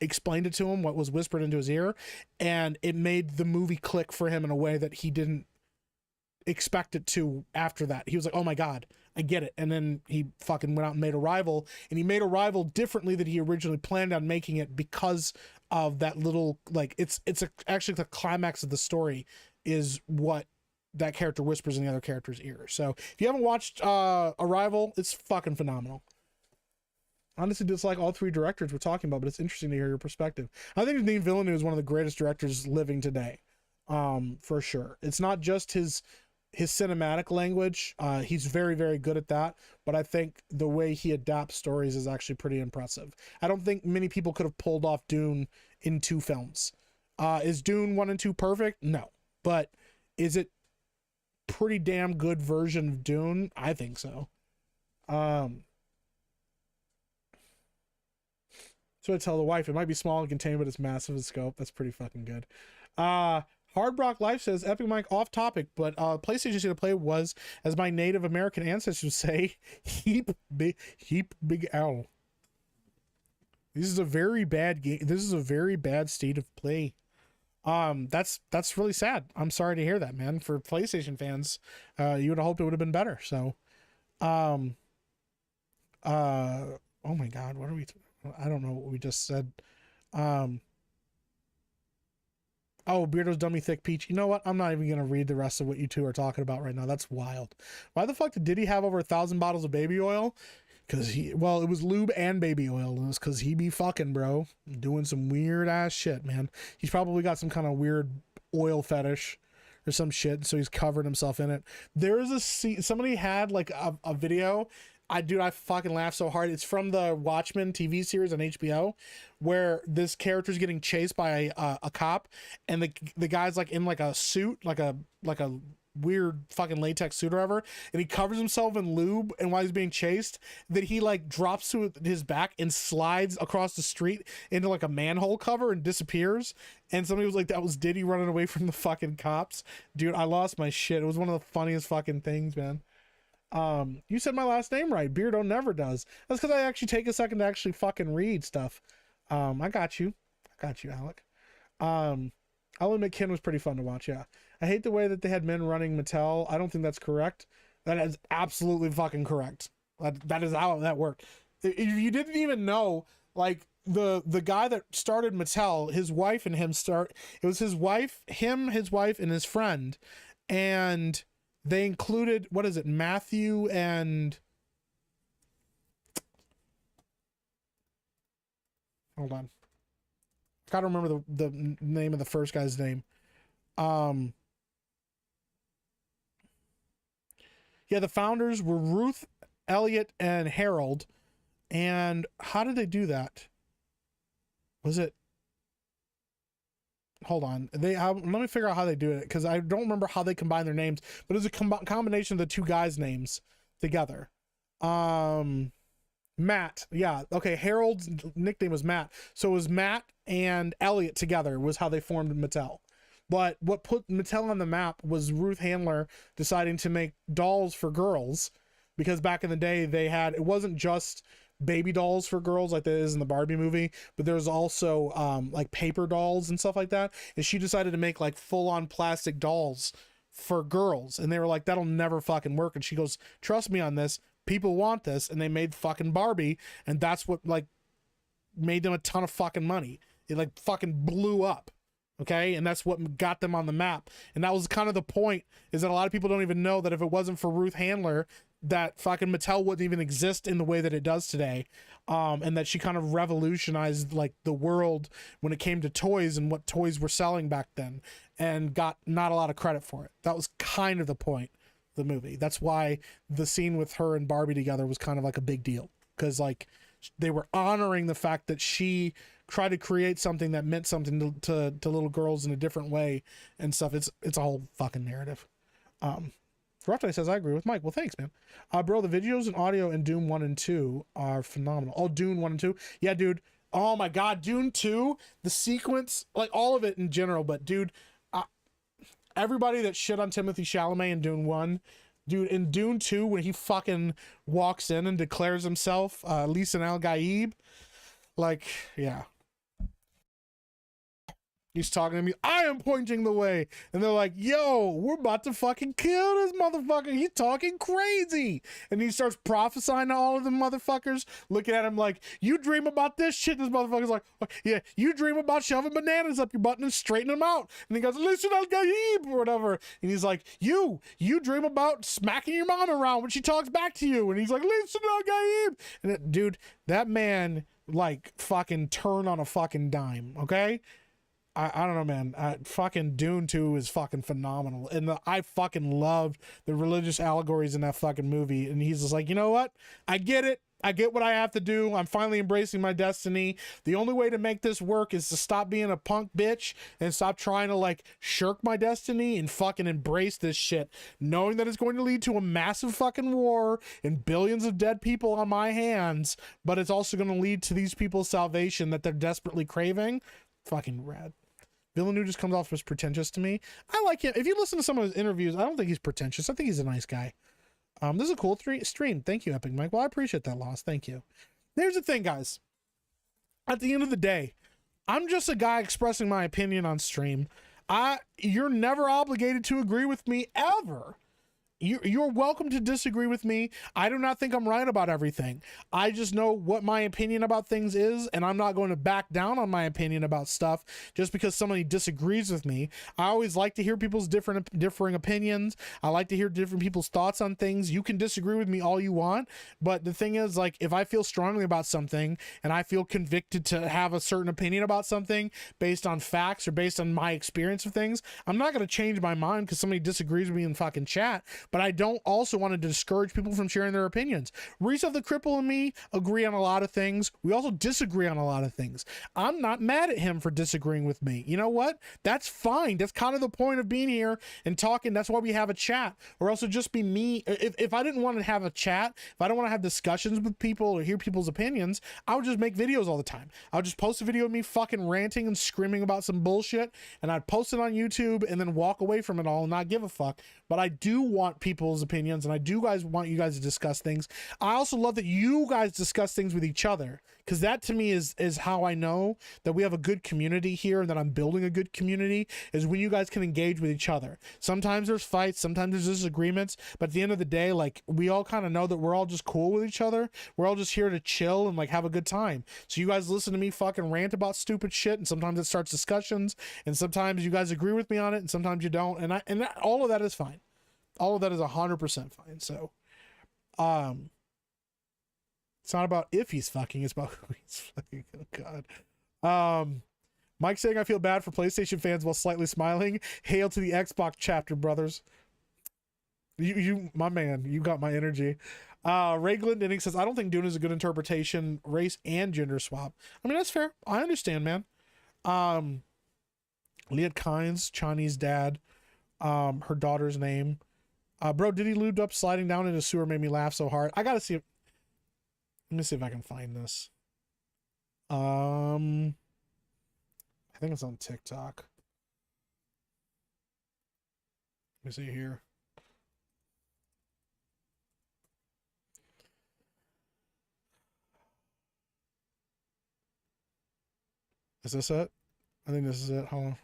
explained it to him, what was whispered into his ear, and it made the movie click for him in a way that he didn't expect it to. After that, he was like, oh my god, I get it. And then he fucking went out and made Arrival, and he made Arrival differently than he originally planned on making it because of that little, like, actually the climax of the story is what that character whispers in the other character's ear. So if you haven't watched Arrival, it's fucking phenomenal. Honestly, dislike all 3 directors we're talking about, but it's interesting to hear your perspective. I think Denis Villeneuve is one of the greatest directors living today, for sure. It's not just his his cinematic language. He's very, very good at that. But I think the way he adapts stories is actually pretty impressive. I don't think many people could have pulled off Dune in 2 films. Is Dune 1 and 2 perfect? No. But is it pretty damn good version of Dune? I think so. So I tell the wife, it might be small and contained, but it's massive in scope. That's pretty fucking good. Hard Rock Life says, Epic Mike, off topic, but PlayStation's gonna play was, as my Native American ancestors say, heap big owl. This is a very bad game. This is a very bad state of play. That's really sad. I'm sorry to hear that, man. For PlayStation fans, you would have hoped it would have been better. So, oh my God, what are we? I don't know what we just said. Oh, Beardo's Dummy Thick Peach. You know what? I'm not even going to read the rest of what you two are talking about right now. That's wild. Why the fuck did he have over 1,000 bottles of baby oil? Because it was lube and baby oil. And it's because he be fucking, bro. Doing some weird ass shit, man. He's probably got some kind of weird oil fetish or some shit. So he's covered himself in it. There is a somebody had like a video. I fucking laugh so hard. It's from the Watchmen TV series on HBO, where this character's getting chased by a cop, and the guy's like in like a suit, like a weird fucking latex suit or whatever, and he covers himself in lube, and while he's being chased, then he like drops to his back and slides across the street into like a manhole cover and disappears. And somebody was like, that was Diddy running away from the fucking cops. Dude, I lost my shit. It was one of the funniest fucking things, man. You said my last name right. Beardo never does. That's because I actually take a second to actually fucking read stuff. I got you, Alec. I'll admit Ken was pretty fun to watch. Yeah, I hate the way that they had men running Mattel. I don't think that's correct. That is absolutely fucking correct. That is how that worked. If you didn't even know, like the guy that started Mattel, his wife and him it was his wife, his wife, and his friend, and they included, what is it, Matthew and... Hold on. Gotta remember the name of the first guy's name. Yeah, the founders were Ruth, Elliot, and Harold. And how did they do that? Was it... Hold on. Let me figure out how they do it, because I don't remember how they combine their names, but it was a combination of the two guys' names together. Matt. Yeah. Okay. Harold's nickname was Matt. So it was Matt and Elliot together was how they formed Mattel. But what put Mattel on the map was Ruth Handler deciding to make dolls for girls, because back in the day it wasn't just baby dolls for girls like there is in the Barbie movie, but there's also like paper dolls and stuff like that, and she decided to make like full-on plastic dolls for girls, and they were like, that'll never fucking work, and she goes, trust me on this, people want this, and they made fucking Barbie, and that's what like made them a ton of fucking money. It like fucking blew up, okay, and that's what got them on the map. And that was kind of the point, is that a lot of people don't even know that if it wasn't for Ruth Handler, that fucking Mattel wouldn't even exist in the way that it does today. And that she kind of revolutionized like the world when it came to toys and what toys were selling back then, and got not a lot of credit for it. That was kind of the point of the movie. That's why the scene with her and Barbie together was kind of like a big deal, because like they were honoring the fact that she tried to create something that meant something to little girls in a different way and stuff. It's a whole fucking narrative. Rough says, I agree with Mike. Well, thanks, man. Bro, the videos and audio in Doom 1 and 2 are phenomenal. Oh, Dune 1 and 2? Yeah, dude. Oh my God, Dune 2, the sequence, like all of it in general, but dude, everybody that shit on Timothée Chalamet in Dune 1, dude, in Dune 2, when he fucking walks in and declares himself Lisan al-Gaib, like, yeah. He's talking to me, I am pointing the way. And they're like, yo, we're about to fucking kill this motherfucker. He's talking crazy. And he starts prophesying to all of the motherfuckers, looking at him like, you dream about this shit. This motherfucker's like, yeah, you dream about shoving bananas up your butt and straightening them out. And he goes, listen, al-Gaib, or whatever. And he's like, you dream about smacking your mom around when she talks back to you. And he's like, listen, al-Gaib. And dude, that man, like, fucking turned on a fucking dime, okay? I don't know, man. Fucking Dune 2 is fucking phenomenal. And I fucking loved the religious allegories in that fucking movie. And he's just like, you know what? I get it. I get what I have to do. I'm finally embracing my destiny. The only way to make this work is to stop being a punk bitch and stop trying to like shirk my destiny and fucking embrace this shit, knowing that it's going to lead to a massive fucking war and billions of dead people on my hands, but it's also going to lead to these people's salvation that they're desperately craving. Fucking rad. Villeneuve just comes off as pretentious to me. I like him. If you listen to some of his interviews, I don't think he's pretentious. I think he's a nice guy. This is a cool stream. Thank you, Epic Mike. Well, I appreciate that loss. Thank you. Here's the thing, guys. At the end of the day, I'm just a guy expressing my opinion on stream. You're never obligated to agree with me ever. You're welcome to disagree with me. I do not think I'm right about everything. I just know what my opinion about things is, and I'm not going to back down on my opinion about stuff just because somebody disagrees with me. I always like to hear people's differing opinions. I like to hear different people's thoughts on things. You can disagree with me all you want, but the thing is, like, if I feel strongly about something and I feel convicted to have a certain opinion about something based on facts or based on my experience of things, I'm not going to change my mind because somebody disagrees with me in fucking chat. But I don't also want to discourage people from sharing their opinions. Reese of the Cripple and me agree on a lot of things. We also disagree on a lot of things. I'm not mad at him for disagreeing with me. You know what? That's fine. That's kind of the point of being here and talking. That's why we have a chat. Or else it'd just be me. If I didn't want to have a chat, if I don't want to have discussions with people or hear people's opinions, I would just make videos all the time. I would just post a video of me fucking ranting and screaming about some bullshit, and I'd post it on YouTube and then walk away from it all and not give a fuck. But I do want people's opinions, and I do want you guys to discuss things. I also love that you guys discuss things with each other, because that to me is how I know that we have a good community here and that I'm building a good community, is when you guys can engage with each other. Sometimes there's fights, sometimes there's disagreements, but at the end of the day, like, we all kind of know that we're all just cool with each other. We're all just here to chill and like have a good time. So you guys listen to me fucking rant about stupid shit, and sometimes it starts discussions, and sometimes you guys agree with me on it, and sometimes you don't, and all of that is fine. All of that is 100% fine. So, it's not about if he's fucking, it's about who he's fucking. Oh God. Mike saying, I feel bad for PlayStation fans while slightly smiling. Hail to the Xbox chapter, brothers. You, my man, you got my energy. Ray Glendinning says, I don't think Dune is a good interpretation, race and gender swap. I mean, that's fair. I understand, man. Leah Kynes, Chinese dad, her daughter's name. Bro, did he lubed up sliding down in a sewer made me laugh so hard. I gotta see if, let me see if I can find this. I think it's on TikTok. Let me see here. Is this it? I think this is it. Hold on.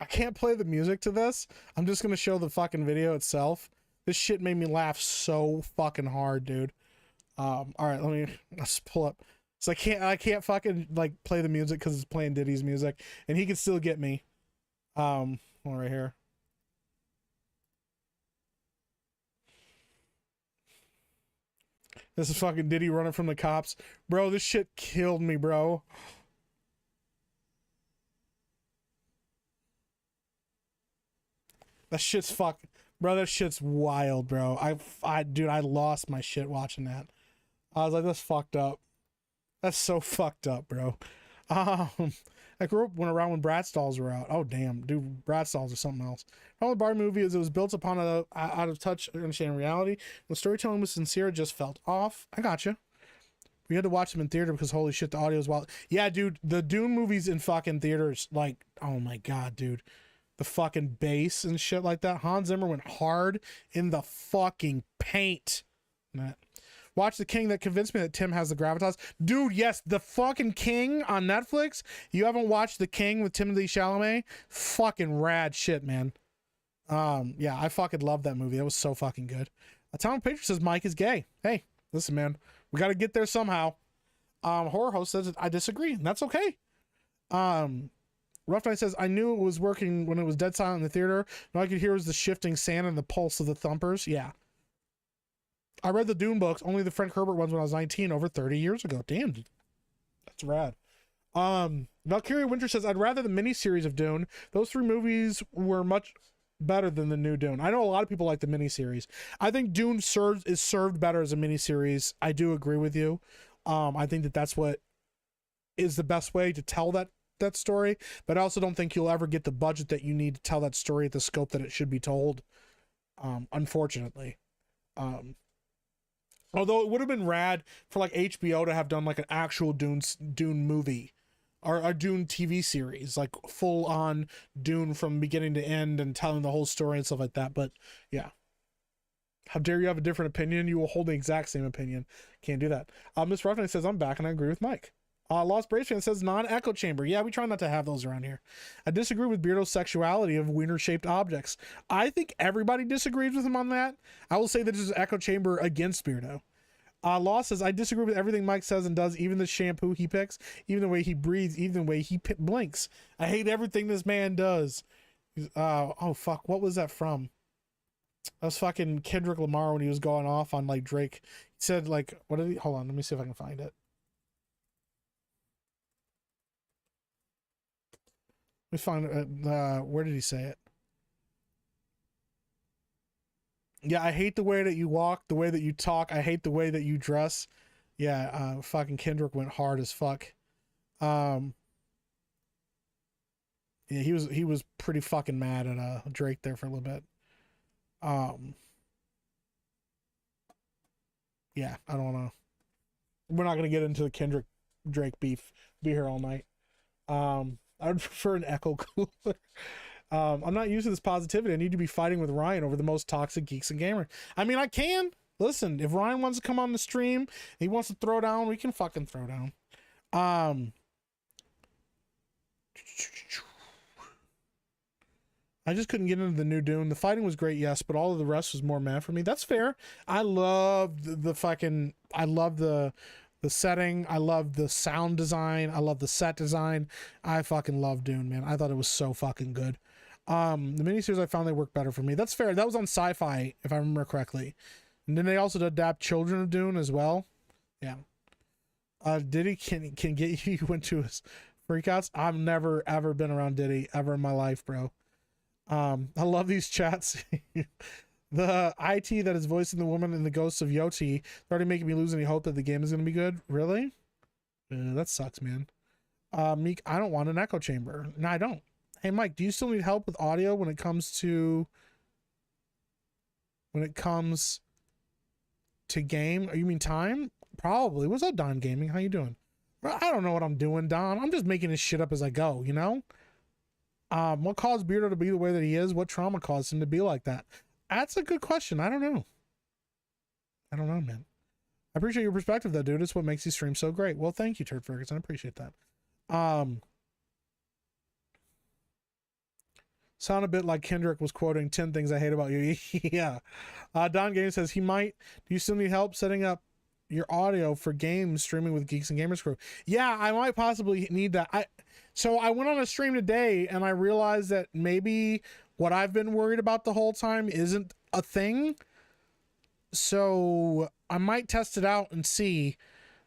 I can't play the music to this. I'm just gonna show the fucking video itself. This shit made me laugh so fucking hard, dude. All right, let's pull up. So I can't fucking like play the music because it's playing Diddy's music, and he can still get me. Right here. This is fucking Diddy running from the cops, bro. This shit killed me, bro. That shit's fucking, bro. That shit's wild, bro. Dude, I lost my shit watching that. I was like, that's fucked up. That's so fucked up, bro. I grew up around when Bratz dolls were out. Oh damn, dude, Bratz dolls are something else. The problem with the Barbie movie is it was built upon a out of touch understanding reality. The storytelling was sincere, it just felt off. I gotcha. We had to watch them in theater because holy shit, the audio was wild. Yeah, dude, the Dune movies in fucking theaters, like, oh my god, dude. The fucking bass and shit like that. Hans Zimmer went hard in the fucking paint. Watch The King. That convinced me that Tim has the gravitas. Dude, yes, The fucking King on Netflix. You haven't watched The King with Timothée Chalamet? Fucking rad shit, man. Yeah, I fucking love that movie. That was so fucking good. Atomic Patriot says Mike is gay. Hey, listen, man. We got to get there somehow. Horror Host says I disagree, and that's okay. Rough Night says, I knew it was working when it was dead silent in the theater. And all I could hear was the shifting sand and the pulse of the thumpers. Yeah. I read the Dune books, only the Frank Herbert ones when I was 19, over 30 years ago. Damn, dude. That's rad. Valkyria Winter says, I'd rather the miniseries of Dune. Those 3 movies were much better than the new Dune. I know a lot of people like the miniseries. I think Dune is served better as a miniseries. I do agree with you. I think that's what is the best way to tell that story, but I also don't think you'll ever get the budget that you need to tell that story at the scope that it should be told, unfortunately. Although it would have been rad for like HBO to have done like an actual Dune movie or a Dune TV series, like full on Dune from beginning to end and telling the whole story and stuff like that. But yeah, how dare you have a different opinion? You will hold the exact same opinion. Can't do that. Miss Ruffin says, I'm back and I agree with Mike. Lost Brace fan says non-echo chamber. Yeah, we try not to have those around here. I disagree with Beardo's sexuality of wiener-shaped objects. I think everybody disagrees with him on that. I will say that this is echo chamber against Beardo. Lost says, I disagree with everything Mike says and does, even the shampoo he picks, even the way he breathes, even the way he blinks. I hate everything this man does. Oh, fuck. What was that from? That was fucking Kendrick Lamar when he was going off on, like, Drake. He said, like, what did he... Hold on, let me see if I can find it. Let me find where did he say it? Yeah, I hate the way that you walk, the way that you talk. I hate the way that you dress. Yeah, fucking Kendrick went hard as fuck. Yeah, he was pretty fucking mad at Drake there for a little bit. Yeah, I don't know. We're not gonna get into the Kendrick Drake beef. Be here all night. I would prefer an echo cooler. I'm not used to this positivity. I need to be fighting with Ryan over the most toxic Geeks and Gamers. I mean, I can. Listen, if Ryan wants to come on the stream, he wants to throw down, we can fucking throw down. I just couldn't get into the new Dune. The fighting was great, yes, but all of the rest was more mad for me. That's fair. I love I love the setting. I love the sound design. I love the set design. I fucking love Dune, man. I thought it was so fucking good. The miniseries, I found they work better for me. That's fair. That was on Sci-Fi, if I remember correctly. And then they also adapt Children of Dune as well. Yeah. Diddy can get you into his freakouts. I've never ever been around Diddy ever in my life, bro. I love these chats. The IT that is voicing the woman in the Ghosts of Yoti already making me lose any hope that the game is going to be good. Really? That sucks, man. Meek, I don't want an echo chamber. No, I don't. Hey, Mike, do you still need help with audio when it comes to game? Or you mean time? Probably. What's up, Don Gaming? How you doing? Well, I don't know what I'm doing, Don. I'm just making this shit up as I go, you know? What caused Beardo to be the way that he is? What trauma caused him to be like that? That's a good question. I don't know, man. I appreciate your perspective, though, dude. It's what makes these streams so great. Well, thank you, Turd Ferguson. I appreciate that. Sound a bit like Kendrick was quoting 10 things I hate about you. Yeah. Don Game says he might. Do you still need help setting up your audio for games streaming with Geeks and Gamers Crew? Yeah, I might possibly need that. So I went on a stream today and I realized that maybe what I've been worried about the whole time isn't a thing. So I might test it out and see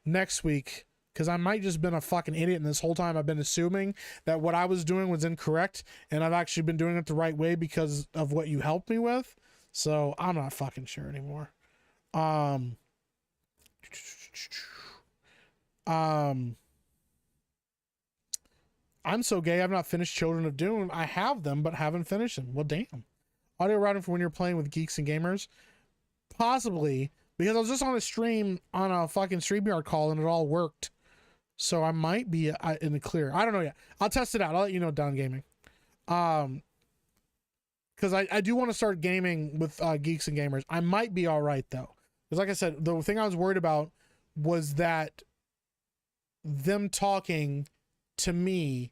next week, because I might just been a fucking idiot, and this whole time I've been assuming that what I was doing was incorrect, and I've actually been doing it the right way because of what you helped me with. So I'm not fucking sure anymore. I'm so gay, I've not finished Children of Dune. I have them, but haven't finished them. Well, damn. Audio routing for when you're playing with Geeks and Gamers? Possibly, because I was just on a stream on a fucking StreamYard call and it all worked. So I might be in the clear. I don't know yet. I'll test it out. I'll let you know, Don Gaming. Because I do want to start gaming with Geeks and Gamers. I might be all right, though. Because like I said, the thing I was worried about was that them talking to me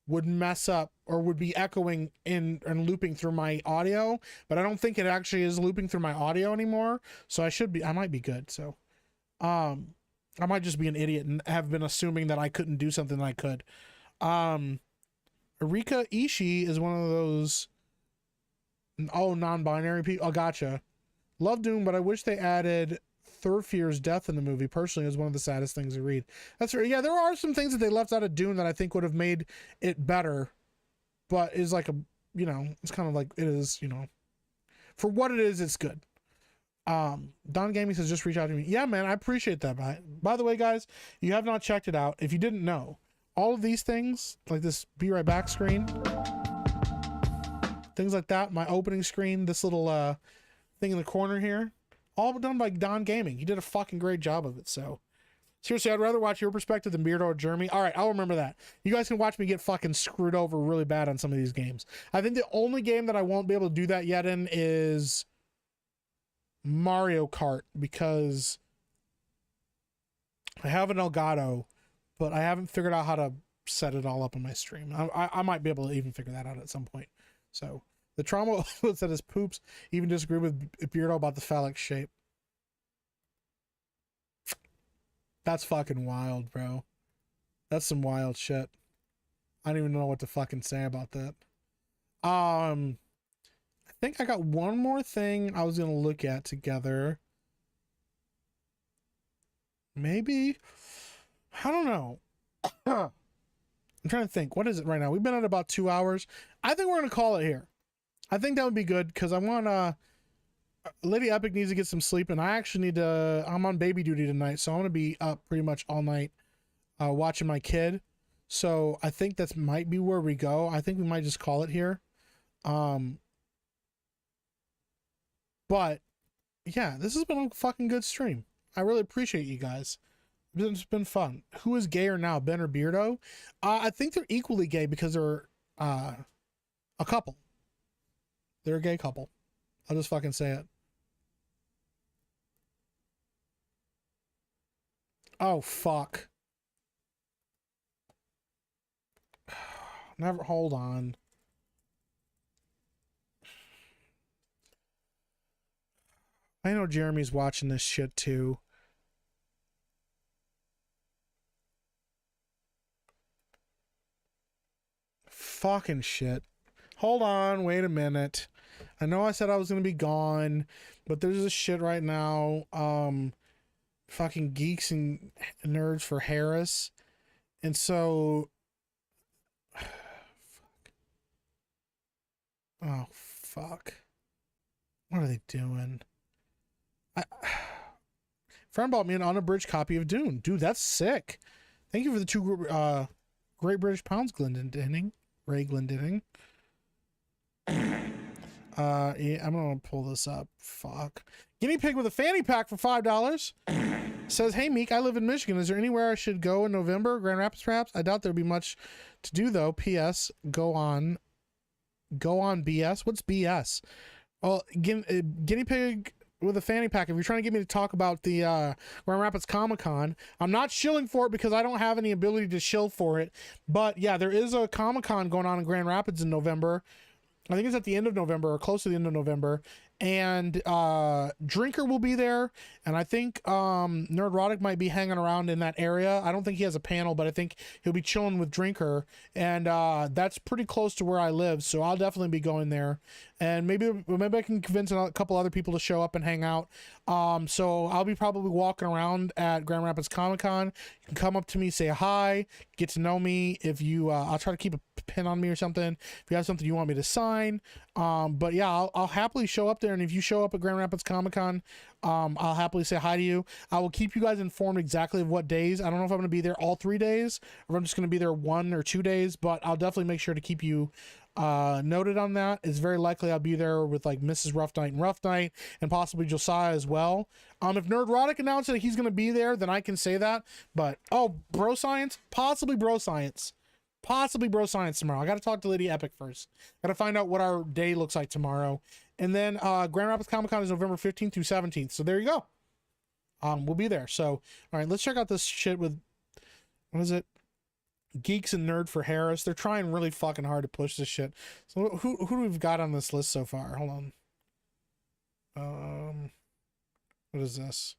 would mess up or would be echoing in and looping through my audio, but I don't think it actually is looping through my audio anymore. So I might be good. So, I might just be an idiot and have been assuming that I couldn't do something that I could. Erika Ishii is one of those non-binary people. Oh, gotcha. Love Doom, but I wish they added Thurfear's death in the movie. Personally, it was one of the saddest things to read. That's right. Yeah, there are some things that they left out of Doom that I think would have made it better, but is like it's kind of like it is, for what it is, it's good. Don Gaming says, just reach out to me. Yeah, man, I appreciate that. By the way, guys, you have not checked it out. If you didn't know, all of these things, like this be right back screen, things like that, my opening screen, this little thing in the corner here, all done by Don Gaming. He did a fucking great job of it. So seriously, I'd rather watch your perspective than Beardo or Jeremy. All right, I'll remember that. You guys can watch me get fucking screwed over really bad on some of these games. I think the only game that I won't be able to do that yet in is Mario Kart, because I have an Elgato, but I haven't figured out how to set it all up on my stream. I might be able to even figure that out at some point. So the trauma said his poops even disagree with Beardo about the phallic shape. That's fucking wild, bro. That's some wild shit. I don't even know what to fucking say about that. I think I got one more thing I was gonna look at together. Maybe, I don't know. I'm trying to think. What is it right now? We've been at about 2 hours. I think we're gonna call it here. I think that would be good, because I want Lady Epic needs to get some sleep, and I actually need to. I'm on baby duty tonight, so I'm gonna be up pretty much all night watching my kid. So I think that might be where we go. I think we might just call it here. But yeah, this has been a fucking good stream. I really appreciate you guys. It's been fun. Who is gayer now, Ben or Beardo? I think they're equally gay because they're a couple. They're a gay couple. I'll just fucking say it. Oh, fuck. Never, hold on. I know Jeremy's watching this shit too. Fucking shit. Hold on, wait a minute. I know I said I was gonna be gone, but there's this shit right now. Fucking Geeks and Nerds for Harris. And so fuck. Oh fuck. What are they doing? Friend bought me an unabridged copy of Dune. Dude, that's sick. Thank you for the 2 Great British Pounds, Glendinning. Ray Glendinning. Yeah, I'm gonna pull this up. Fuck. Guinea pig with a fanny pack for $5. Says, hey Meek, I live in Michigan. Is there anywhere I should go in November? Grand Rapids, perhaps? I doubt there'll be much to do though. P.S. Go on BS. What's BS? Well, guinea pig with a fanny pack. If you're trying to get me to talk about the Grand Rapids Comic-Con, I'm not shilling for it because I don't have any ability to shill for it. But yeah, there is a Comic-Con going on in Grand Rapids in November. I think it's at the end of November or close to the end of November. And Drinker will be there, and I think Nerdrotic might be hanging around in that area. I don't think he has a panel, but I think he'll be chilling with Drinker, and that's pretty close to where I live, so I'll definitely be going there. And maybe I can convince a couple other people to show up and hang out. So I'll be probably walking around at Grand Rapids Comic-Con. You can come up to me, say hi, get to know me. If you, I'll try to keep a pin on me or something. If you have something you want me to sign. But yeah, I'll happily show up there. And if you show up at Grand Rapids Comic-Con, I'll happily say hi to you. I will keep you guys informed exactly of what days. I don't know if I'm going to be there all 3 days, or if I'm just going to be there 1 or 2 days, but I'll definitely make sure to keep you noted on that. It's very likely I'll be there with like Mrs. Rough Night and Rough Night, and possibly Josiah as well. If Nerdrotic announced that he's going to be there, then I can say that. But Bro Science, possibly Bro Science tomorrow. I got to talk to Lady Epic first. Got to find out what our day looks like tomorrow. And then Grand Rapids Comic-Con is November 15th through 17th. So there you go. We'll be there. So, all right, let's check out this shit with, what is it? Geeks and Nerd for Harris. They're trying really fucking hard to push this shit. So who do we've got on this list so far? Hold on. What is this?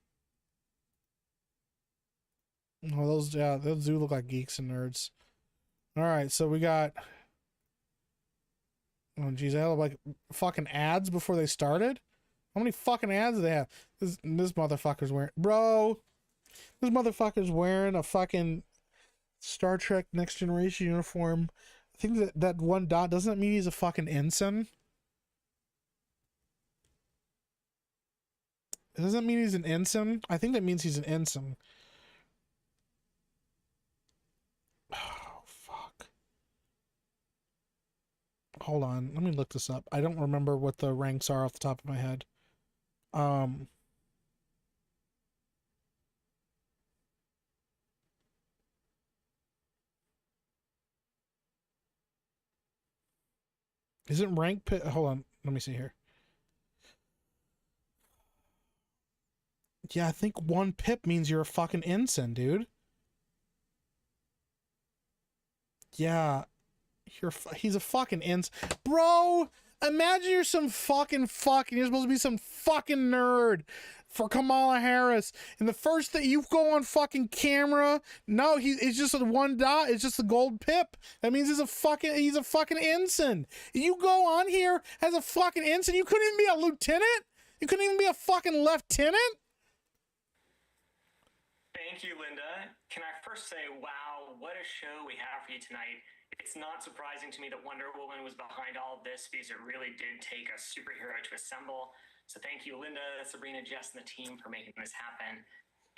Oh, those do look like Geeks and Nerds. All right, so we got Oh, geez, I had like fucking ads before they started. How many fucking ads do they have? This motherfucker's wearing, bro. This motherfucker's wearing a fucking Star Trek Next Generation uniform. I think that one dot doesn't mean he's a fucking ensign. It doesn't mean he's an ensign. I think that means he's an ensign. Oh, fuck. Hold on. Let me look this up. I don't remember what the ranks are off the top of my head. Isn't rank pit? Hold on. Let me see here. Yeah, I think 1 pip means you're a fucking ensign, dude. Yeah. He's a fucking ensign. Bro, imagine you're some fucking you're supposed to be some fucking nerd for Kamala Harris. And the first that you go on fucking camera, no, it's just a 1 dot. It's just a gold pip. That means he's a fucking ensign. You go on here as a fucking ensign. You couldn't even be a lieutenant. You couldn't even be a fucking lieutenant. Thank you, Linda. Can I first say, wow, what a show we have for you tonight. It's not surprising to me that Wonder Woman was behind all of this because it really did take a superhero to assemble. So thank you, Linda, Sabrina, Jess, and the team for making this happen.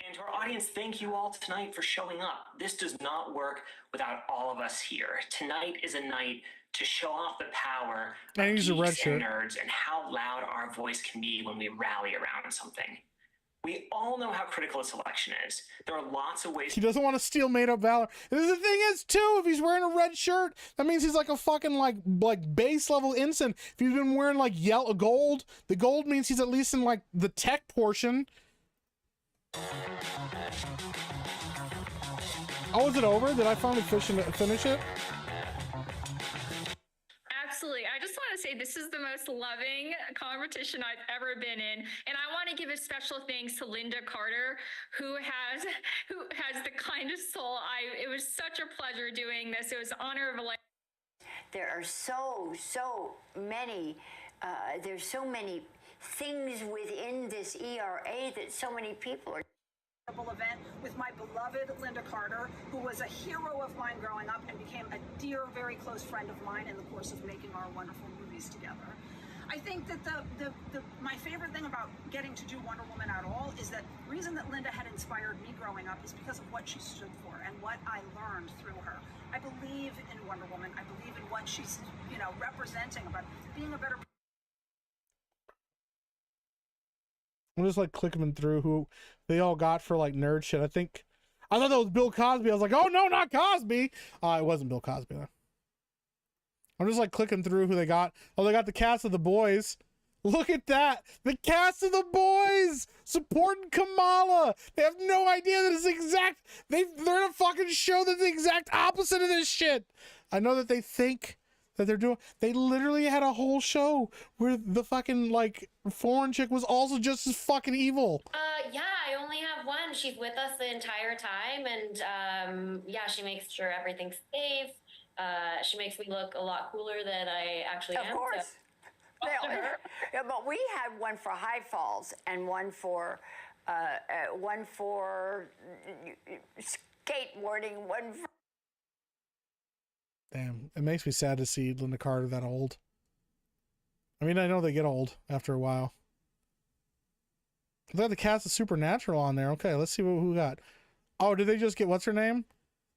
And to our audience, thank you all tonight for showing up. This does not work without all of us here. Tonight is a night to show off the power of geeks and nerds and how loud our voice can be when we rally around something. We all know how critical this election is. There are lots of ways. He doesn't want to steal made up valor. And the thing is, too, if he's wearing a red shirt, that means he's like a fucking like base level ensign. If he's been wearing like yellow gold, the gold means he's at least in like the tech portion. Oh, is it over? Did I finally finish it? Absolutely. I just want to say this is the most loving competition I've ever been in. And I want to give a special thanks to Linda Carter, who has the kindest soul. It was such a pleasure doing this. It was an honor of a life. There are so many, there's so many things within this ERA that so many people are. Event with my beloved Linda Carter, who was a hero of mine growing up and became a dear, very close friend of mine in the course of making our wonderful movies together. I think that my favorite thing about getting to do Wonder Woman at all is that the reason that Linda had inspired me growing up is because of what she stood for and what I learned through her. I believe in Wonder Woman. I believe in what she's, representing about being a better. I'm just like clicking through who they all got for like nerd shit. I thought that was Bill Cosby. I was like, oh no, not Cosby. It wasn't Bill Cosby though. I'm just like clicking through who they got. Oh, they got the cast of The Boys. Look at that. The cast of The Boys supporting Kamala. They have no idea that it's they're in a fucking show that's the exact opposite of this shit. I know that they think that they literally had a whole show where the fucking like foreign chick was also just as fucking evil. Yeah, I only have one. She's with us the entire time, and yeah, she makes sure everything's safe. She makes me look a lot cooler than I actually am. Of course. So. Yeah, but we had one for High Falls and one for skateboarding, one for. Damn, it makes me sad to see Linda Carter that old. I mean, I know they get old after a while. They had the cast of Supernatural on there. Okay, let's see who got. Oh, did they just get, what's her name?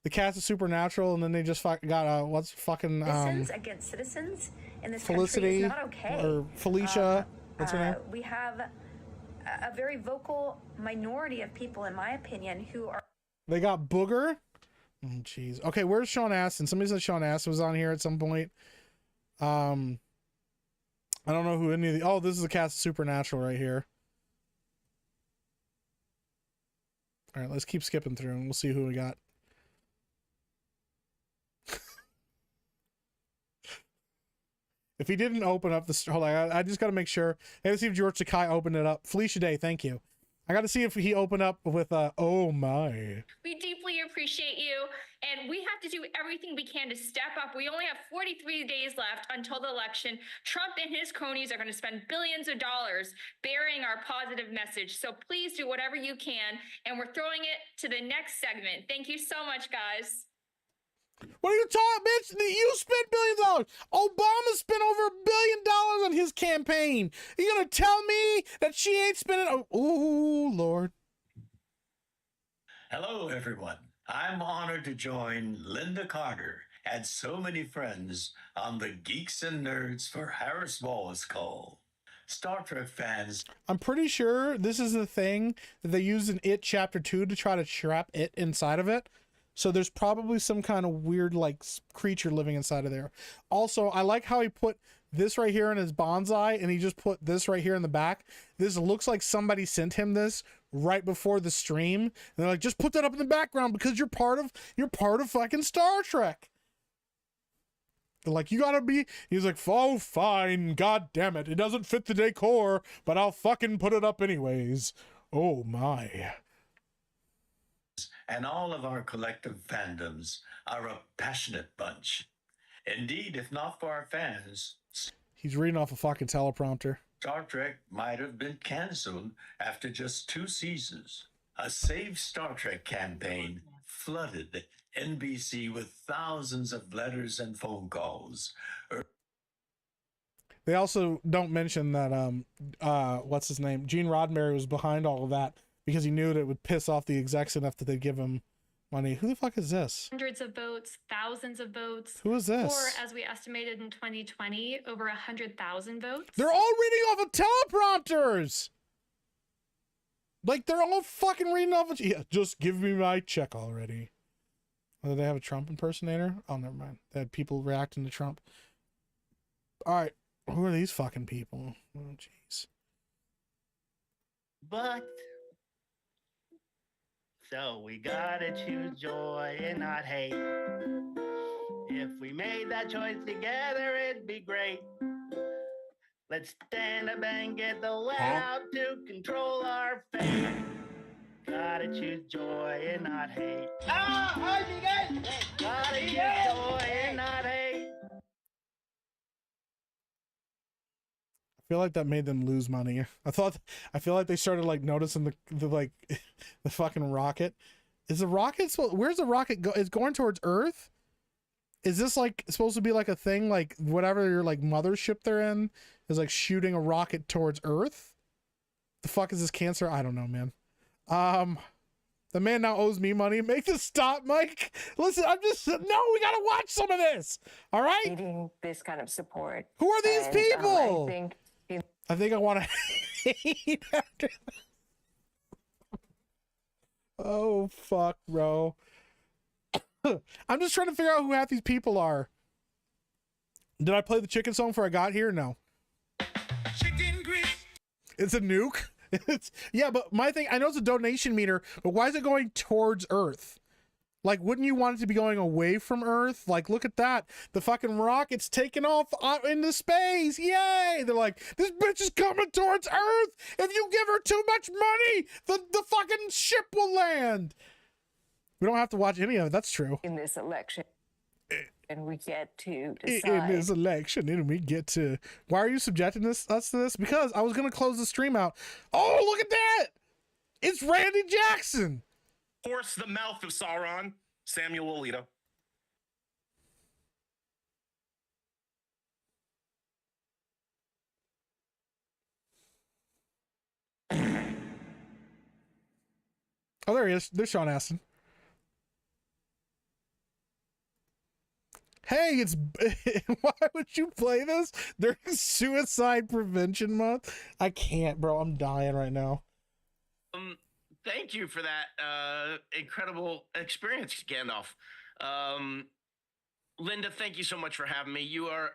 The cast of Supernatural, and then they just got, what's fucking, citizens against citizens in this Felicity, country is not okay. Or Felicia, what's her name? We have a very vocal minority of people, in my opinion, who are. They got Booger. Oh, jeez. Okay, where's Sean Astin? Somebody said Sean Astin was on here at some point. I don't know who any of the. Oh, this is the cast of Supernatural right here. All right, let's keep skipping through and we'll see who we got. If he didn't open up the, hold on, I just got to make sure. Let's see if George Takai opened it up. Felicia Day, thank you. I got to see if he opened up with oh my. We deeply appreciate you, and we have to do everything we can to step up. We only have 43 days left until the election. Trump and his cronies are going to spend billions of dollars burying our positive message. So please do whatever you can, and we're throwing it to the next segment. Thank you so much, guys. What are you talking, bitch? You spent billions of dollars. Obama spent over $1 billion on his campaign. You gonna tell me that she ain't spending? Oh, Lord. Hello, everyone. I'm honored to join Linda Carter and so many friends on the Geeks and Nerds for Harris Wallace call. Star Trek fans. I'm pretty sure this is the thing that they used in It Chapter 2 to try to trap it inside of it. So there's probably some kind of weird like creature living inside of there. Also, I like how he put this right here in his bonsai and he just put this right here in the back. This looks like somebody sent him this right before the stream. And they're like, just put that up in the background because you're part of fucking Star Trek. They're like, you gotta be, he's like, oh, fine, god damn it. It doesn't fit the decor, but I'll fucking put it up anyways. Oh my. And all of our collective fandoms are a passionate bunch. Indeed, if not for our fans, he's reading off a fucking teleprompter. Star Trek might have been canceled after just 2 seasons. A Save Star Trek campaign flooded NBC with thousands of letters and phone calls. They also don't mention that what's his name? Gene Roddenberry was behind all of that because he knew that it would piss off the execs enough that they'd give him money. Who the fuck is this? Hundreds of votes, thousands of votes. Who is this? Or as we estimated in 2020, over 100,000 votes. They're all reading off of teleprompters. Like they're all fucking reading off of, yeah, just give me my check already. Oh, did they have a Trump impersonator? Oh, never mind. They had people reacting to Trump. All right. Who are these fucking people? Oh, jeez. But so we gotta choose joy and not hate. If we made that choice together, it'd be great. Let's stand up and get the will out to control our fate. Gotta choose joy and not hate. Gotta choose joy and not hate. I feel like that made them lose money. I feel like they started like noticing the like the fucking rocket. Is the rocket where's the rocket go? It's going towards Earth? Is this like supposed to be like a thing like whatever your like mothership they're in is like shooting a rocket towards Earth? The fuck is this cancer? I don't know, man. The man now owes me money. Make this stop, Mike. Listen, we gotta watch some of this. All right? Needing this kind of support. Who are these people? I think I want to hate after that. Oh, fuck, bro. I'm just trying to figure out who half these people are. Did I play the chicken song before I got here? No. Chicken grits. It's a nuke? Yeah, but my thing, I know it's a donation meter, but why is it going towards Earth? Like, wouldn't you want it to be going away from Earth? Like, look at that. The fucking rocket's taking off out into space. Yay! They're like, this bitch is coming towards Earth. If you give her too much money, the fucking ship will land. We don't have to watch any of it. That's true. In this election. And we get to decide. In this election, and we get to... Why are you subjecting us to this? Because I was going to close the stream out. Oh, look at that! It's Randy Jackson! Force the mouth of Sauron, Samuel Alito. Oh, there he is. There's Sean Astin. Hey, it's... Why would you play this during Suicide Prevention Month? I can't, bro. I'm dying right now. Thank you for that incredible experience, Gandalf. Linda, thank you so much for having me. You are,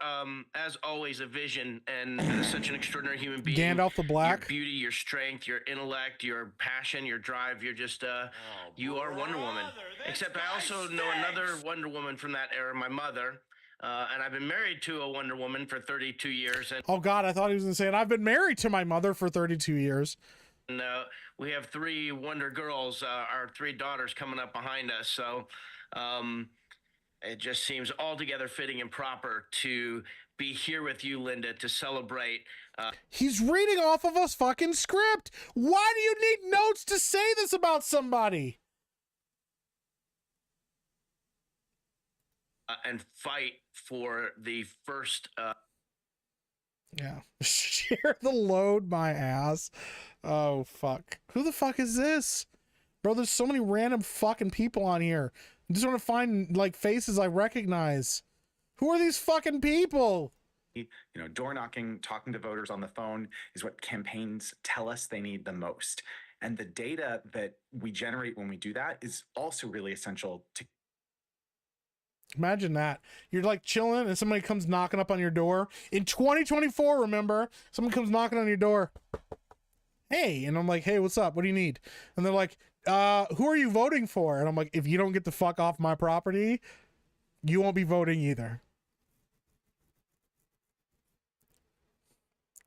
as always, a vision and such an extraordinary human being. Gandalf the Black. Your beauty, your strength, your intellect, your passion, your drive. You're just, you are Wonder Woman. Except I also know another Wonder Woman from that era, my mother. And I've been married to a Wonder Woman for 32 years. And oh, God, I thought he was going to say, and I've been married to my mother for 32 years. And we have 3 Wonder Girls, our 3 daughters coming up behind us. So it just seems altogether fitting and proper to be here with you, Linda, to celebrate. He's reading off of a fucking script. Why do you need notes to say this about somebody? And fight for the first. Yeah. Share the load, my ass. Oh, fuck. Who the fuck is this? Bro, there's so many random fucking people on here. I just want to find, like, faces I recognize. Who are these fucking people? You know, door knocking, talking to voters on the phone is what campaigns tell us they need the most. And the data that we generate when we do that is also really essential to. Imagine that. You're like chilling and somebody comes knocking up on your door. In 2024, remember, someone comes knocking on your door. Hey, and I'm like, hey, what's up? What do you need? And they're like, who are you voting for? And I'm like, if you don't get the fuck off my property, you won't be voting either.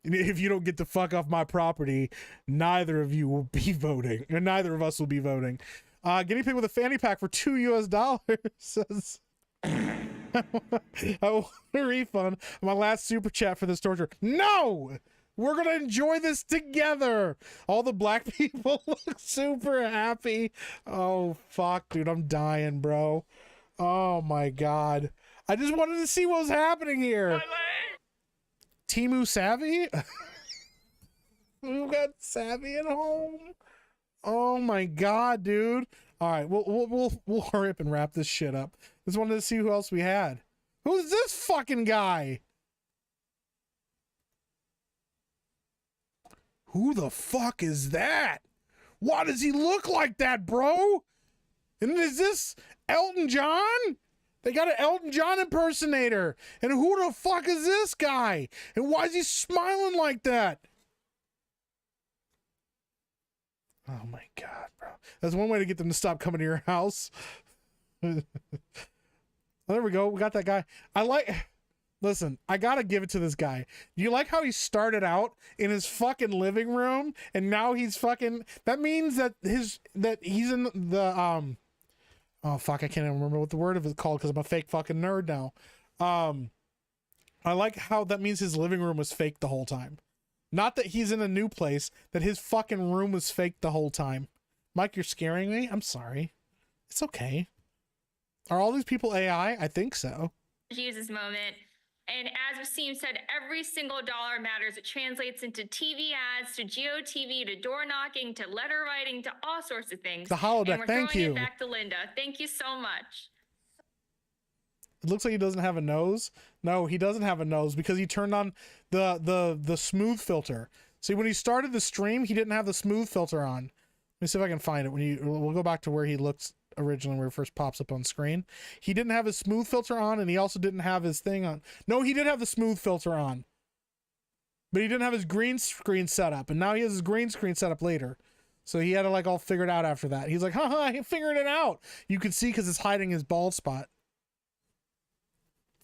If you don't get the fuck off my property, neither of you will be voting, or neither of us will be voting. Guinea pig with a fanny pack for $2 says, I want a refund on my last super chat for this torture. No! We're gonna enjoy this together. All the black people look super happy. Oh, fuck, dude, I'm dying, bro. Oh, my God. I just wanted to see what was happening here. Timu Savvy? We've got Savvy at home. Oh my God, dude. All right, we'll hurry up and wrap this shit up. Just wanted to see who else we had. Who's this fucking guy? Who the fuck is that? Why does he look like that, bro? And is this Elton John? They got an Elton John impersonator. And who the fuck is this guy? And why is he smiling like that? Oh my God, bro. That's one way to get them to stop coming to your house. There we go. We got that guy. Listen, I gotta give it to this guy. Do you like how he started out in his fucking living room and now he's fucking, that means that he's in the, oh fuck, I can't even remember what the word of it called because I'm a fake fucking nerd now. I like how that means his living room was fake the whole time. Not that he's in a new place, that his fucking room was fake the whole time. Mike, you're scaring me? I'm sorry. It's okay. Are all these people AI? I think so. Use this moment. And as Wasim said, every single dollar matters. It translates into TV ads, to GeoTV, to door knocking, to letter writing, to all sorts of things. The holodeck, and we're thank throwing you. It back to Linda. Thank you so much. It looks like he doesn't have a nose. No, he doesn't have a nose because he turned on the smooth filter. See, when he started the stream, he didn't have the smooth filter on. Let me see if I can find it. We'll go back to where he looks originally, where it first pops up on screen. He didn't have his smooth filter on, and he also didn't have his thing on. No, he did have the smooth filter on, but he didn't have his green screen set up, and now he has his green screen set up later. So he had to like all figured out after that. He's like, haha, I figured it out. You can see because it's hiding his bald spot.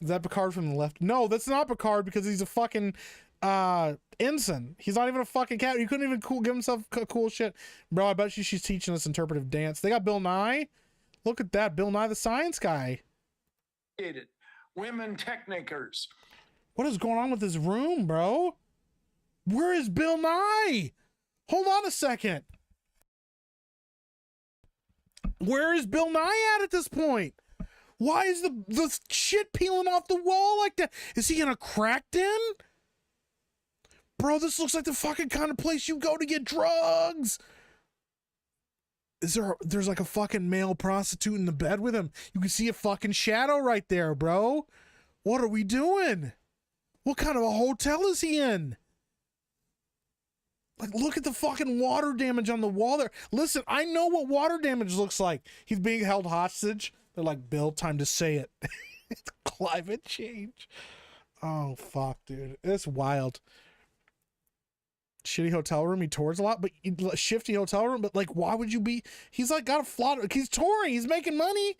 Is that Picard from the left? No, that's not Picard because he's a fucking ensign. He's not even a fucking cat. He couldn't even give himself cool shit. Bro, I bet you she's teaching us interpretive dance. They got Bill Nye. Look at that. Bill Nye the Science Guy. Women technikers. What is going on with this room, bro? Where is Bill Nye? Hold on a second. Where is Bill Nye at this point? Why is the shit peeling off the wall like that? Is he in a crack den? Bro, this looks like the fucking kind of place you go to get drugs. There's like a fucking male prostitute in the bed with him. You can see a fucking shadow right there, bro. What are we doing? What kind of a hotel is he in? Like, look at the fucking water damage on the wall there. Listen, I know what water damage looks like. He's being held hostage. They're like, Bill, time to say it. It's climate change. Oh, fuck, dude. It's wild. Shitty hotel room. He tours a lot, but shifty hotel room. But like, why would you be? He's like got a flaunt. He's touring. He's making money.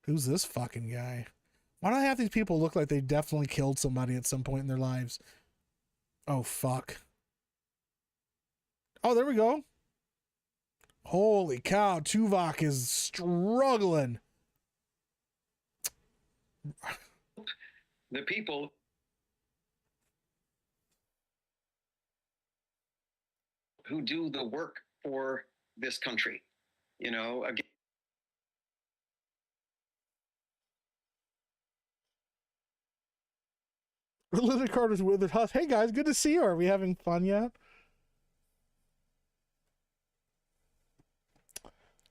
Who's this fucking guy? Why do half these people look like they definitely killed somebody at some point in their lives? Oh, fuck. Oh, there we go. Holy cow, Tuvok is struggling. The people who do the work for this country, you know, again. Linda Carter's withered husk. Hey guys, good to see you. Are we having fun yet?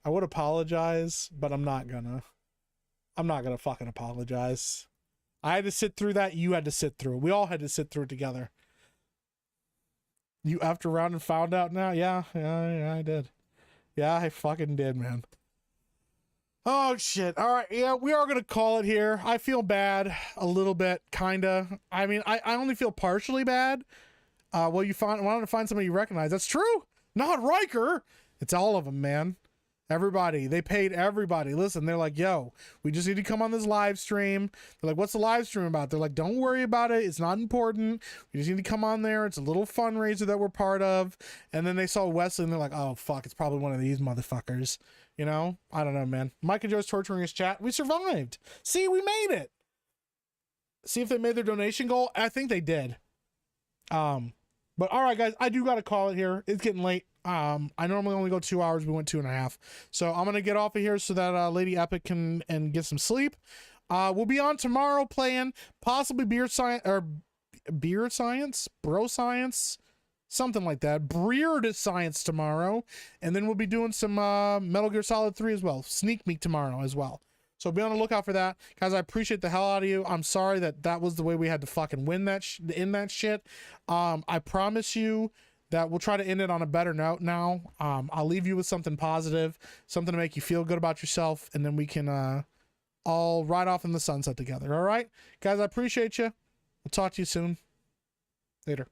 I would apologize, but I'm not gonna fucking apologize. I had to sit through that. You had to sit through it. We all had to sit through it together. You effed around and found out now? Yeah, I did. Yeah, I fucking did, man. Oh, shit. All right. Yeah, we are going to call it here. I feel bad a little bit, kind of. I mean, I only feel partially bad. Well, you wanted to find somebody you recognize. That's true. Not Riker. It's all of them, man. Everybody. They paid everybody. Listen, they're like, yo, we just need to come on this live stream. They're like, what's the live stream about? They're like, don't worry about it. It's not important. We just need to come on there. It's a little fundraiser that we're part of. And then they saw Wesley and they're like, oh, fuck, it's probably one of these motherfuckers. You know? I don't know, man. Mike and Joe's torturing his chat. We survived. See, we made it. See if they made their donation goal. I think they did. But all right, guys, I do got to call it here. It's getting late. I normally only go 2 hours. We went 2.5. So I'm going to get off of here so that Lady Epic can get some sleep. We'll be on tomorrow playing possibly Bro Science, something like that. Beard Science tomorrow. And then we'll be doing some Metal Gear Solid 3 as well. Sneak Meek tomorrow as well. So be on the lookout for that. Guys, I appreciate the hell out of you. I'm sorry that was the way we had to fucking win that that shit. I promise you that we'll try to end it on a better note now. I'll leave you with something positive, something to make you feel good about yourself, and then we can all ride off in the sunset together. All right? Guys, I appreciate you. We'll talk to you soon. Later.